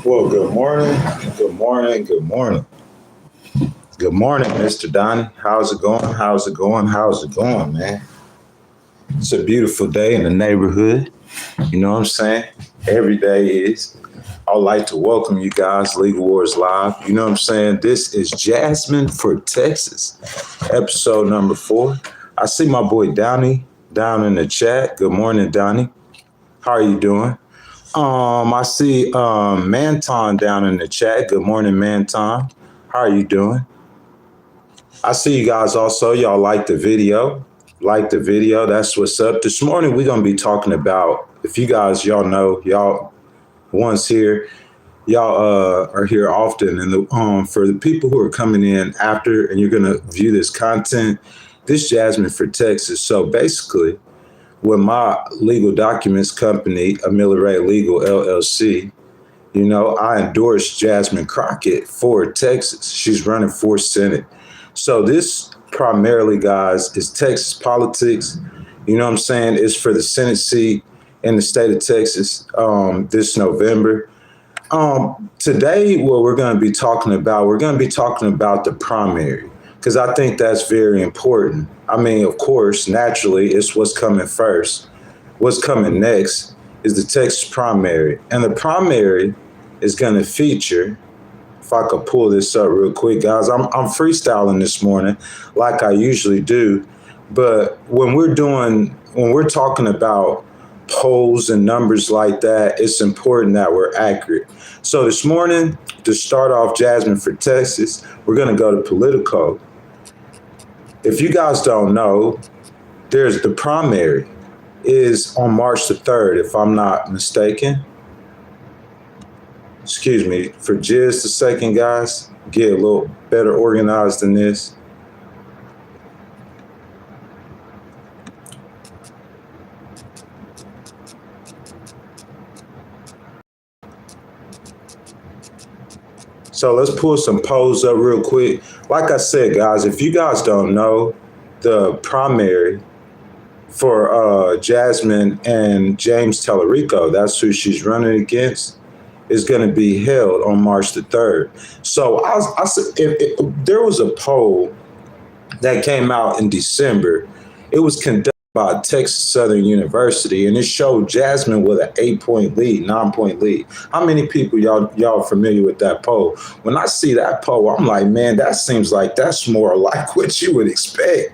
Well, good morning, good morning, good morning. Good morning, Mr. Donnie. How's it going? How's it going? How's it going, man? It's a beautiful day in the neighborhood. You know what I'm saying? Every day is. I'd like to welcome you guys, Legal Wars Live. You know what I'm saying? This is Jasmine for Texas, episode number 4. I see my boy Donnie down in the chat. Good morning, Donnie. How are you doing? I see Manton down in the chat. Good morning, Manton. How are you doing? I see you guys also. Y'all like the video. Like the video. That's what's up. This morning we're gonna be talking about, if you guys y'all know, y'all once here, y'all are here often. And for the people who are coming in after and you're gonna view this content, this Jasmine for Texas. So basically, with my legal documents company, Ray Legal LLC, you know, I endorsed Jasmine Crockett for Texas. She's running for Senate. So this primarily, guys, is Texas politics. You know what I'm saying? It's for the Senate seat in the state of Texas this November. Today, what we're going to be talking about, the primary, because I think that's very important. I mean, of course, naturally, it's what's coming first. What's coming next is the Texas primary. And the primary is going to feature, if I could pull this up real quick, guys, I'm freestyling this morning like I usually do. But when we're talking about polls and numbers like that, it's important that we're accurate. So this morning, to start off Jasmine for Texas, we're going to go to Politico. If you guys don't know, there's the primary is on March the 3rd, if I'm not mistaken. Excuse me for just a second, guys. Get a little better organized than this. So let's pull some polls up real quick. Like I said, guys, if you guys don't know, the primary for Jasmine and James Tellerico, that's who she's running against, is going to be held on March the 3rd. So I said, if there was a poll that came out in December. It was conducted by Texas Southern University, and it showed Jasmine with an 8-point lead, 9-point lead. How many people y'all familiar with that poll? When I see that poll, I'm like, man, that seems like that's more like what you would expect.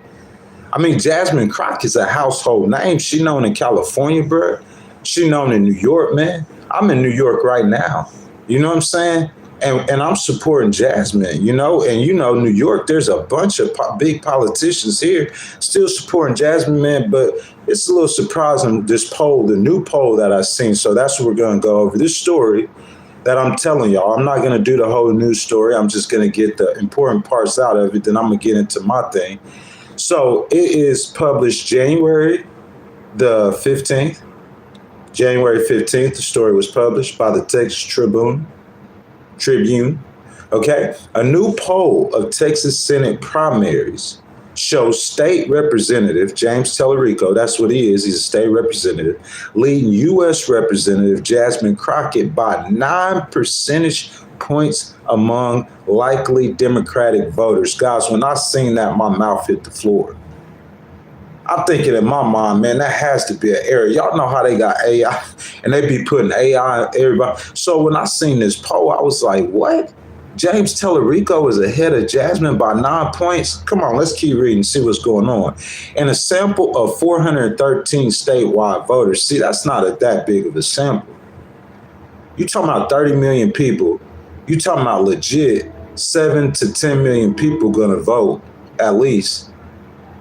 I mean, Jasmine Crockett's a household name. She known in California, bro. She known in New York, man. I'm in New York right now. You know what I'm saying? And I'm supporting Jasmine, you know, and you know, New York, there's a bunch of big politicians here still supporting Jasmine, man, but it's a little surprising, this poll, the new poll that I've seen. So that's what we're going to go over. This story that I'm telling y'all, I'm not going to do the whole news story. I'm just going to get the important parts out of it. Then I'm going to get into my thing. So it is published January the 15th. January 15th, the story was published by the Texas Tribune. Okay, a new poll of Texas Senate primaries shows state representative James Tellerico, that's what he is, he's a state representative, leading U.S. Representative Jasmine Crockett by 9 percentage points among likely Democratic voters. Guys, when I seen that, my mouth hit the floor. I'm thinking in my mind, man, that has to be an error. Y'all know how they got AI and they be putting AI on everybody. So when I seen this poll, I was like, what? James Tellerico is ahead of Jasmine by 9 points? Come on, let's keep reading, see what's going on. And a sample of 413 statewide voters. See, that's not that big of a sample. You talking about 30 million people. You talking about legit 7 to 10 million people gonna vote at least.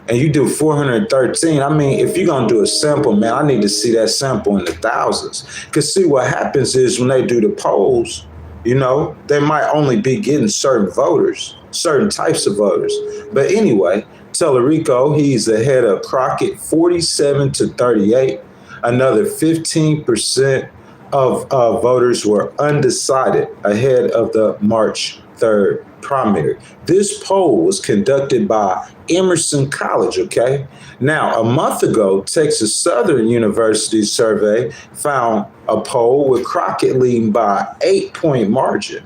And you do 413, I mean, if you're going to do a sample, man, I need to see that sample in the thousands. Because see, what happens is when they do the polls, you know, they might only be getting certain voters, certain types of voters. But anyway, Tellerico, he's ahead of Crockett 47 to 38. Another 15% of voters were undecided ahead of the March third primary. This poll was conducted by Emerson College, okay? Now, a month ago, Texas Southern University survey found a poll with Crockett leading by 8-point margin.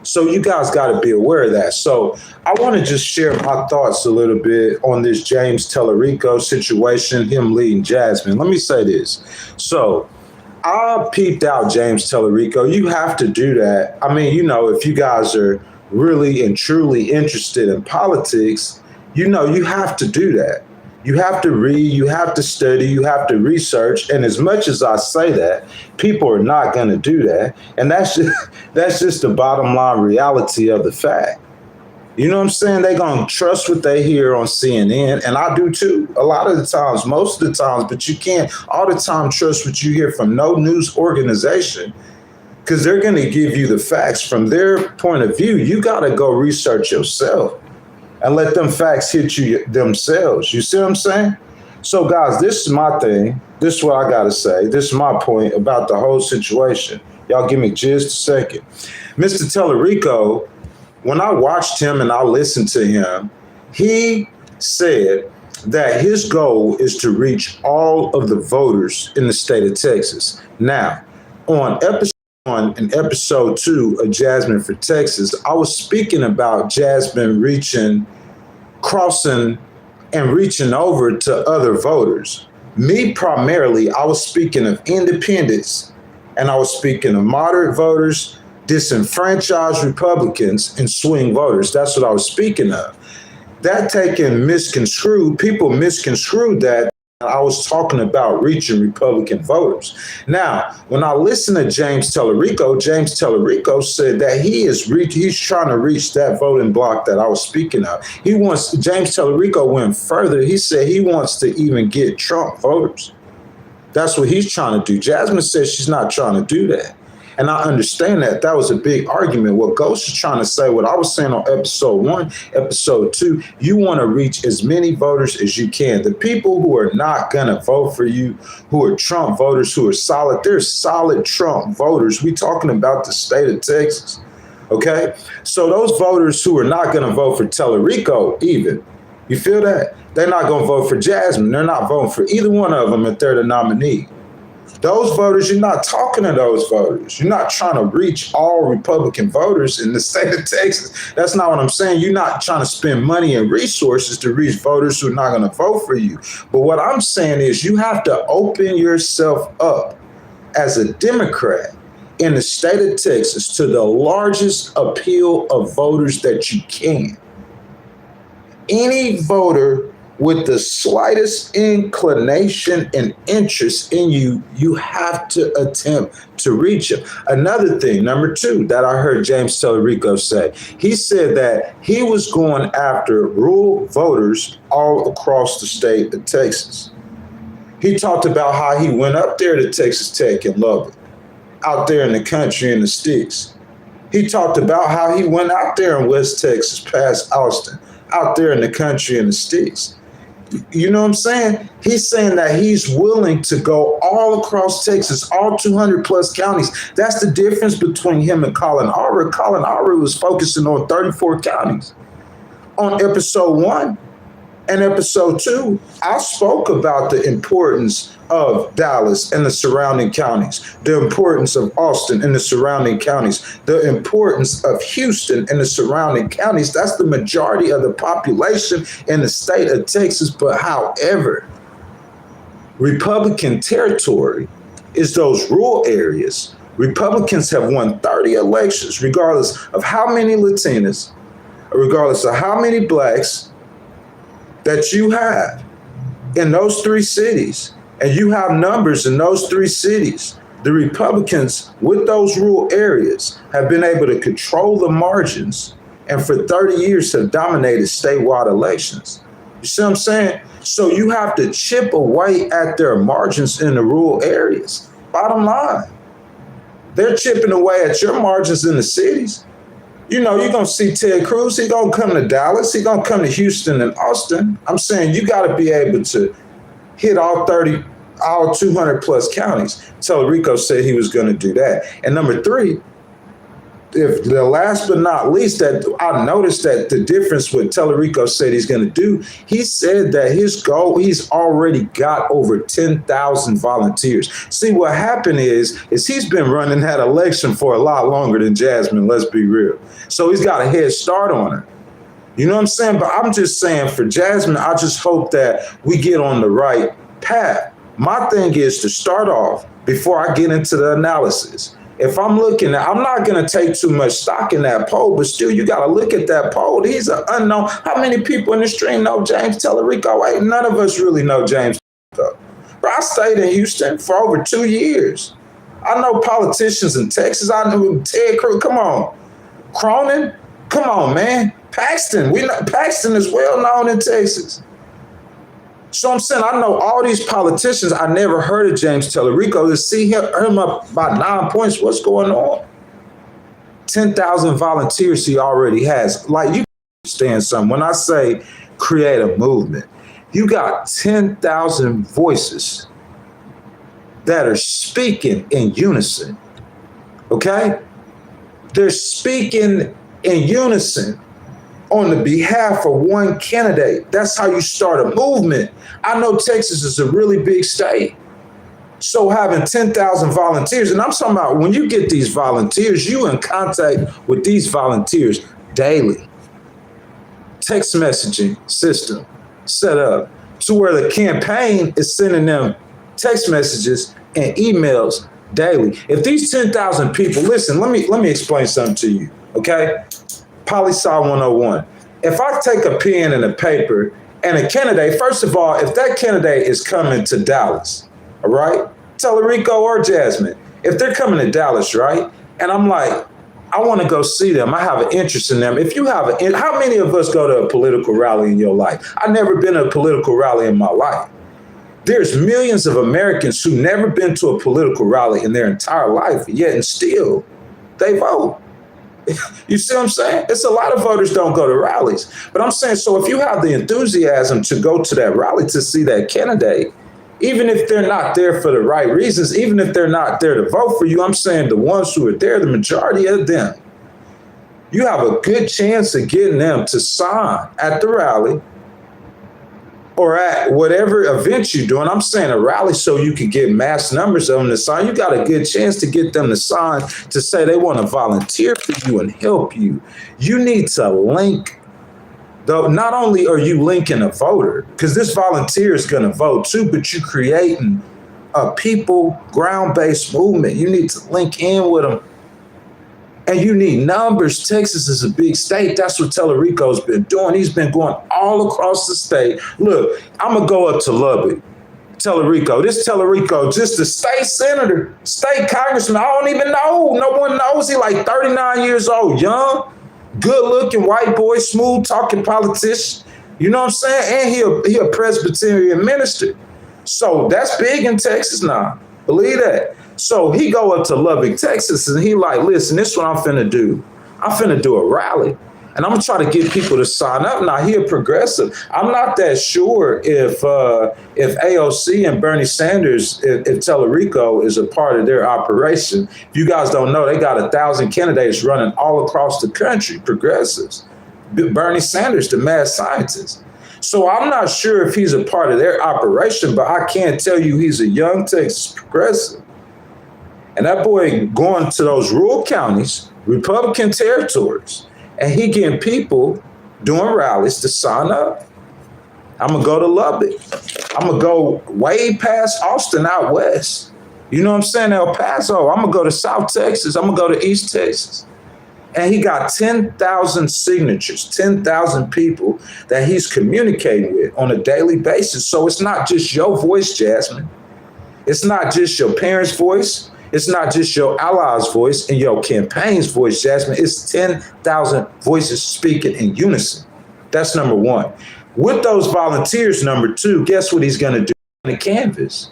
So you guys got to be aware of that. So I want to just share my thoughts a little bit on this James Tellerico situation, him leading Jasmine. Let me say this. So I peeped out James Tellerico. You have to do that. I mean, if you guys are really and truly interested in politics, you have to do that. You have to read, you have to study, you have to research. And as much as I say that, people are not going to do that. And that's just the bottom line reality of the fact. You know what I'm saying? They're going to trust what they hear on CNN. And I do too. A lot of the times, most of the times, but you can't all the time trust what you hear from no news organization, because they're going to give you the facts from their point of view. You got to go research yourself and let them facts hit you themselves. You see what I'm saying? So, guys, this is my thing. This is what I got to say. This is my point about the whole situation. Y'all give me just a second. Mr. Tellerico, when I watched him and I listened to him, he said that his goal is to reach all of the voters in the state of Texas. Now, on episode 2 of Jasmine for Texas, I was speaking about Jasmine crossing and reaching over to other voters. Me primarily, I was speaking of independents, and I was speaking of moderate voters, disenfranchised Republicans, and swing voters. That's what I was speaking of. That people misconstrued that I was talking about reaching Republican voters. Now, when I listened to James Tellerico said that he's trying to reach that voting block that I was speaking of. James Tellerico went further. He said he wants to even get Trump voters. That's what he's trying to do. Jasmine says she's not trying to do that. And I understand that. That was a big argument. What Ghost is trying to say, what I was saying on episode 1, episode 2, you want to reach as many voters as you can. The people who are not going to vote for you, who are Trump voters, who are solid, they're solid Trump voters. We're talking about the state of Texas. Okay? So those voters who are not going to vote for Tellerico even, you feel that? They're not going to vote for Jasmine. They're not voting for either one of them if they're the nominee. Those voters, you're not talking to those voters. You're not trying to reach all Republican voters in the state of Texas. That's not what I'm saying. You're not trying to spend money and resources to reach voters who are not going to vote for you. But what I'm saying is you have to open yourself up as a Democrat in the state of Texas to the largest appeal of voters that you can. Any voter with the slightest inclination and interest in you, you have to attempt to reach him. Another thing, number 2, that I heard James Tellerico say, he said that he was going after rural voters all across the state of Texas. He talked about how he went up there to Texas Tech and loved it, out there in the country in the sticks. He talked about how he went out there in West Texas past Austin, out there in the country in the sticks. You know what I'm saying? He's saying that he's willing to go all across Texas, all 200 plus counties. That's the difference between him and Colin Aubrey. Colin Aubrey was focusing on 34 counties. On episode 1 and episode 2, I spoke about the importance of Dallas and the surrounding counties, the importance of Austin and the surrounding counties, the importance of Houston and the surrounding counties. That's the majority of the population in the state of Texas. But however, Republican territory is those rural areas. Republicans have won 30 elections, regardless of how many Latinas, regardless of how many blacks that you have in those 3 cities. And you have numbers in those 3 cities. The Republicans with those rural areas have been able to control the margins and for 30 years have dominated statewide elections. You see what I'm saying? So you have to chip away at their margins in the rural areas. Bottom line, they're chipping away at your margins in the cities. You're going to see Ted Cruz. He's going to come to Dallas. He's going to come to Houston and Austin. I'm saying you got to be able to hit all 200 plus counties. Tellerico said he was going to do that. And number 3, if the last but not least, that I noticed that the difference what Tellerico said he's going to do, he said that his goal, he's already got over 10,000 volunteers. See, what happened is he's been running that election for a lot longer than Jasmine, let's be real. So he's got a head start on her. You know what I'm saying? But I'm just saying for Jasmine, I just hope that we get on the right path. My thing is to start off before I get into the analysis. If I'm looking at, I'm not going to take too much stock in that poll, but still, you got to look at that poll. He's an unknown. How many people in the stream know James Tellerico? Wait, none of us really know James Tellerico. But I stayed in Houston for over 2 years. I know politicians in Texas. I know Ted Cruz. Come on. Cronin. Come on, man. Paxton. Paxton is well known in Texas. So I'm saying I know all these politicians. I never heard of James Tellerico. To see him up by 9 points, what's going on? 10,000 volunteers he already has. Like, you understand something. When I say create a movement, you got 10,000 voices that are speaking in unison. Okay? They're speaking in unison on the behalf of one candidate. That's how you start a movement. I know Texas is a really big state. So having 10,000 volunteers, and I'm talking about when you get these volunteers, you in contact with these volunteers daily. Text messaging system set up to where the campaign is sending them text messages and emails daily. If these 10,000 people, listen, let me explain something to you, okay? Poli-Sci 101. If I take a pen and a paper and a candidate, first of all, if that candidate is coming to Dallas, all right, Tellerico or Jasmine, if they're coming to Dallas, right, and I'm like, I want to go see them. I have an interest in them. If you have how many of us go to a political rally in your life? I've never been to a political rally in my life. There's millions of Americans who've never been to a political rally in their entire life, yet and still they vote. You see what I'm saying? It's a lot of voters don't go to rallies. But I'm saying, so if you have the enthusiasm to go to that rally to see that candidate, even if they're not there for the right reasons, even if they're not there to vote for you, I'm saying the ones who are there, the majority of them, you have a good chance of getting them to sign at the rally or at whatever event you're doing. I'm saying a rally so you could get mass numbers of them to sign. You got a good chance to get them to sign to say they want to volunteer for you and help you. You need to link, though. Not only are you linking a voter, because this volunteer is going to vote too, but you're creating a people ground-based movement. You need to link in with them. And you need numbers. Texas is a big state. That's what Tellerico's been doing. He's been going all across the state. Look, I'm going to go up to Lubbock. Tellerico. This Tellerico, just a state senator, state congressman. I don't even know. No one knows. He like 39 years old, young, good-looking white boy, smooth-talking politician. You know what I'm saying? And he a Presbyterian minister. So that's big in Texas now. Believe that. So he go up to Lubbock, Texas, and he like, listen, this is what I'm finna do. I'm finna do a rally, and I'm gonna try to get people to sign up. Now, he a progressive. I'm not that sure if AOC and Bernie Sanders, if Tellerico is a part of their operation. If you guys don't know, they got 1,000 candidates running all across the country, progressives. Bernie Sanders, the mad scientist. So I'm not sure if he's a part of their operation, but I can tell you he's a young Texas progressive. And that boy going to those rural counties, Republican territories, and he getting people doing rallies to sign up. I'm going to go to Lubbock. I'm going to go way past Austin out west. You know what I'm saying? El Paso. I'm going to go to South Texas. I'm going to go to East Texas. And he got 10,000 signatures, 10,000 people that he's communicating with on a daily basis. So it's not just your voice, Jasmine. It's not just your parents' voice. It's not just your allies' voice and your campaign's voice, Jasmine. It's 10,000 voices speaking in unison. That's number one. With those volunteers, number two, guess what he's going to do on the canvas?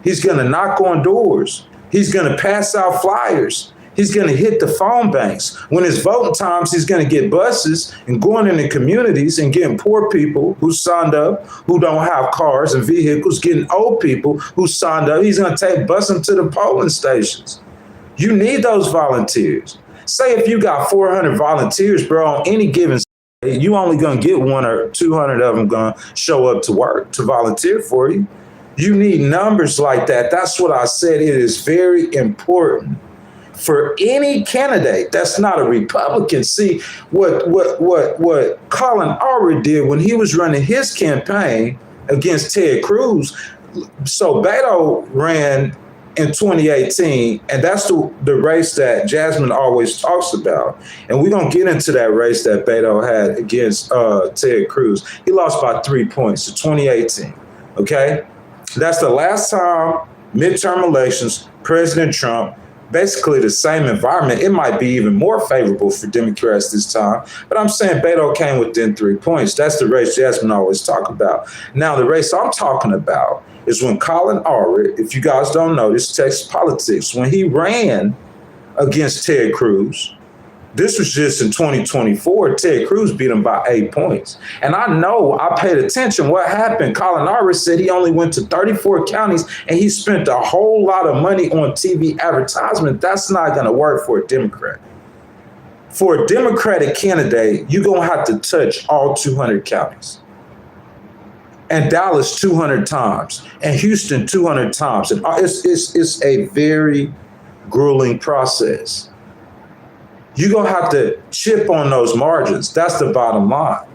He's going to knock on doors. He's going to pass out flyers. He's going to hit the phone banks. When it's voting times, he's going to get buses and going into communities and getting poor people who signed up, who don't have cars and vehicles, getting old people who signed up. He's going to bus them to the polling stations. You need those volunteers. Say if you got 400 volunteers, bro, on any given day, you only gonna get 100 or 200 of them gonna show up to work to volunteer for you. You need numbers like that. That's what I said. It is very important for any candidate that's not a Republican. See what Colin Aubrey did when he was running his campaign against Ted Cruz. So Beto ran in 2018, and that's the race that Jasmine always talks about. And we're going to get into that race that Beto had against Ted Cruz. He lost by 3 points to 2018, okay? That's the last time midterm elections, President Trump, basically the same environment. It might be even more favorable for Democrats this time, but I'm saying Beto came within 3 points. That's the race Jasmine always talk about. Now, the race I'm talking about is when Colin Aubrey, if you guys don't know, this is Texas politics, when he ran against Ted Cruz. This was just in 2024. Ted Cruz beat him by 8 points. And I know, I paid attention. What happened? Colin Aubrey said he only went to 34 counties and he spent a whole lot of money on TV advertisement. That's not going to work for a Democrat. For a Democratic candidate, you're going to have to touch all 200 counties. And Dallas 200 times. And Houston 200 times. And it's a very grueling process. You're going to have to chip on those margins. That's the bottom line.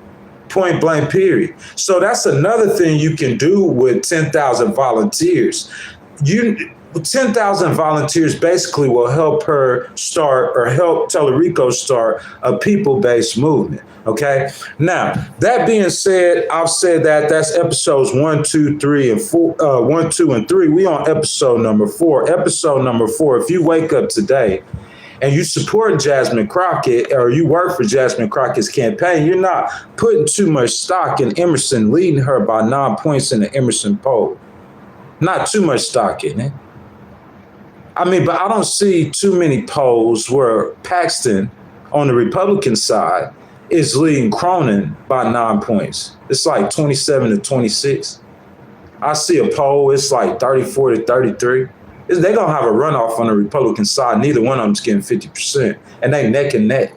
Point blank, period. So that's another thing you can do with 10,000 volunteers. 10,000 volunteers basically will help her start, or help Tellerico start, a people-based movement. Okay. Now, that being said, I've said that that's episodes 1, 2, 3, and 4. 1, 2, and 3. We on episode number 4. Episode number 4. If you wake up today and you support Jasmine Crockett, or you work for Jasmine Crockett's campaign, you're not putting too much stock in Emerson leading her by 9 points in the Emerson poll. Not too much stock in it. I mean, but I don't see too many polls where Paxton on the Republican side is leading Cronin by 9 points. It's like 27 to 26. I see a poll, it's like 34 to 33. They're going to have a runoff on the Republican side. Neither one of them's getting 50%. And they neck and neck,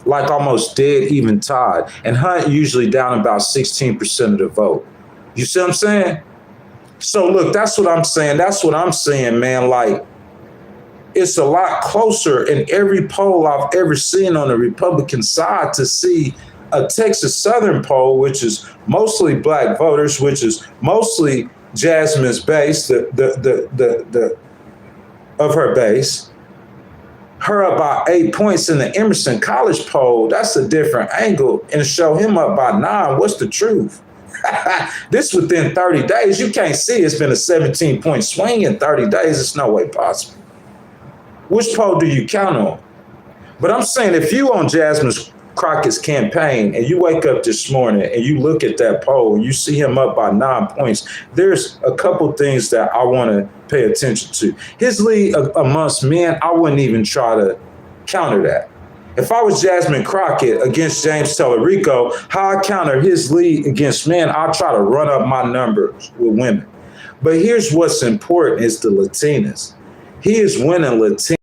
like almost dead even tied. And Hunt usually down about 16% of the vote. You see what I'm saying? So, look, that's what I'm saying. That's what I'm saying, man. Like, it's a lot closer in every poll I've ever seen on the Republican side to see a Texas Southern poll, which is mostly black voters, which is mostly Jasmine's base, of her base, her about 8 points in the Emerson College poll. That's a different angle, and show him up by 9. What's the truth? This within 30 days. You can't see it's been a 17-point swing in 30 days. It's no way possible. Which poll do you count on? But I'm saying, if you on Jasmine Crockett's campaign and you wake up this morning and you look at that poll and you see him up by 9 points, there's a couple things that I want to pay attention to. His lead amongst men, I wouldn't even try to counter that. If I was Jasmine Crockett against James Tellerico, how I counter his lead against men, I'll try to run up my numbers with women. But here's what's important is the Latinas. He is winning Latinas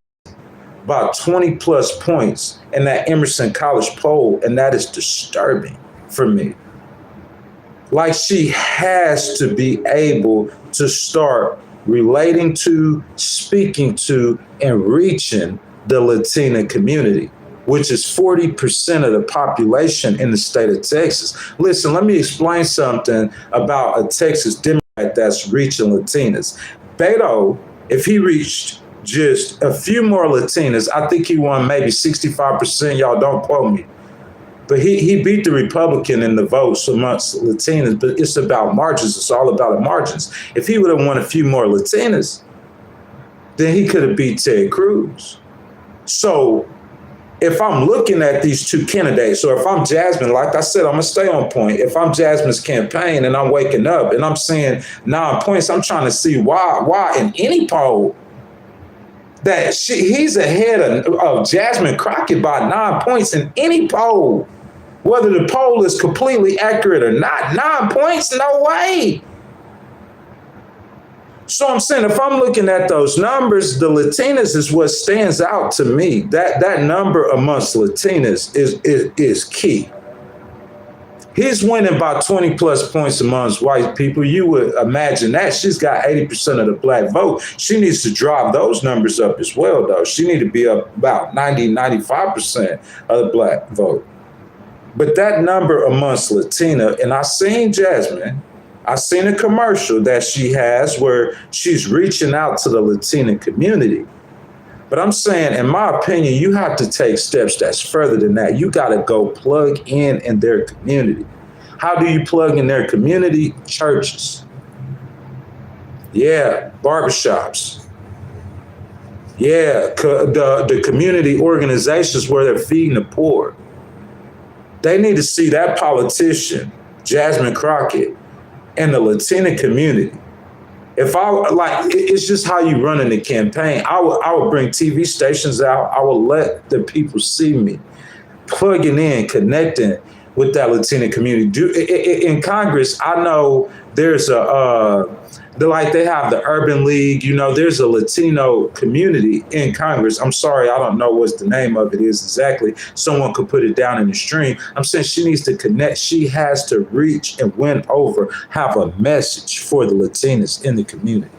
by 20 plus points in that Emerson College poll, and that is disturbing for me. Like, she has to be able to start relating to, speaking to, and reaching the Latina community, which is 40% of the population in the state of Texas. Listen, let me explain something about a Texas Democrat that's reaching Latinas. Beto, if he reached just a few more Latinas, I think he won maybe 65%. Y'all don't quote me. But he beat the Republican in the votes amongst Latinas, but it's about margins. It's all about the margins. If he would have won a few more Latinas, then he could have beat Ted Cruz. So if I'm looking at these two candidates, or if I'm Jasmine, like I said, I'm going to stay on point. If I'm Jasmine's campaign and I'm waking up and I'm seeing 9 points, I'm trying to see why in any poll that he's ahead of Jasmine Crockett by 9 points in any poll. Whether the poll is completely accurate or not, 9 points, no way. So I'm saying, if I'm looking at those numbers, the Latinas is what stands out to me. That number amongst Latinas is key. He's winning by 20 plus points amongst white people. You would imagine that. She's got 80% of the black vote. She needs to drive those numbers up as well, though. She needs to be up about 90, 95% of the black vote. But that number amongst Latina, and I seen Jasmine, I seen a commercial that she has where she's reaching out to the Latina community. But I'm saying, in my opinion, you have to take steps that's further than that. You got to go plug in their community. How do you plug in their community? Churches. Yeah, barbershops. Yeah, the community organizations where they're feeding the poor. They need to see that politician, Jasmine Crockett, and the Latina community. If I like, it's just how you run in the campaign. I would bring TV stations out. I would let the people see me plugging in, connecting with that Latina community. In Congress, I know there's they have the Urban League. There's a Latino community in Congress. I'm sorry, I don't know what the name of it is exactly. Someone could put it down in the stream. I'm saying she needs to connect. She has to reach and win over, have a message for the Latinas in the community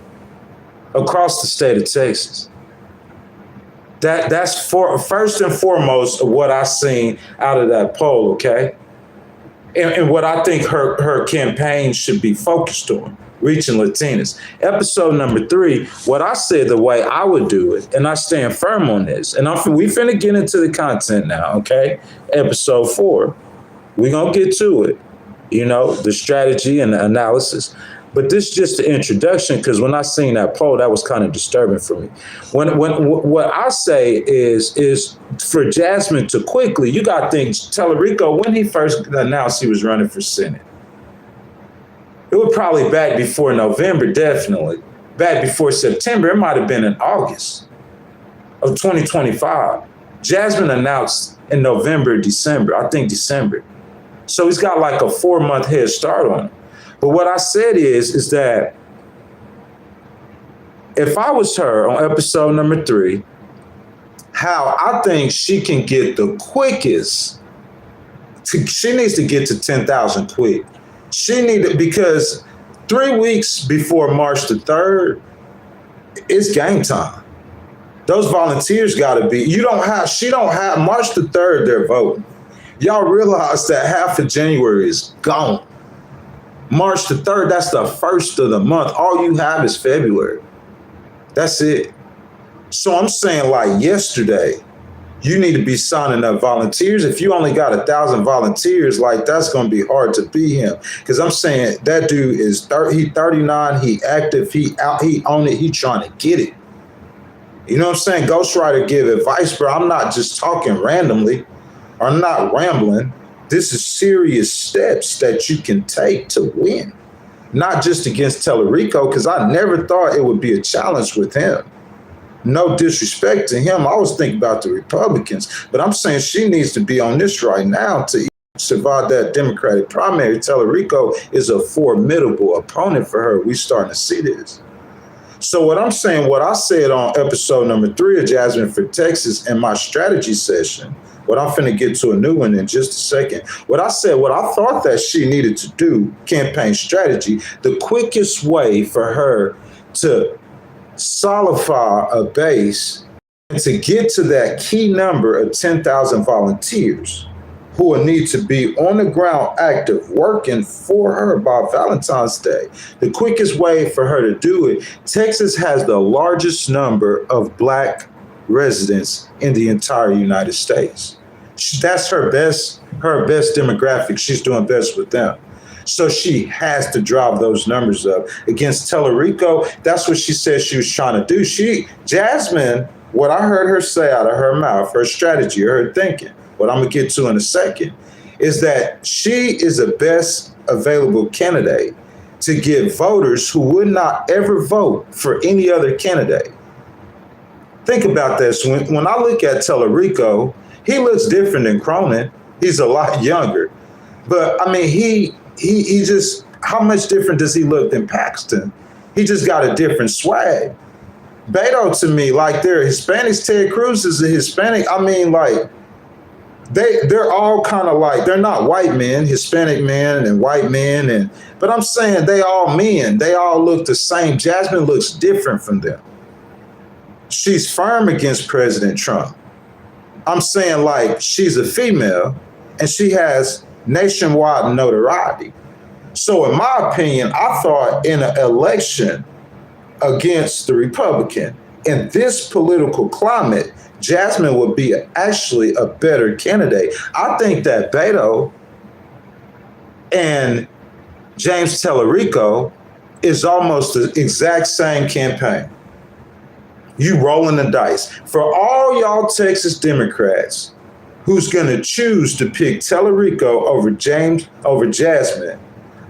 across the state of Texas. That's first and foremost of what I seen out of that poll, okay? And what I think her campaign should be focused on. Reaching Latinas. Episode number 3, what I said the way I would do it, and I stand firm on this, and we finna get into the content now, okay? Episode 4, we gonna get to it, the strategy and the analysis. But this is just the introduction, because when I seen that poll, that was kind of disturbing for me. What I say is for Jasmine to quickly, you got things, Tellerico, when he first announced he was running for Senate, it was probably back before November, definitely. Back before September, it might have been in August of 2025. Jasmine announced in November, December, I think December. So he's got like a 4-month head start on him. But what I said is that if I was her on episode number 3, how I think she can get the quickest, she needs to get to 10,000 quick. She needed, because 3 weeks before March the 3rd, it's game time. Those volunteers got to be, she don't have, March the 3rd, they're voting. Y'all realize that half of January is gone. March the 3rd, that's the first of the month. All you have is February. That's it. So I'm saying, like yesterday, you need to be signing up volunteers. If you only got 1,000 volunteers, like that's going to be hard to beat him. Because I'm saying that dude is he 39, he active, he on it, he trying to get it. You know what I'm saying? Ghostwriter give advice, bro. I'm not just talking randomly or not rambling. This is serious steps that you can take to win. Not just against Tellerico, because I never thought it would be a challenge with him. No disrespect to him. I was thinking about the Republicans, but I'm saying she needs to be on this right now to survive that Democratic primary. Tellerico is a formidable opponent for her. We're starting to see this. So what I'm saying, what I said on episode number 3 of Jasmine for Texas in my strategy session, what I'm finna get to a new one in just a second. What I said, what I thought that she needed to do, campaign strategy, the quickest way for her to solidify a base and to get to that key number of 10,000 volunteers who will need to be on the ground active working for her by Valentine's Day. The quickest way for her to do it, Texas has the largest number of Black residents in the entire United States. That's her best demographic. She's doing best with them. So she has to drive those numbers up. Against Tellerico, that's what she said she was trying to do. Jasmine, what I heard her say out of her mouth, her strategy, her thinking, what I'm going to get to in a second, is that she is the best available candidate to get voters who would not ever vote for any other candidate. Think about this. When I look at Tellerico, he looks different than Cronin. He's a lot younger. But, I mean, he just, how much different does he look than Paxton? He just got a different swag. Beto, to me, like they're Hispanics. Ted Cruz is a Hispanic. I mean, like they're all kind of like, they're not white men, Hispanic men and white men, but I'm saying they all men. They all look the same. Jasmine looks different from them. She's firm against President Trump. I'm saying, like, she's a female and she has nationwide notoriety. So in my opinion, I thought in an election against the Republican, in this political climate, Jasmine would be actually a better candidate. I think that Beto and James Tellerico is almost the exact same campaign. You rolling the dice. For all y'all Texas Democrats who's going to choose to pick Tellerico over Jasmine,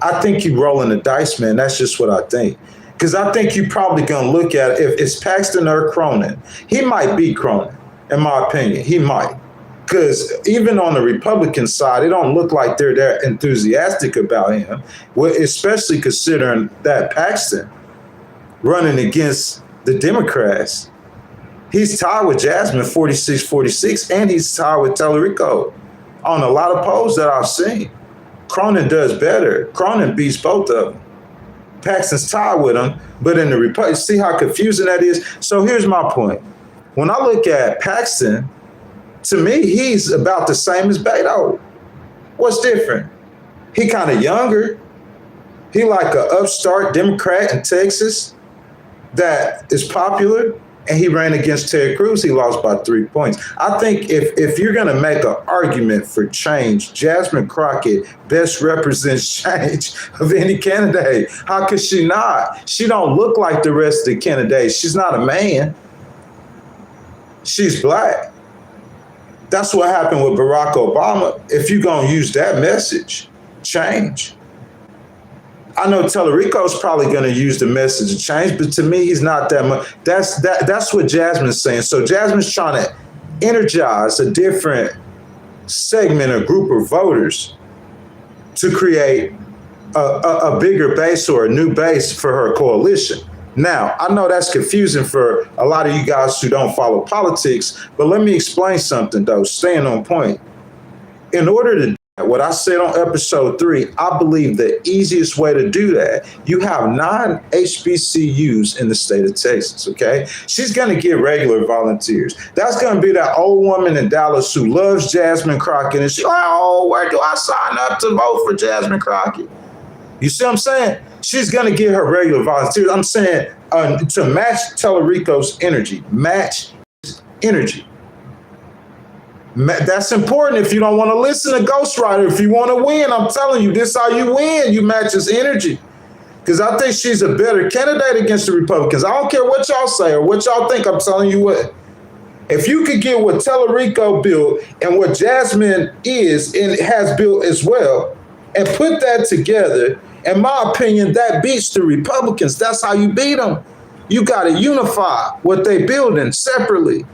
I think you rolling the dice, man. That's just what I think. Because I think you're probably going to look at it, if it's Paxton or Cronin. He might beat Cronin, in my opinion. He might. Because even on the Republican side, it don't look like they're that enthusiastic about him, especially considering that Paxton running against the Democrats. He's tied with Jasmine 46-46, and he's tied with Tellerico on a lot of polls that I've seen. Cronin does better. Cronin beats both of them. Paxton's tied with him, but in the Republican, see how confusing that is? So here's my point. When I look at Paxton, to me, he's about the same as Beto. What's different? He kind of younger. He like an upstart Democrat in Texas that is popular, and he ran against Ted Cruz. He lost by 3 points. I think if you're going to make an argument for change, Jasmine Crockett best represents change of any candidate. How could she not? She don't look like the rest of the candidates. She's not a man. She's black. That's what happened with Barack Obama. If you're going to use that message, change. I know Tellerico's probably going to use the message of change, but to me, he's not that much. That's what Jasmine's saying. So Jasmine's trying to energize a different segment or group of voters to create a bigger base or a new base for her coalition. Now, I know that's confusing for a lot of you guys who don't follow politics, but let me explain something, though, staying on point. In order to do what I said on episode 3, I believe the easiest way to do that, you have 9 HBCUs in the state of Texas, okay? She's going to get regular volunteers. That's going to be that old woman in Dallas who loves Jasmine Crockett, and she's like, oh, where do I sign up to vote for Jasmine Crockett? You see what I'm saying? She's going to get her regular volunteers. I'm saying to match Tellerico's energy, match his energy. That's important if you don't want to listen to Ghostwriter. If you want to win, I'm telling you, this is how you win. You match his energy. Because I think she's a better candidate against the Republicans. I don't care what y'all say or what y'all think. I'm telling you what. If you could get what Tellerico built and what Jasmine is and has built as well, and put that together, in my opinion, that beats the Republicans. That's how you beat them. You got to unify what they building separately.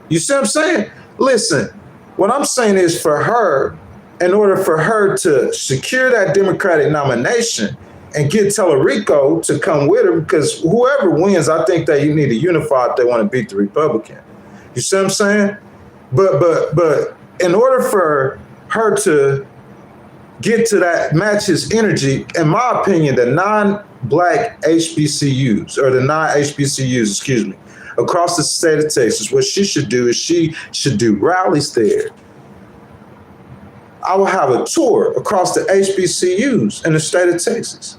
You see what I'm saying? Listen, what I'm saying is for her, in order for her to secure that Democratic nomination and get Tellerico to come with her, because whoever wins, I think that you need to unify if they want to beat the Republican. You see what I'm saying? But in order for her to get to that, match his energy, in my opinion, the 9 black HBCUs, or the 9 HBCUs, excuse me, across the state of Texas, what she should do is she should do rallies there. I will have a tour across the HBCUs in the state of Texas.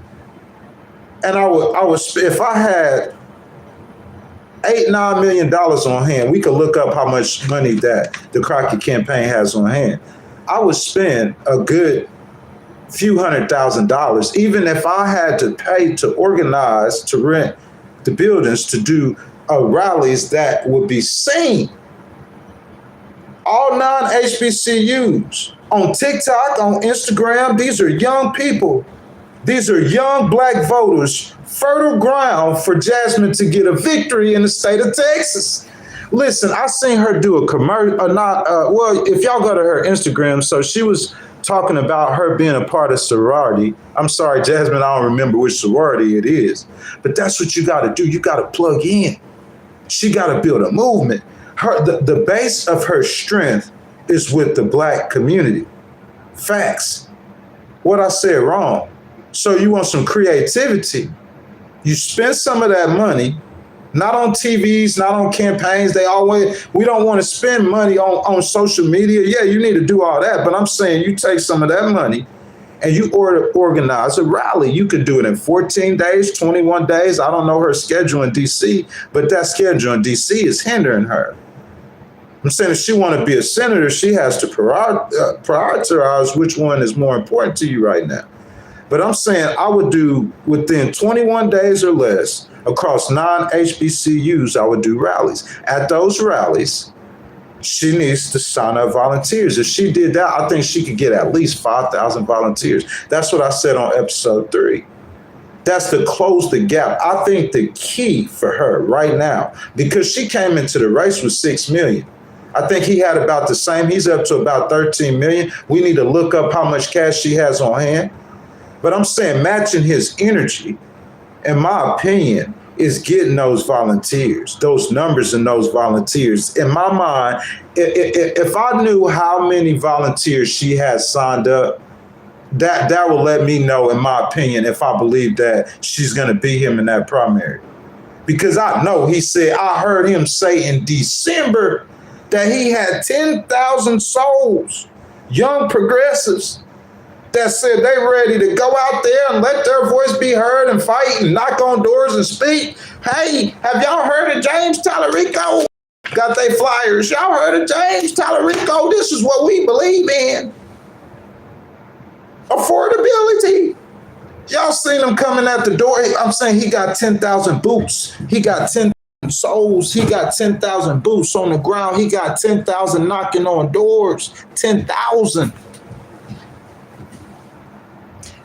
And I would, if I had $8-9 million on hand, we could look up how much money that the Crockett campaign has on hand. I would spend a good few $100,000, even if I had to pay to organize, to rent the buildings, to do rallies that would be seen. All 9 HBCUs on TikTok, on Instagram. These are young people. These are young black voters, fertile ground for Jasmine to get a victory in the state of Texas. Listen, I seen her do a commercial, well, if y'all go to her Instagram, so she was talking about her being a part of sorority. I'm sorry, Jasmine, I don't remember which sorority it is, but that's what you got to do. You got to plug in. She got to build a movement. The base of her strength is with the Black community. Facts. What I said wrong. So you want some creativity. You spend some of that money, not on TVs, not on campaigns. We don't want to spend money on social media. Yeah, you need to do all that. But I'm saying you take some of that money and you organize a rally. You could do it in 14 days, 21 days. I don't know her schedule in DC, but that schedule in DC is hindering her. I'm saying if she want to be a senator, she has to prioritize which one is more important to you right now. But I'm saying I would do within 21 days or less across non-HBCUs, I would do rallies. At those rallies, she needs to sign up volunteers. If she did that, I think she could get at least 5,000 volunteers. That's what I said on episode 3. That's to close the gap. I think the key for her right now, because she came into the race with 6 million. I think he had about the same. He's up to about 13 million. We need to look up how much cash she has on hand. But I'm saying matching his energy, in my opinion, is getting those volunteers, those numbers and those volunteers. In my mind, if I knew how many volunteers she has signed up, that will let me know, in my opinion, if I believe that she's going to beat him in that primary. Because I know I heard him say in December that he had 10,000 souls, young progressives, that said they ready to go out there and let their voice be heard and fight and knock on doors and speak. Hey, have y'all heard of James Tallarico? Got they flyers. Y'all heard of James Tallarico? This is what we believe in. Affordability. Y'all seen him coming at the door. I'm saying he got 10,000 boots. He got 10,000 souls. He got 10,000 boots on the ground. He got 10,000 knocking on doors. 10,000.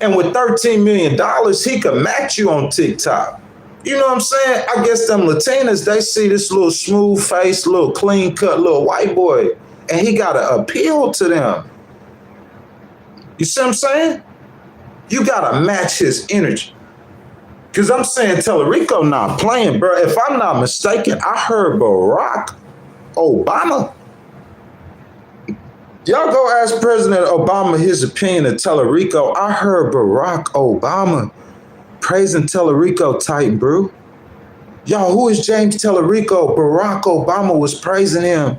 And with $13 million, he could match you on TikTok. You know what I'm saying? I guess them Latinas, they see this little smooth face, little clean cut, little white boy, and he got to appeal to them. You see what I'm saying? You got to match his energy. Because I'm saying Tallarico not playing, bro. If I'm not mistaken, I heard Barack Obama. Y'all go ask President Obama his opinion of Tallarico. I heard Barack Obama praising Tallarico Titan, bro. Y'all, who is James Tallarico? Barack Obama was praising him.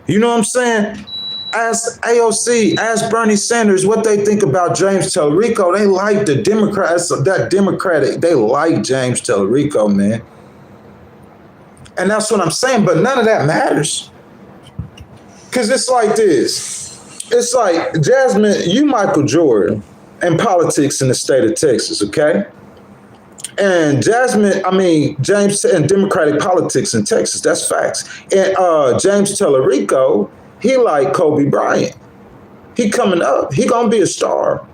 You know what I'm saying? Ask AOC, ask Bernie Sanders what they think about James Tallarico. They like the Democrats, they like James Tallarico, man. And that's what I'm saying, but none of that matters. Because it's like this. It's like, Jasmine, you Michael Jordan in politics in the state of Texas, okay? And James in Democratic politics in Texas, that's facts. And James Tallarico, he like Kobe Bryant. He coming up. He gonna be a star.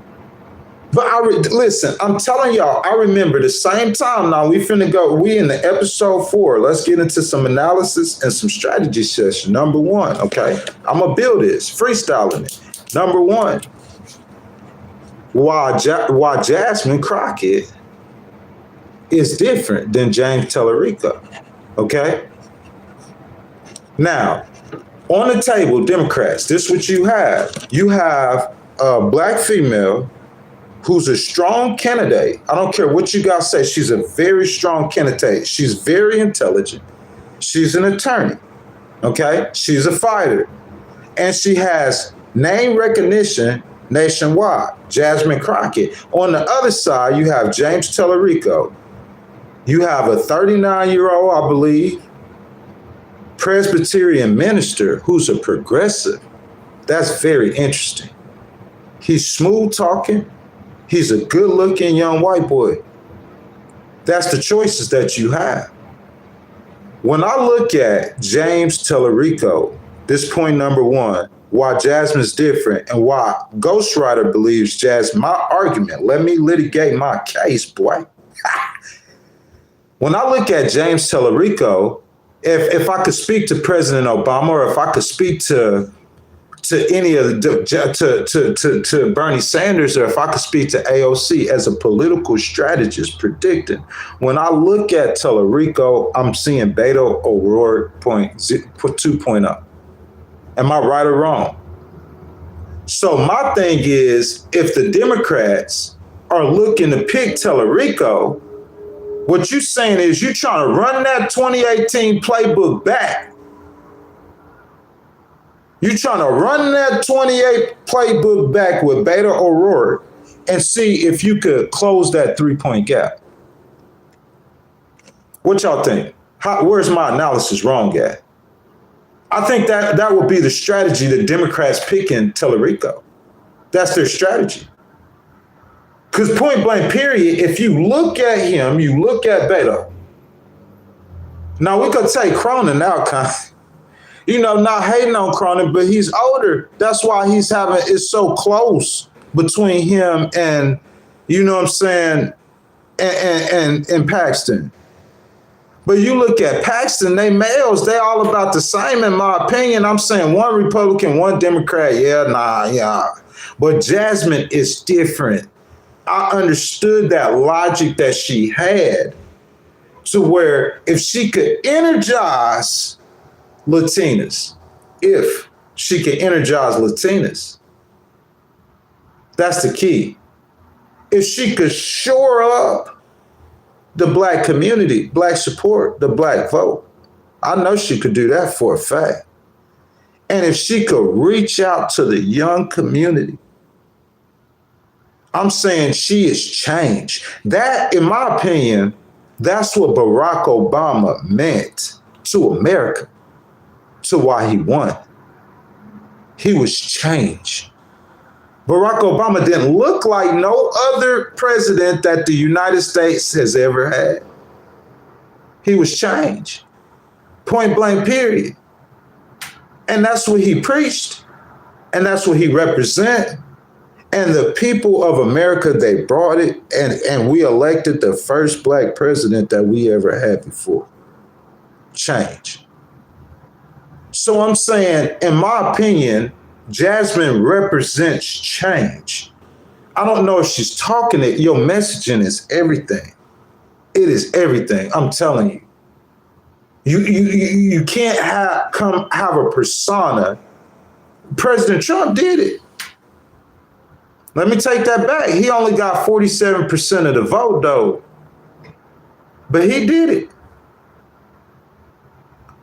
But listen, I'm telling y'all, I remember the same time now we in the episode 4. Let's get into some analysis and some strategy session. Number 1, okay? I'm gonna build this, freestyling it. Number 1, why Jasmine Crockett is different than James Tallarico, okay? Now, on the table, Democrats, this is what you have. You have a Black female who's a strong candidate. I don't care what you guys say. She's a very strong candidate. She's very intelligent. She's an attorney, okay? She's a fighter. And she has name recognition nationwide, Jasmine Crockett. On the other side, you have James Tallarico. You have a 39-year-old, I believe, Presbyterian minister who's a progressive. That's very interesting. He's smooth talking. He's a good-looking young white boy. That's the choices that you have. When I look at James Tallarico, this point number 1, why Jasmine's different and why Ghostwriter believes Jasmine, my argument, let me litigate my case, boy. When I look at James Tallarico, if I could speak to President Obama or if I could speak to to any of the to Bernie Sanders, or if I could speak to AOC as a political strategist predicting. When I look at Tellerico, I'm seeing Beto O'Rourke 2.0. Am I right or wrong? So my thing is, if the Democrats are looking to pick Tellerico, what you're saying is you're trying to run that 2018 playbook back. You're trying to run that 28 playbook back with Beto O'Rourke and see if you could close that 3-point gap. What y'all think? Where's my analysis wrong at? I think that would be the strategy the Democrats picking Tellerico. That's their strategy. Because point blank period, if you look at him, you look at Beto. Now we could take Cronin out, not hating on Cronin, but he's older. That's why it's so close between him and, and Paxton. But you look at Paxton, they males, they all about the same in my opinion. I'm saying one Republican, one Democrat, yeah. But Jasmine is different. I understood that logic that she had to where if she could energize Latinas, that's the key. If she could shore up the Black community, Black support, the Black vote, I know she could do that for a fact. And if she could reach out to the young community, I'm saying she is changed. That, in my opinion, that's what Barack Obama meant to America, to why he won. He was changed. Barack Obama didn't look like no other president that the United States has ever had. He was changed. Point blank period. And that's what he preached. And that's what he represented. And the people of America, they brought it, and we elected the first Black president that we ever had before. Change. So I'm saying, in my opinion, Jasmine represents change. I don't know if she's talking it. Your messaging is everything. It is everything. I'm telling you. You can't have a persona. President Trump did it. Let me take that back. He only got 47% of the vote, though. But he did it.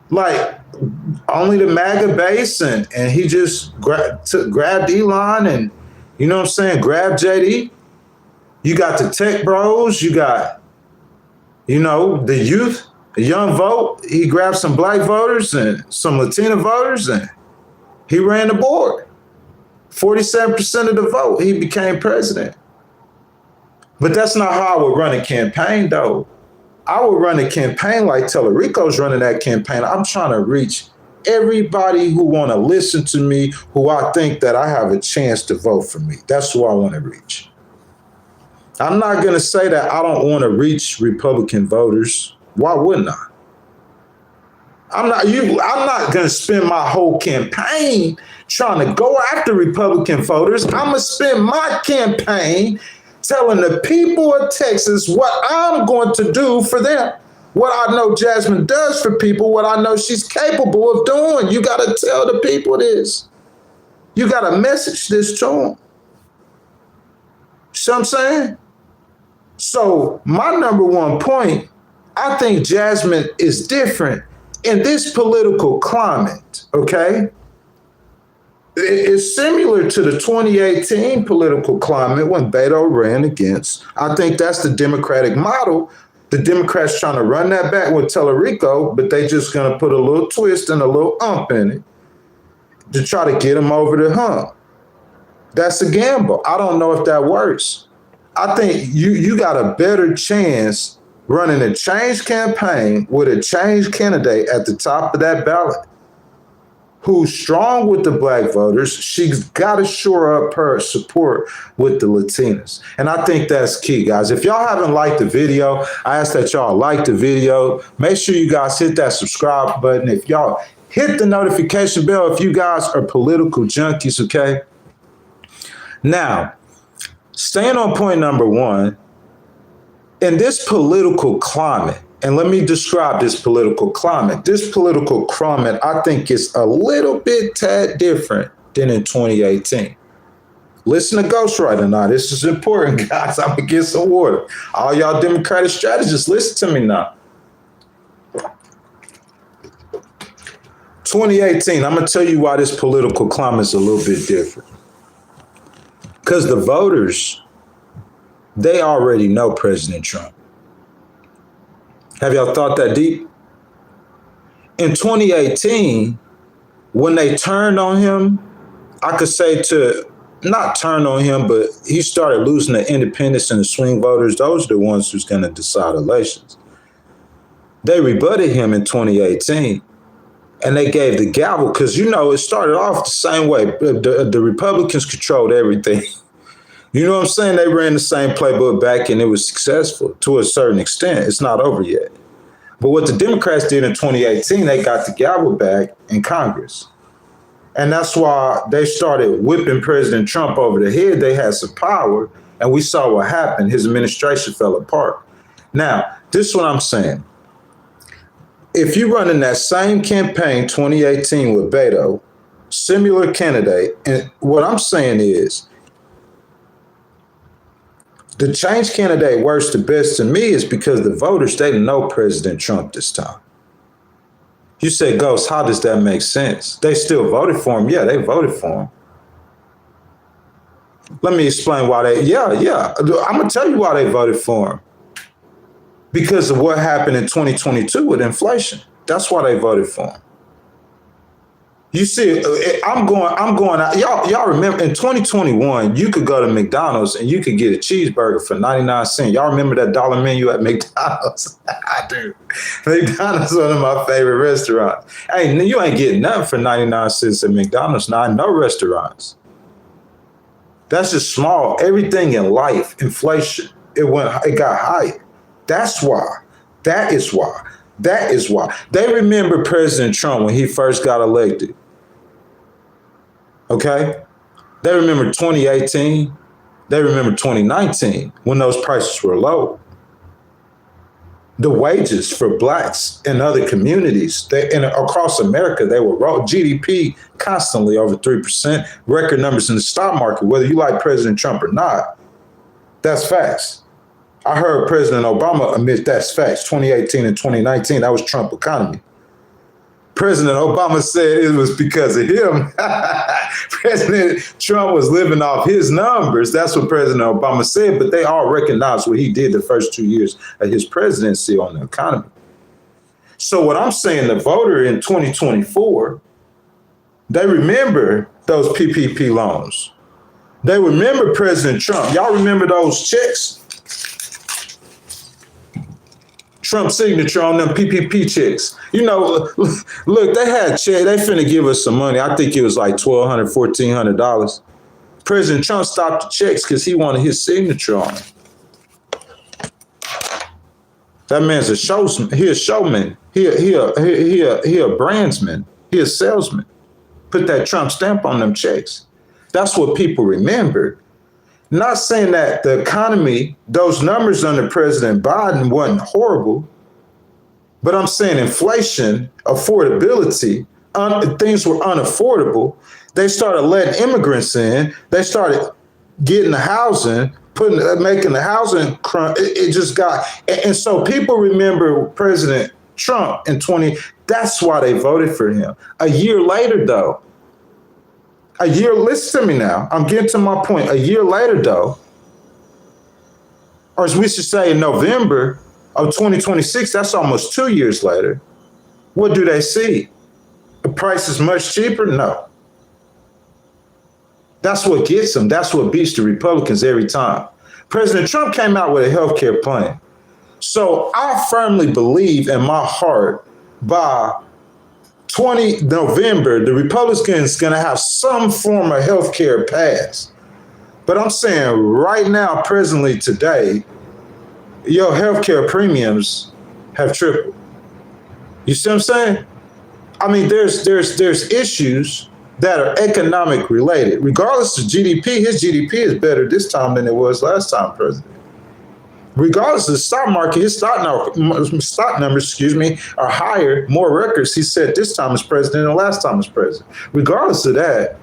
Like, only the MAGA base, and he just grabbed Elon and, grabbed JD. You got the tech bros. You got, the youth, the young vote. He grabbed some Black voters and some Latina voters, and he ran the board. 47% of the vote, he became president. But that's not how I would run a campaign, though. I would run a campaign like Tellerico's running that campaign. I'm trying to reach everybody who want to listen to me, who I think that I have a chance to vote for me. That's who I want to reach. I'm not going to say that I don't want to reach Republican voters. Why wouldn't I? I'm not going to spend my whole campaign trying to go after Republican voters. I'm going to spend my campaign telling the people of Texas what I'm going to do for them. What I know Jasmine does for people, what I know she's capable of doing. You got to tell the people this. You got to message this to them. See what I'm saying? So my number one point, I think Jasmine is different in this political climate, okay? It's similar to the 2018 political climate when Beto ran against. I think that's the Democratic model. The Democrats trying to run that back with Tellerico, but they just going to put a little twist and a little ump in it to try to get them over the hump. That's a gamble. I don't know if that works. I think you got a better chance running a change campaign with a change candidate at the top of that ballot who's strong with the Black voters. She's got to shore up her support with the Latinas. And I think that's key, guys. If y'all haven't liked the video, I ask that y'all like the video. Make sure you guys hit that subscribe button. If y'all Hit the notification bell if you guys are political junkies, okay? Now, staying on point number one, in this political climate, and let me describe this political climate. This political climate, I think, is a little bit tad different than in 2018. Listen to Ghostwriter now. This is important, guys. I'm going to get some water. All y'all Democratic strategists, listen to me now. 2018, I'm going to tell you why this political climate is a little bit different. Because the voters, they already know President Trump. Have y'all thought that deep? In 2018, when they turned on him, I could say to not turn on him, but he started losing the independents and the swing voters. Those are the ones who's going to decide elections. They rebutted him in 2018, and they gave the gavel because, you know, it started off the same way. The Republicans controlled everything. You know what I'm saying? They ran the same playbook back, and it was successful to a certain extent. It's not over yet. But what the Democrats did in 2018, they got the gavel back in Congress. And that's why they started whipping President Trump over the head. They had some power, and we saw what happened. His administration fell apart. Now, this is what I'm saying. If you run in that same campaign 2018 with Beto, similar candidate, and what I'm saying is, the change candidate works the best to me is because the voters, they know President Trump this time. You say, Ghost, how does that make sense? They still voted for him. Yeah, they voted for him. Let me explain why I'm going to tell you why they voted for him. Because of what happened in 2022 with inflation. That's why they voted for him. You see, I'm going out. Y'all remember in 2021, you could go to McDonald's and you could get a cheeseburger for 99 cents. Y'all remember that dollar menu at McDonald's? I do. McDonald's is one of my favorite restaurants. Hey, you ain't getting nothing for 99 cents at McDonald's. Now, I know restaurants. That's just small. Everything in life, inflation, it got higher. That's why. That is why. They remember President Trump when he first got elected. Okay? They remember 2018. They remember 2019 when those prices were low. The wages for blacks in other communities, across America, they were low. GDP constantly over 3%. Record numbers in the stock market, whether you like President Trump or not. That's facts. I heard President Obama admit that's facts. 2018 and 2019, that was Trump economy. President Obama said it was because of him. President Trump was living off his numbers. That's what President Obama said, but they all recognized what he did the first 2 years of his presidency on the economy. So what I'm saying, the voter in 2024, they remember those PPP loans. They remember President Trump. Y'all remember those checks? Trump's signature on them PPP checks. You know, look, they had check. They finna give us some money. I think it was like $1,200, $1,400. President Trump stopped the checks because he wanted his signature on it. That man's a showman. He a showman. He a brandsman. He a salesman. Put that Trump stamp on them checks. That's what people remember. Not saying that the economy, those numbers under President Biden wasn't horrible, but I'm saying inflation, affordability, things were unaffordable. They started letting immigrants in. They started getting the housing, making the housing crunch. It just got, and so people remember President Trump in 20. That's why they voted for him. A year later, though. Listen to me now. I'm getting to my point. A year later, though, or as we should say in November of 2026, that's almost 2 years later. What do they see? The price is much cheaper? No. That's what gets them. That's what beats the Republicans every time. President Trump came out with a healthcare plan. So I firmly believe in my heart by 20 November, the Republicans going to have some form of health care pass. But I'm saying right now, presently today, your health care premiums have tripled. You see what I'm saying? I mean, there's issues that are economic related. Regardless of GDP, his GDP is better this time than it was last time president. Regardless of the stock market, his stock numbers, are higher, more records he set this time as president than last time as president. Regardless of that,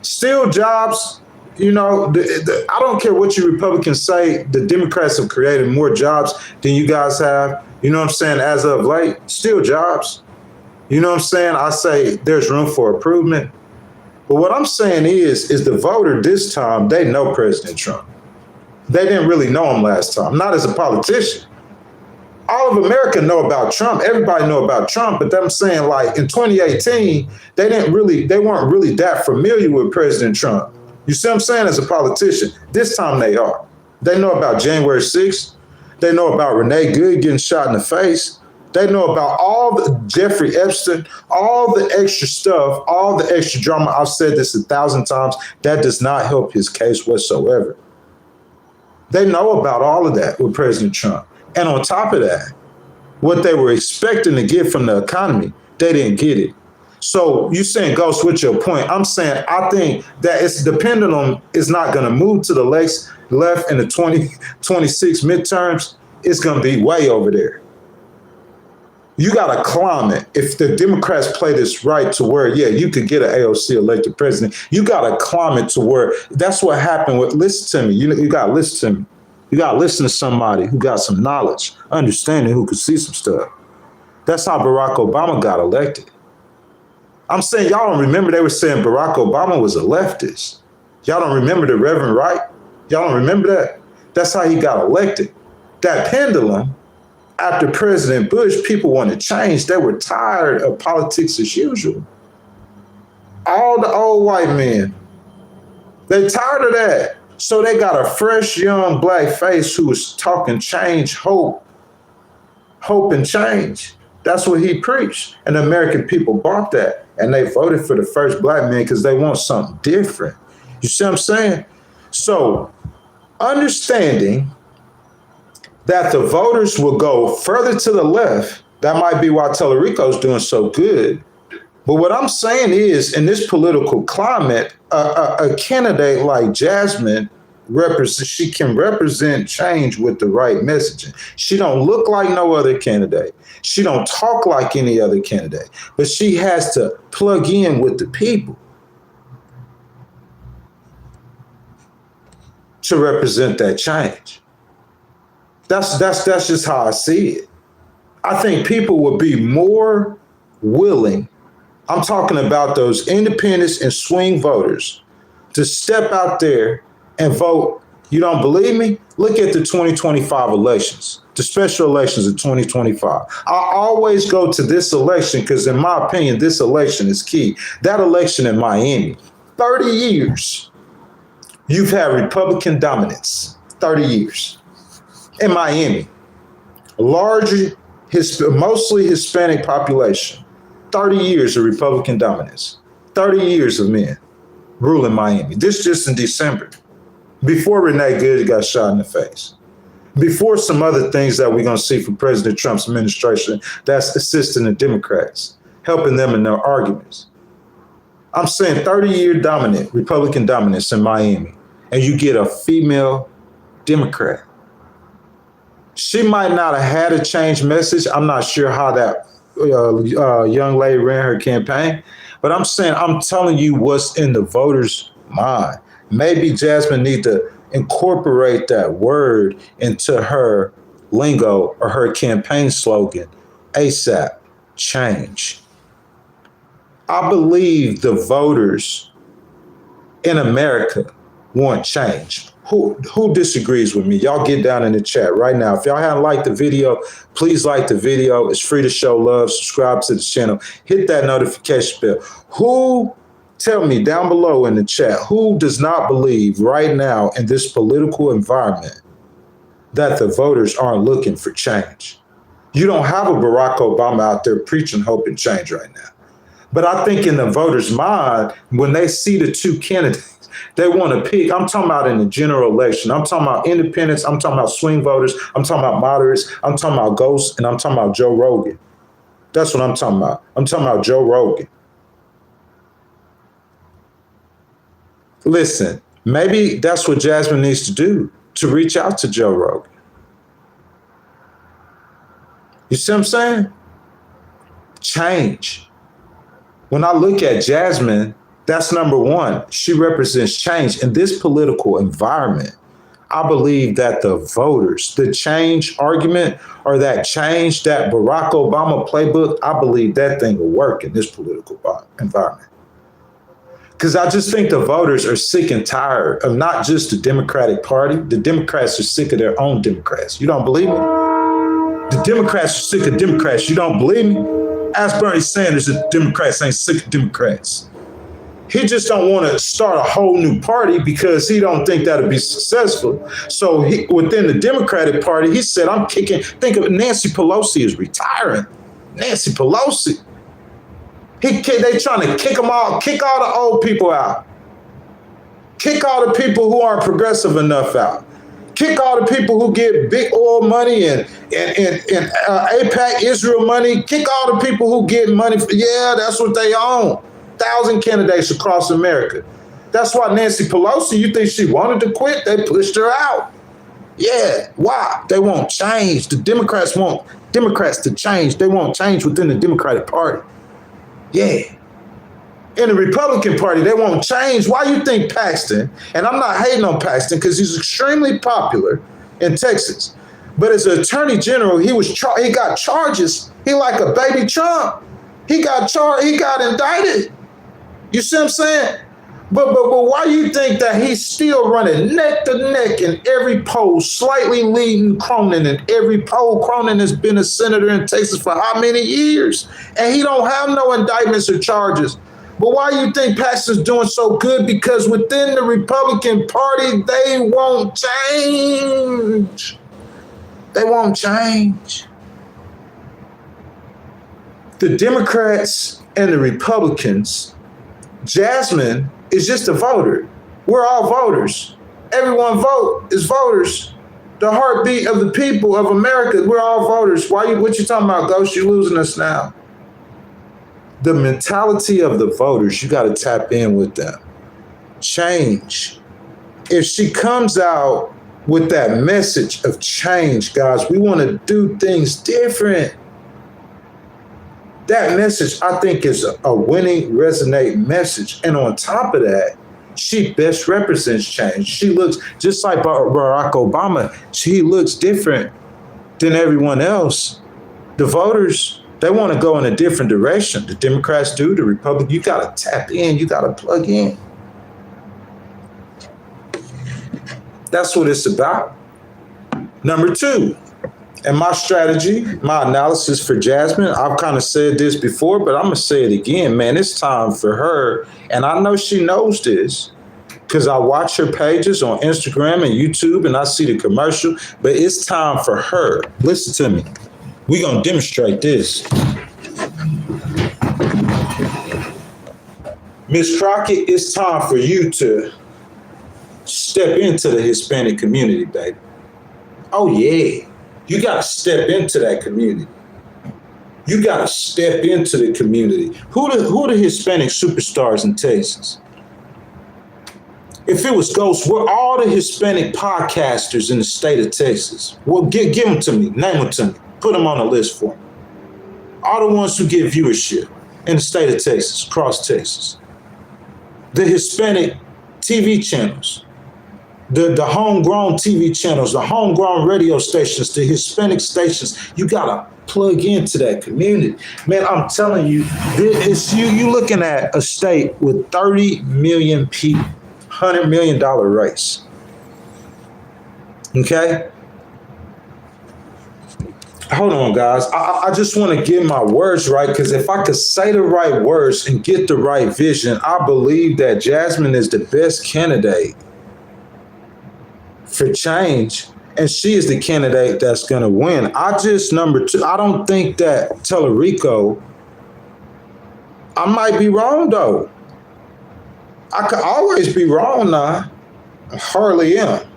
still jobs, I don't care what you Republicans say, the Democrats have created more jobs than you guys have, as of late, still jobs. I say there's room for improvement. But what I'm saying is the voter this time, they know President Trump. They didn't really know him last time, not as a politician. All of America know about Trump. Everybody know about Trump, but I'm saying like in 2018, they weren't really that familiar with President Trump. You see what I'm saying? As a politician, this time they are. They know about January 6th. They know about Renee Good getting shot in the face. They know about all the Jeffrey Epstein, all the extra stuff, all the extra drama. I've said this 1,000 times. That does not help his case whatsoever. They know about all of that with President Trump. And on top of that, what they were expecting to get from the economy, they didn't get it. So you saying, Ghost, what's your point? I'm saying I think that it's the pendulum is not going to move to the left in the 2026 midterms. It's going to be way over there. You got to climb it. If the Democrats play this right to where, you could get an AOC elected president, you got to climb it to where that's what happened with, listen to me. You got to listen to me. You got to listen to somebody who got some knowledge, understanding, who could see some stuff. That's how Barack Obama got elected. I'm saying y'all don't remember they were saying Barack Obama was a leftist. Y'all don't remember the Reverend Wright? Y'all don't remember that? That's how he got elected. That pendulum, after President Bush, people wanted change. They were tired of politics as usual. All the old white men, they're tired of that. So they got a fresh, young black face who was talking change, hope and change. That's what he preached. And the American people bought that. And they voted for the first black man because they want something different. You see what I'm saying? So understanding that the voters will go further to the left, that might be why Tellerico's doing so good. But what I'm saying is, in this political climate, a candidate like Jasmine she can represent change with the right messaging. She don't look like no other candidate. She don't talk like any other candidate, but she has to plug in with the people to represent that change. That's just how I see it. I think people would be more willing, I'm talking about those independents and swing voters, to step out there and vote. You don't believe me? Look at the 2025 elections, the special elections of 2025. I always go to this election because, in my opinion, this election is key. That election in Miami, 30 years, you've had Republican dominance, 30 years. In Miami, mostly Hispanic population, 30 years of Republican dominance, 30 years of men ruling Miami. This just in December, before Renee Good got shot in the face, before some other things that we're going to see from President Trump's administration that's assisting the Democrats, helping them in their arguments. I'm saying 30-year dominant, Republican dominance in Miami, and you get a female Democrat. She might not have had a change message. I'm not sure how that young lady ran her campaign, but I'm saying, I'm telling you what's in the voters' mind. Maybe Jasmine need to incorporate that word into her lingo or her campaign slogan, ASAP, change. I believe the voters in America want change. Who disagrees with me? Y'all get down in the chat right now. If y'all haven't liked the video, please like the video. It's free to show love. Subscribe to the channel. Hit that notification bell. Tell me down below in the chat, who does not believe right now in this political environment that the voters aren't looking for change? You don't have a Barack Obama out there preaching hope and change right now. But I think in the voters' mind, when they see the two candidates, they want to pick. I'm talking about in the general election. I'm talking about independents. I'm talking about swing voters. I'm talking about moderates. I'm talking about Ghost, and I'm talking about Joe Rogan. That's what I'm talking about. I'm talking about Joe Rogan. Listen, maybe that's what Jasmine needs to do, to reach out to Joe Rogan. You see what I'm saying? Change. When I look at Jasmine, that's number one. She represents change. In this political environment, I believe that the voters, the change argument, or that change, that Barack Obama playbook, I believe that thing will work in this political environment. Because I just think the voters are sick and tired of not just the Democratic Party. The Democrats are sick of their own Democrats. You don't believe me? The Democrats are sick of Democrats. You don't believe me? Ask Bernie Sanders if Democrats ain't sick of Democrats. He just don't want to start a whole new party because he don't think that'll be successful. So within the Democratic Party, he said, I'm kicking. Think of Nancy Pelosi is retiring. Nancy Pelosi. They trying to kick them all, kick all the old people out. Kick all the people who aren't progressive enough out. Kick all the people who get big oil money and AIPAC Israel money. Kick all the people who get money. Yeah, that's what they own. 1,000 candidates across America. That's why Nancy Pelosi, you think she wanted to quit? They pushed her out. Yeah, why? They won't change. The Democrats want Democrats to change. They won't change within the Democratic Party. Yeah. In the Republican Party, they won't change. Why you think Paxton, and I'm not hating on Paxton because he's extremely popular in Texas, but as an attorney general, he got charges. He like a baby Trump. He got indicted. You see what I'm saying? But why you think that he's still running neck to neck in every poll, slightly leading Cronin in every poll? Cronin has been a senator in Texas for how many years? And he don't have no indictments or charges. But why you think Paxton's doing so good? Because within the Republican Party, they won't change. They won't change. The Democrats and the Republicans, Jasmine is just a voter. We're all voters. Everyone is voters. The heartbeat of the people of America, we're all voters. What you talking about, Ghost? You're losing us now. The mentality of the voters, you got to tap in with them. Change. If she comes out with that message of change, guys, we want to do things different. That message, I think, is a winning, resonate message. And on top of that, she best represents change. She looks just like Barack Obama. She looks different than everyone else. The voters, they want to go in a different direction. The Democrats do, the Republicans. You got to tap in. You got to plug in. That's what it's about. Number two. And my strategy, my analysis for Jasmine, I've kind of said this before, but I'm going to say it again, man. It's time for her. And I know she knows this because I watch her pages on Instagram and YouTube and I see the commercial, but it's time for her. Listen to me. We're going to demonstrate this. Miss Crockett, it's time for you to step into the Hispanic community, baby. Oh, yeah. You got to step into that community. You got to step into the community. Who the Hispanic superstars in Texas? If it was Ghost, we're all the Hispanic podcasters in the state of Texas. Well, give them to me. Name them to me. Put them on a list for me. All the ones who get viewership in the state of Texas, across Texas. The Hispanic TV channels. The homegrown TV channels, the homegrown radio stations, the Hispanic stations, you got to plug into that community. Man, I'm telling you, you looking at a state with 30 million people, $100 million race. Okay? Hold on, guys. I just want to get my words right, because if I could say the right words and get the right vision, I believe that Jasmine is the best candidate for change, and she is the candidate that's going to win. Number two, I don't think that Tellerico, I might be wrong, though. I could always be wrong now. I hardly am.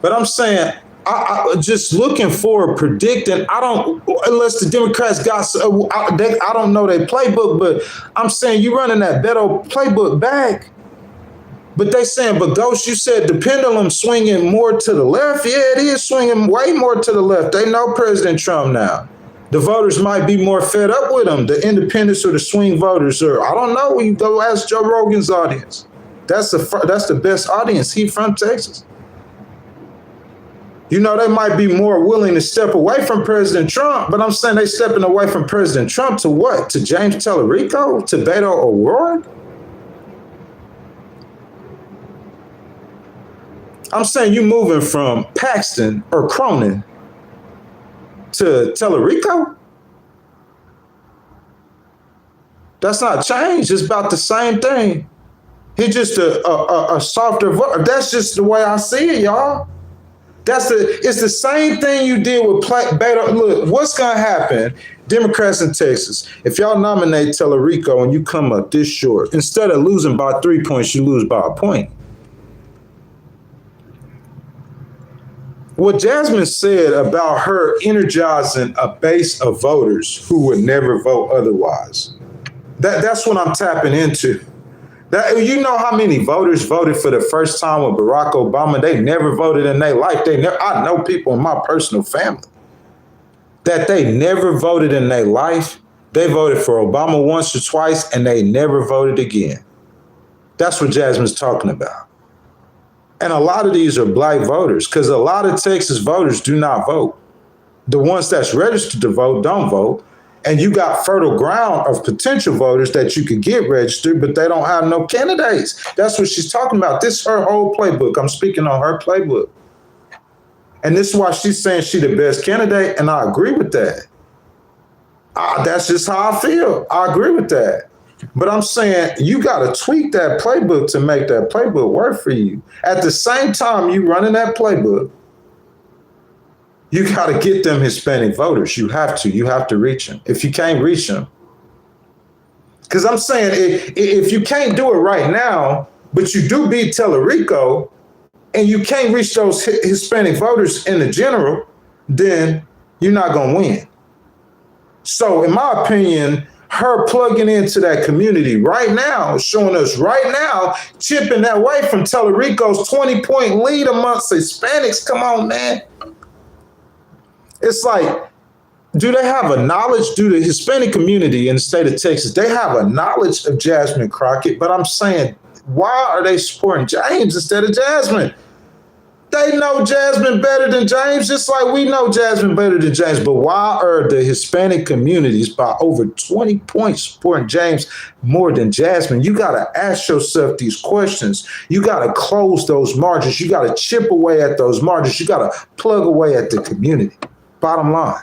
But I'm saying, I just looking for predicting. I don't, unless the Democrats got, I don't know their playbook, but I'm saying you running that Beto playbook back. But they saying, but Ghost, you said the pendulum swinging more to the left. Yeah, it is swinging way more to the left. They know President Trump now. The voters might be more fed up with him, the independents or the swing voters, or I don't know. You go ask Joe Rogan's audience. That's the best audience. He from Texas. You know, they might be more willing to step away from President Trump, but I'm saying they stepping away from President Trump to what? To James Tellerico? To Beto O'Rourke? I'm saying you moving from Paxton or Cronin to Tellerico? That's not change. It's about the same thing. He's just a softer vote. That's just the way I see it, y'all. It's the same thing you did with Beto. Look, what's gonna happen, Democrats in Texas, if y'all nominate Tellerico and you come up this short, instead of losing by 3 points, you lose by a point. What Jasmine said about her energizing a base of voters who would never vote otherwise, that's what I'm tapping into. That, you know how many voters voted for the first time with Barack Obama? They never voted in their life. I know people in my personal family that they never voted in their life. They voted for Obama once or twice and they never voted again. That's what Jasmine's talking about. And a lot of these are black voters because a lot of Texas voters do not vote. The ones that's registered to vote don't vote. And you got fertile ground of potential voters that you could get registered, but they don't have no candidates. That's what she's talking about. This is her whole playbook. I'm speaking on her playbook. And this is why she's saying she's the best candidate, and I agree with that. That's just how I feel. I agree with that. But I'm saying you got to tweak that playbook to make that playbook work for you. At the same time you running that playbook, you got to get them Hispanic voters. You have to reach them. If you can't reach them, because I'm saying if you can't do it right now, but you do beat Tellerico and you can't reach those Hispanic voters in the general, then you're not going to win. So in my opinion, her plugging into that community right now, showing us right now, chipping that way from Tellerico's 20-point lead amongst Hispanics. Come on, man. It's like, do they have a knowledge? Do the Hispanic community in the state of Texas, they have a knowledge of Jasmine Crockett, but I'm saying, why are they supporting James instead of Jasmine? They know Jasmine better than James, just like we know Jasmine better than James. But why are the Hispanic communities by over 20 points supporting James more than Jasmine? You got to ask yourself these questions. You got to close those margins. You got to chip away at those margins. You got to plug away at the community. Bottom line,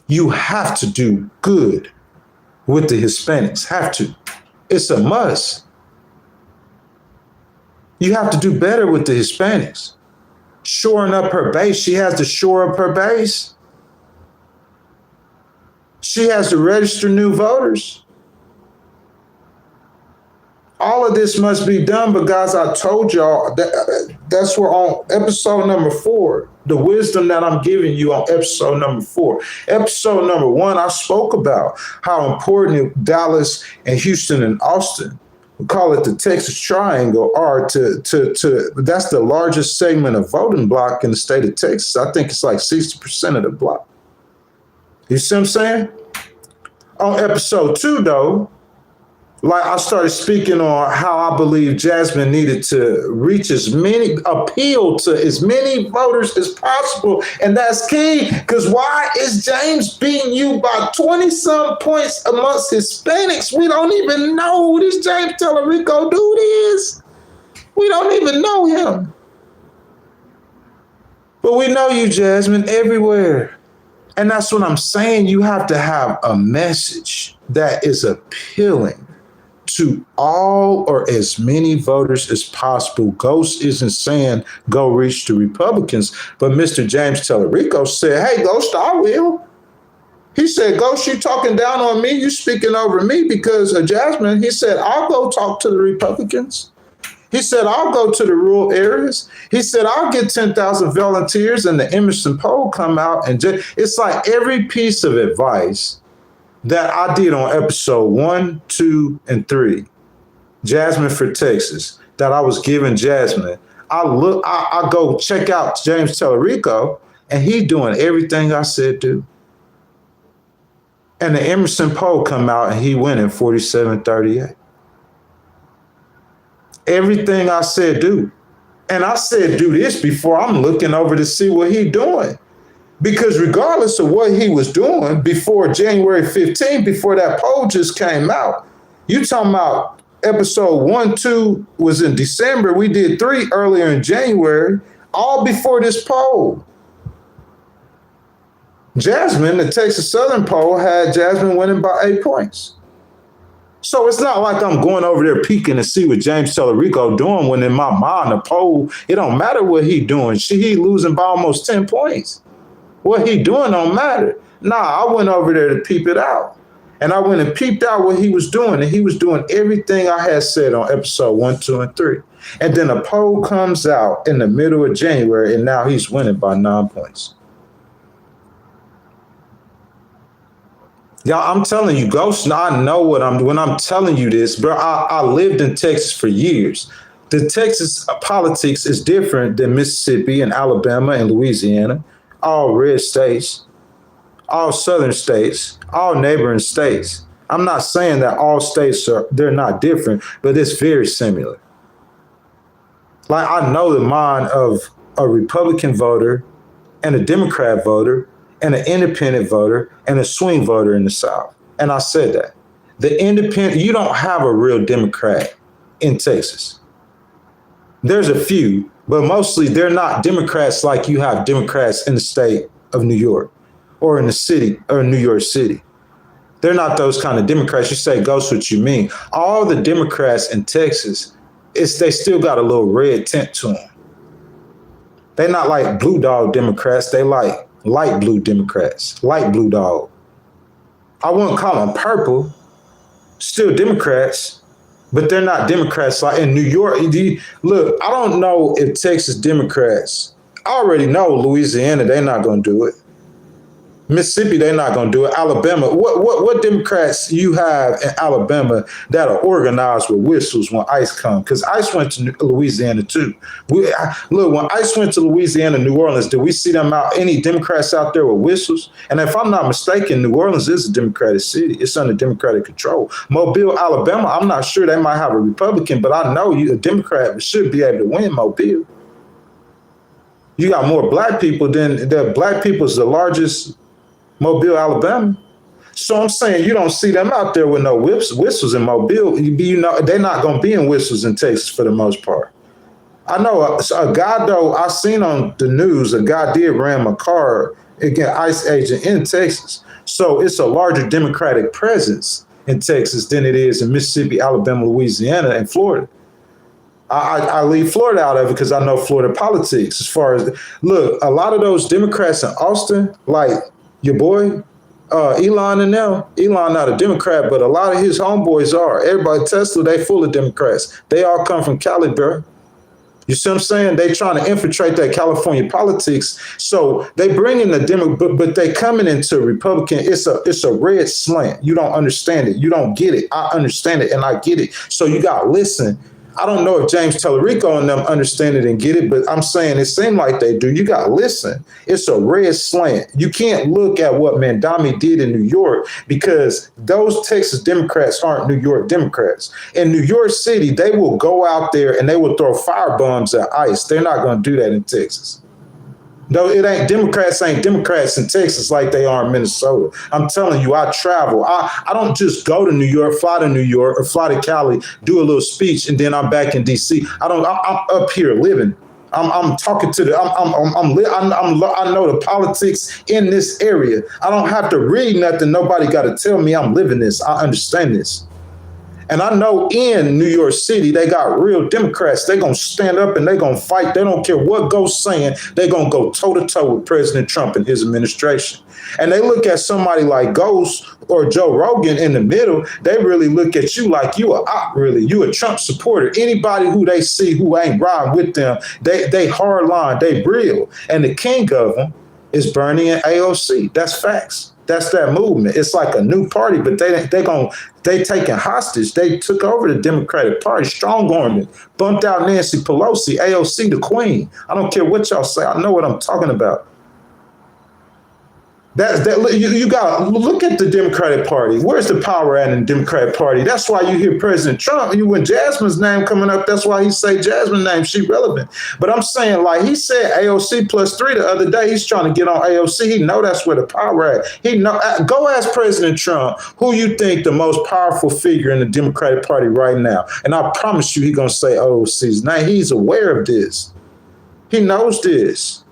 you have to do good with the Hispanics. Have to. It's a must. You have to do better with the Hispanics. Shoring up her base. She has to shore up her base. She has to register new voters. All of this must be done, but guys, I told y'all that's where on episode number 4, the wisdom that I'm giving you on episode number 4. Episode number 1, I spoke about how important Dallas and Houston and Austin, we call it the Texas Triangle, are to that's the largest segment of voting block in the state of Texas. I think it's like 60% of the block. You see what I'm saying? On episode 2, though, like I started speaking on how I believe Jasmine needed to appeal to as many voters as possible. And that's key, because why is James beating you by 20-some points amongst Hispanics? We don't even know who this James Tellerico dude is. We don't even know him. But we know you, Jasmine, everywhere. And that's what I'm saying. You have to have a message that is appealing to all or as many voters as possible. Ghost isn't saying go reach the Republicans, but Mr. James Tellerico said, hey, Ghost, I will. He said, Ghost, you talking down on me, you speaking over me because of Jasmine. He said, I'll go talk to the Republicans. He said, I'll go to the rural areas. He said, I'll get 10,000 volunteers and the Emerson poll come out. And it's like every piece of advice that I did on episode 1, 2, and 3, Jasmine for Texas, that I was giving Jasmine. I go check out James Tellerico, and he doing everything I said do. And the Emerson poll come out, and he winning 47-38. Everything I said do. And I said do this before I'm looking over to see what he doing. Because regardless of what he was doing before January 15th, before that poll just came out, you talking about episode 1, 2 was in December. We did 3 earlier in January, all before this poll. Jasmine, the Texas Southern poll, had Jasmine winning by 8 points. So it's not like I'm going over there peeking to see what James Tellerico doing when in my mind, the poll, it don't matter what he doing. He losing by almost 10 points. What he doing don't matter. Nah, I went over there to peep it out. And I went and peeped out what he was doing. And he was doing everything I had said on episode 1, 2, and 3. And then a poll comes out in the middle of January, and now he's winning by 9 points. Y'all, I'm telling you, Ghost, I know when I'm telling you this, bro. I lived in Texas for years. The Texas politics is different than Mississippi and Alabama and Louisiana, all red states, all southern states, all neighboring states. I'm not saying that all states they're not different, but it's very similar. Like, I know the mind of a Republican voter and a Democrat voter and an independent voter and a swing voter in the South. And I said that. The independent, you don't have a real Democrat in Texas. There's a few, but mostly they're not Democrats like you have Democrats in the state of New York or in the city or New York City. They're not those kind of Democrats. You say, Ghost, what you mean? All the Democrats in Texas, they still got a little red tint to them. They're not like blue dog Democrats. They like light blue Democrats, light blue dog. I wouldn't call them purple, still Democrats, but they're not Democrats like in New York. Look, I don't know if Texas Democrats, I already know Louisiana, they're not going to do it. Mississippi, they're not going to do it. Alabama, what Democrats you have in Alabama that are organized with whistles when ICE come? Because ICE went to Louisiana too. Look, when ICE went to Louisiana, New Orleans, did we see them out? Any Democrats out there with whistles? And if I'm not mistaken, New Orleans is a Democratic city. It's under Democratic control. Mobile, Alabama, I'm not sure they might have a Republican, but I know a Democrat should be able to win Mobile. You got more black people than the black people is the largest. Mobile, Alabama. So I'm saying you don't see them out there with no whistles in Mobile. You know, they're not going to be in whistles in Texas for the most part. I know a guy, though, I seen on the news, a guy did ram a car against ICE agent in Texas. So it's a larger Democratic presence in Texas than it is in Mississippi, Alabama, Louisiana, and Florida. I leave Florida out of it because I know Florida politics as far as, look, a lot of those Democrats in Austin, like, your boy, Elon and them. Elon not a Democrat, but a lot of his homeboys are. Everybody, Tesla, they full of Democrats. They all come from Cali, bro. You see what I'm saying? They trying to infiltrate that California politics. So they bring in the Democrat, but they coming into Republican. It's a red slant. You don't understand it. You don't get it. I understand it and I get it. So you got to listen. I don't know if James Tellerico and them understand it and get it, but I'm saying it seems like they do. You got to listen. It's a red slant. You can't look at what Mandami did in New York because those Texas Democrats aren't New York Democrats. In New York City, they will go out there and they will throw firebombs at ICE. They're not going to do that in Texas. No, it ain't Democrats in Texas like they are in Minnesota. I'm telling you, I travel. I don't just go to New York, fly to New York or fly to Cali, do a little speech, and then I'm back in DC. I'm up here living. I'm talking to I know the politics in this area. I don't have to read nothing. Nobody got to tell me I'm living this. I understand this. And I know in New York City, they got real Democrats. They're going to stand up and they're going to fight. They don't care what goes saying. They're going to go toe-to-toe with President Trump and his administration. And they look at somebody like Ghost or Joe Rogan in the middle. They really look at you like you a op, really. You a Trump supporter. Anybody who they see who ain't riding with them, they hardline, they real. And the king of them is Bernie and AOC. That's facts. That's that movement. It's like a new party, but they taking hostage. They took over the Democratic Party, strong-armed it, bumped out Nancy Pelosi, AOC, the queen. I don't care what y'all say. I know what I'm talking about. You got to look at the Democratic Party. Where's the power at in the Democratic Party? That's why you hear President Trump, when Jasmine's name coming up, that's why he say Jasmine's name, she relevant. But I'm saying, like he said, AOC +3 the other day, he's trying to get on AOC. He know that's where the power at. He know. Go ask President Trump who you think the most powerful figure in the Democratic Party right now. And I promise you, he's going to say AOC's name. He's aware of this. He knows this.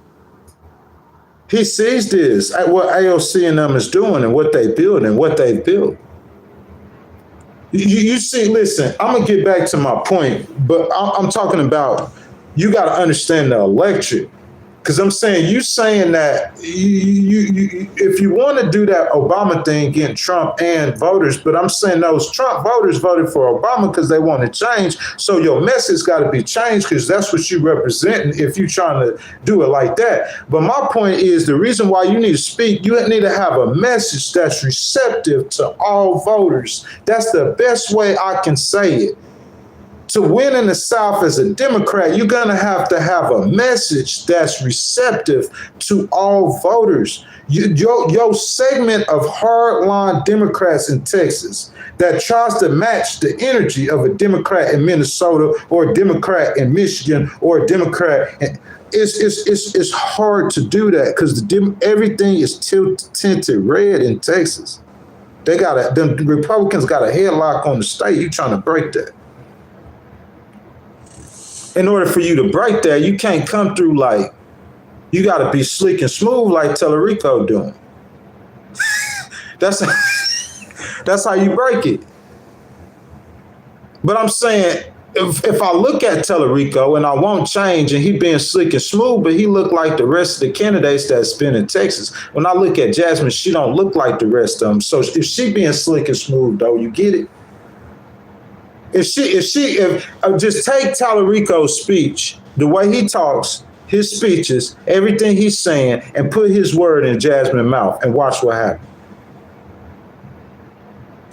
He sees this, what AOC and them is doing and what they build and what they built. You see, listen, I'm going to get back to my point, but I'm talking about you got to understand the electorate. Because I'm saying, you saying that you if you want to do that Obama thing, getting Trump and voters, but I'm saying those Trump voters voted for Obama because they want to change. So your message got to be changed because that's what you represent if you're trying to do it like that. But my point is the reason why you need to speak, you need to have a message that's receptive to all voters. That's the best way I can say it. To win in the South as a Democrat, you're going to have a message that's receptive to all voters. Your segment of hardline Democrats in Texas that tries to match the energy of a Democrat in Minnesota or a Democrat in Michigan or a Democrat, it's hard to do that because everything is tinted red in Texas. The Republicans got a headlock on the state. You're trying to break that. In order for you to break that, you can't come through like, you got to be slick and smooth like Tellerico doing. That's how you break it. But I'm saying, if I look at Tellerico and I won't change and he being slick and smooth, but he look like the rest of the candidates that's been in Texas. When I look at Jasmine, she don't look like the rest of them. So if she being slick and smooth, though, you get it? If just take Tallarico's speech, the way he talks, his speeches, everything he's saying, and put his word in Jasmine's mouth and watch what happens.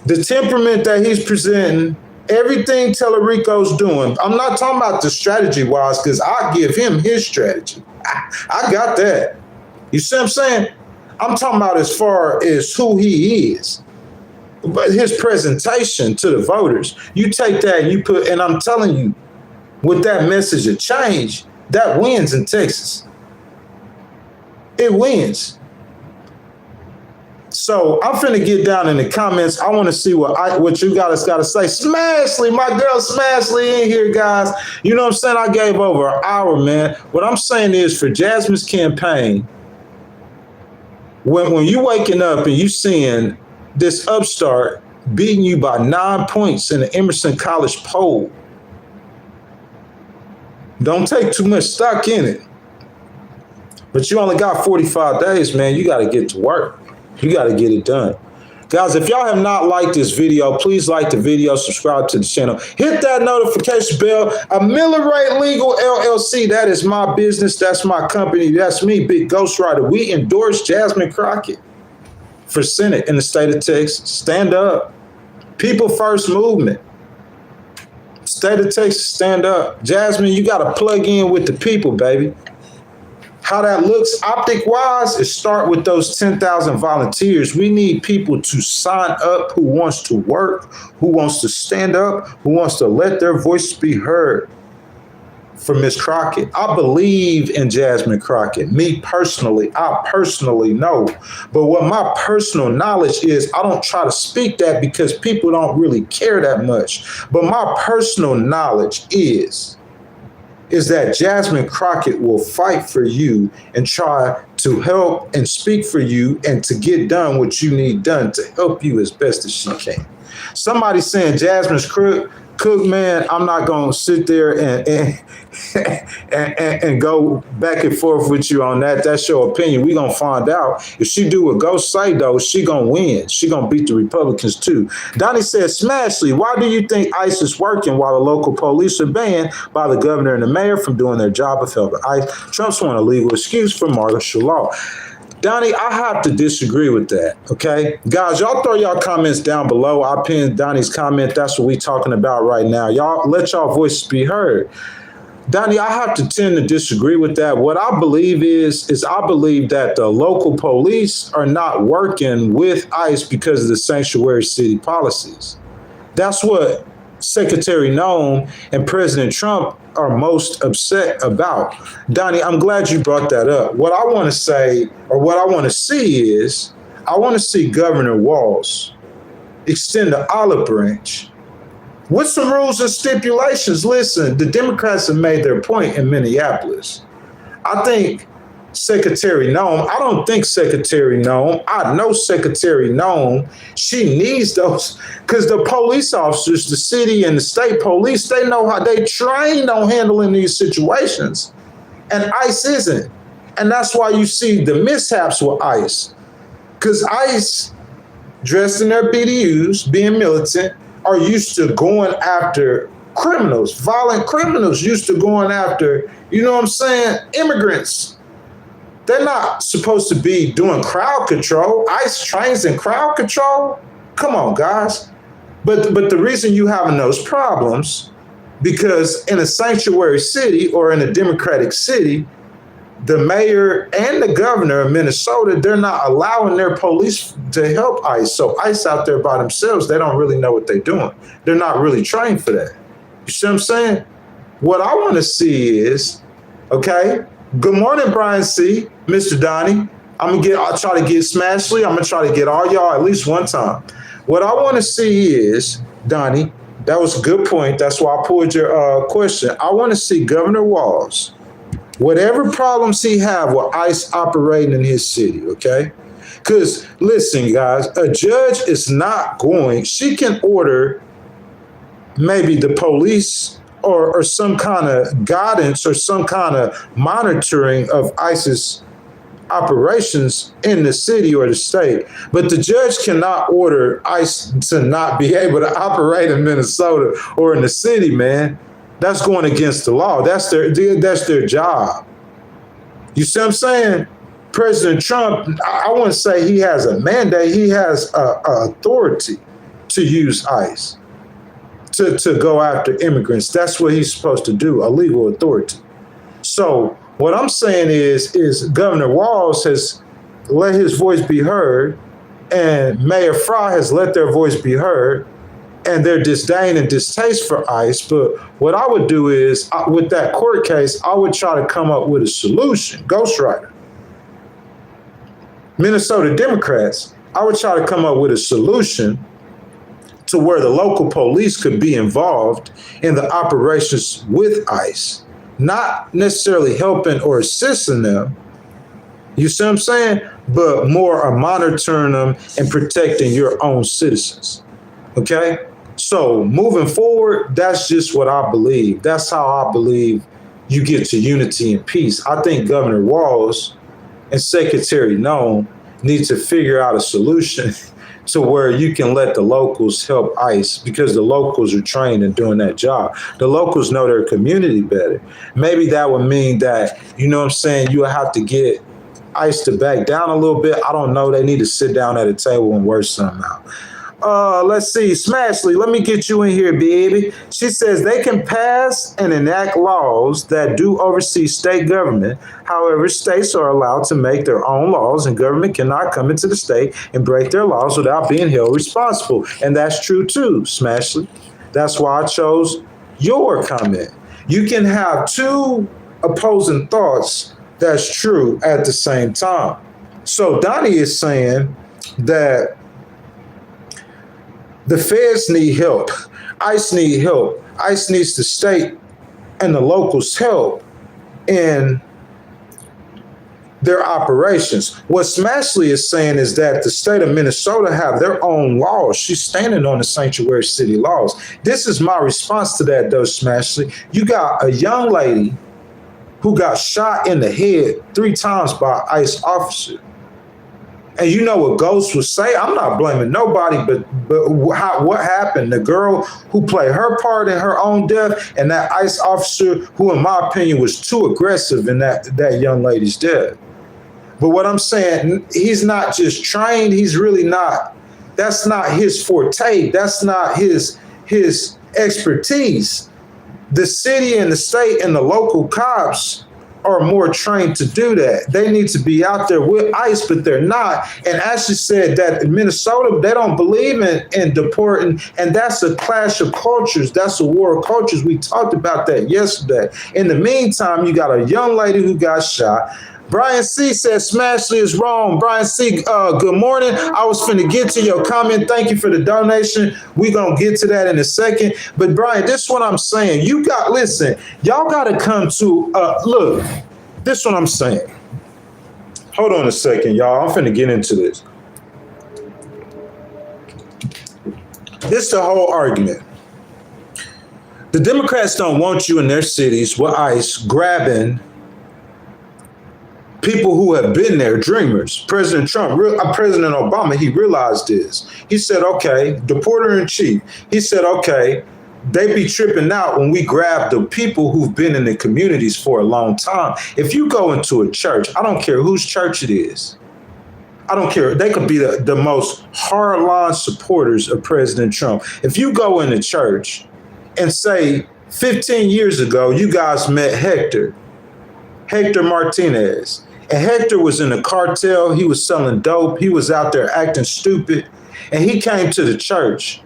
The temperament that he's presenting, everything Tallarico's doing, I'm not talking about the strategy-wise because I give him his strategy. I got that. You see what I'm saying? I'm talking about as far as who he is. But his presentation to the voters, you take that and you put, and I'm telling you, with that message of change, that wins in Texas. It wins. So I'm finna get down in the comments. I want to see what you guys got to say. Smashly, my girl Smashly in here, guys. You know what I'm saying? I gave over an hour, man. What I'm saying is for Jasmine's campaign, when you waking up and you seeing this upstart beating you by 9 points in the Emerson College poll, don't take too much stock in it. But you only got 45 days, man. You got to get to work. You got to get it done. Guys, if y'all have not liked this video, please like the video, subscribe to the channel, hit that notification bell. Ameliorate Legal LLC, that is my business. That's my company. That's me, Big Ghostwriter. We endorse Jasmine Crockett for Senate in the state of Texas. Stand up. People first movement. State of Texas, stand up. Jasmine, you got to plug in with the people, baby. How that looks optic-wise is start with those 10,000 volunteers. We need people to sign up who wants to work, who wants to stand up, who wants to let their voice be heard. For Miss Crockett, I believe in Jasmine Crockett. Me personally, I personally know. But what my personal knowledge is, I don't try to speak that because people don't really care that much. But my personal knowledge is that Jasmine Crockett will fight for you and try to help and speak for you and to get done what you need done to help you as best as she can. Somebody saying Jasmine's cook, man, I'm not gonna sit there and go back and forth with you on that. That's your opinion. We gonna find out. If she do what Ghost say though, she gonna win. She gonna beat the Republicans too. Donnie said, Smashley, why do you think ICE is working while the local police are banned by the governor and the mayor from doing their job of helping ICE? Trump's want a legal excuse for martial law. Donnie, I have to disagree with that, okay? Guys, y'all throw y'all comments down below. I pinned Donnie's comment. That's what we talking about right now. Y'all let y'all voices be heard. Donnie, I have to tend to disagree with that. What I believe is I believe that the local police are not working with ICE because of the sanctuary city policies. That's what Secretary Noem and President Trump are most upset about. Donnie, I'm glad you brought that up. What I want to say, or what I want to see is, I want to see Governor Walz extend the olive branch with some rules and stipulations. Listen, the Democrats have made their point in Minneapolis. I think Secretary Noem, I don't think Secretary Noem, I know Secretary Noem, she needs those, because the police officers, the city and the state police, they know how they trained on handling these situations. And ICE isn't. And that's why you see the mishaps with ICE. Because ICE, dressed in their BDUs, being militant, are used to going after criminals, violent criminals, used to going after, you know what I'm saying, immigrants. They're not supposed to be doing crowd control. ICE trains in crowd control? Come on, guys. But the reason you having those problems, because in a sanctuary city or in a democratic city, the mayor and the governor of Minnesota, they're not allowing their police to help ICE. So ICE out there by themselves, they don't really know what they're doing. They're not really trained for that. You see what I'm saying? What I want to see is, okay, good morning, Brian C., Mr. Donnie. I'll try to get Smashley. I'm going to try to get all y'all at least one time. What I want to see is, Donnie, that was a good point. That's why I pulled your question. I want to see Governor Walz, whatever problems he have with ICE operating in his city, okay? Because, listen, guys, a judge is not going, she can order maybe the police or some kind of guidance or some kind of monitoring of ICE's operations in the city or the state. But the judge cannot order ICE to not be able to operate in Minnesota or in the city, man. That's going against the law. That's their job. You see what I'm saying? President Trump, I wouldn't say he has a mandate. He has authority to use ICE to go after immigrants. That's what he's supposed to do, a legal authority. So what I'm saying is Governor Walz has let his voice be heard, and Mayor Fry has let their voice be heard, and their disdain and distaste for ICE. But what I would do is, with that court case, I would try to come up with a solution. Ghostwriter. Minnesota Democrats, I would try to come up with a solution to where the local police could be involved in the operations with ICE, not necessarily helping or assisting them. You see what I'm saying? But more monitoring them and protecting your own citizens. Okay? So moving forward, that's just what I believe. That's how I believe you get to unity and peace. I think Governor Walz and Secretary Noem need to figure out a solution to where you can let the locals help ICE, because the locals are trained in doing that job. The locals know their community better. Maybe that would mean that, you know what I'm saying, you would have to get ICE to back down a little bit. I don't know. They need to sit down at a table and work something out. Let's see. Smashley, let me get you in here, baby. She says they can pass and enact laws that do oversee state government. However, states are allowed to make their own laws, and government cannot come into the state and break their laws without being held responsible. And that's true too, Smashley. That's why I chose your comment. You can have two opposing thoughts that's true at the same time. So Donnie is saying that the feds need help. ICE need help. ICE needs the state and the locals' help in their operations. What Smashley is saying is that the state of Minnesota have their own laws. She's standing on the sanctuary city laws. This is my response to that, though, Smashley. You got a young lady who got shot in the head 3 times by an ICE officer. And you know what Ghost would say? I'm not blaming nobody, but what happened? The girl who played her part in her own death, and that ICE officer who, in my opinion, was too aggressive in that young lady's death. But what I'm saying, he's not just trained. He's really not. That's not his forte. That's not his expertise. The city and the state and the local cops are more trained to do that. They need to be out there with ICE, but they're not. And Ashley said that in Minnesota, they don't believe in deporting, and that's a clash of cultures. That's a war of cultures. We talked about that yesterday. In the meantime, you got a young lady who got shot. Brian C. says Smashley is wrong. Brian C., good morning. I was finna get to your comment. Thank you for the donation. We're going to get to that in a second. But Brian, this is what I'm saying. Listen, y'all got to come to, look, this is what I'm saying. Hold on a second, y'all. I'm finna get into this. This is the whole argument. The Democrats don't want you in their cities with ICE grabbing people who have been there, dreamers. President Trump, President Obama, he realized this. He said, okay, the porter in chief, he said, okay, they be tripping out when we grab the people who've been in the communities for a long time. If you go into a church, I don't care whose church it is. I don't care. They could be the most hardline supporters of President Trump. If you go into church and say 15 years ago, you guys met Hector Martinez. And Hector was in a cartel. He was selling dope. He was out there acting stupid. And he came to the church.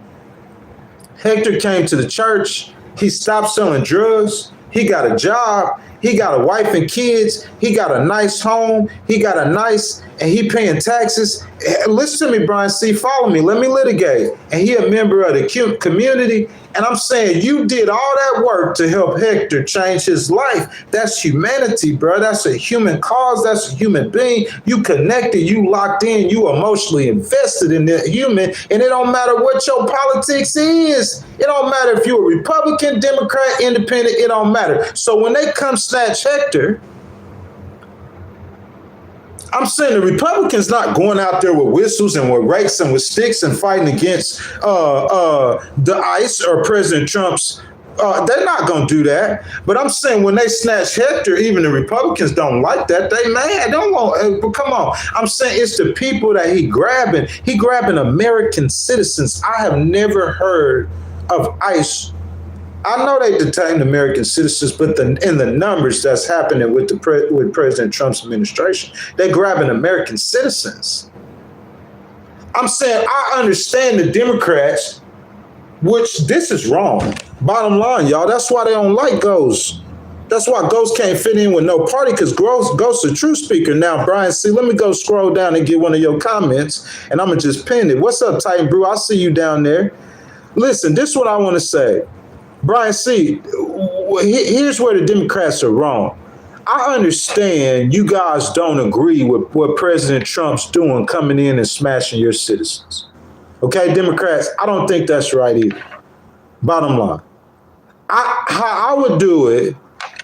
Hector came to the church. He stopped selling drugs. He got a job. He got a wife and kids. He got a nice home. He got and he paying taxes. Listen to me, Brian C. Follow me. Let me litigate. And he a member of the community. And I'm saying you did all that work to help Hector change his life. That's humanity, bro. That's a human cause. That's a human being. You connected, you locked in, you emotionally invested in that human. And it don't matter what your politics is. It don't matter if you're a Republican, Democrat, Independent. It don't matter. So when they come snatch Hector, I'm saying the Republicans not going out there with whistles and with rakes and with sticks and fighting against the ICE or President Trump's. They're not going to do that. But I'm saying when they snatch Hector, even the Republicans don't like that. They mad. Don't want. But come on. I'm saying it's the people that he grabbing. He grabbing American citizens. I have never heard of ICE. I know they detained American citizens, but in the numbers that's happening with with President Trump's administration, they're grabbing American citizens. I'm saying I understand the Democrats, which this is wrong. Bottom line, y'all, that's why they don't like Ghost. That's why Ghost can't fit in with no party, because Ghost is a true speaker. Now, Brian C., let me go scroll down and get one of your comments, and I'm going to just pin it. What's up, Titan Brew? I see you down there. Listen, this is what I want to say. Brian C., here's where the Democrats are wrong. I understand you guys don't agree with what President Trump's doing, coming in and smashing your citizens. Okay, Democrats, I don't think that's right either. Bottom line. How I would do it,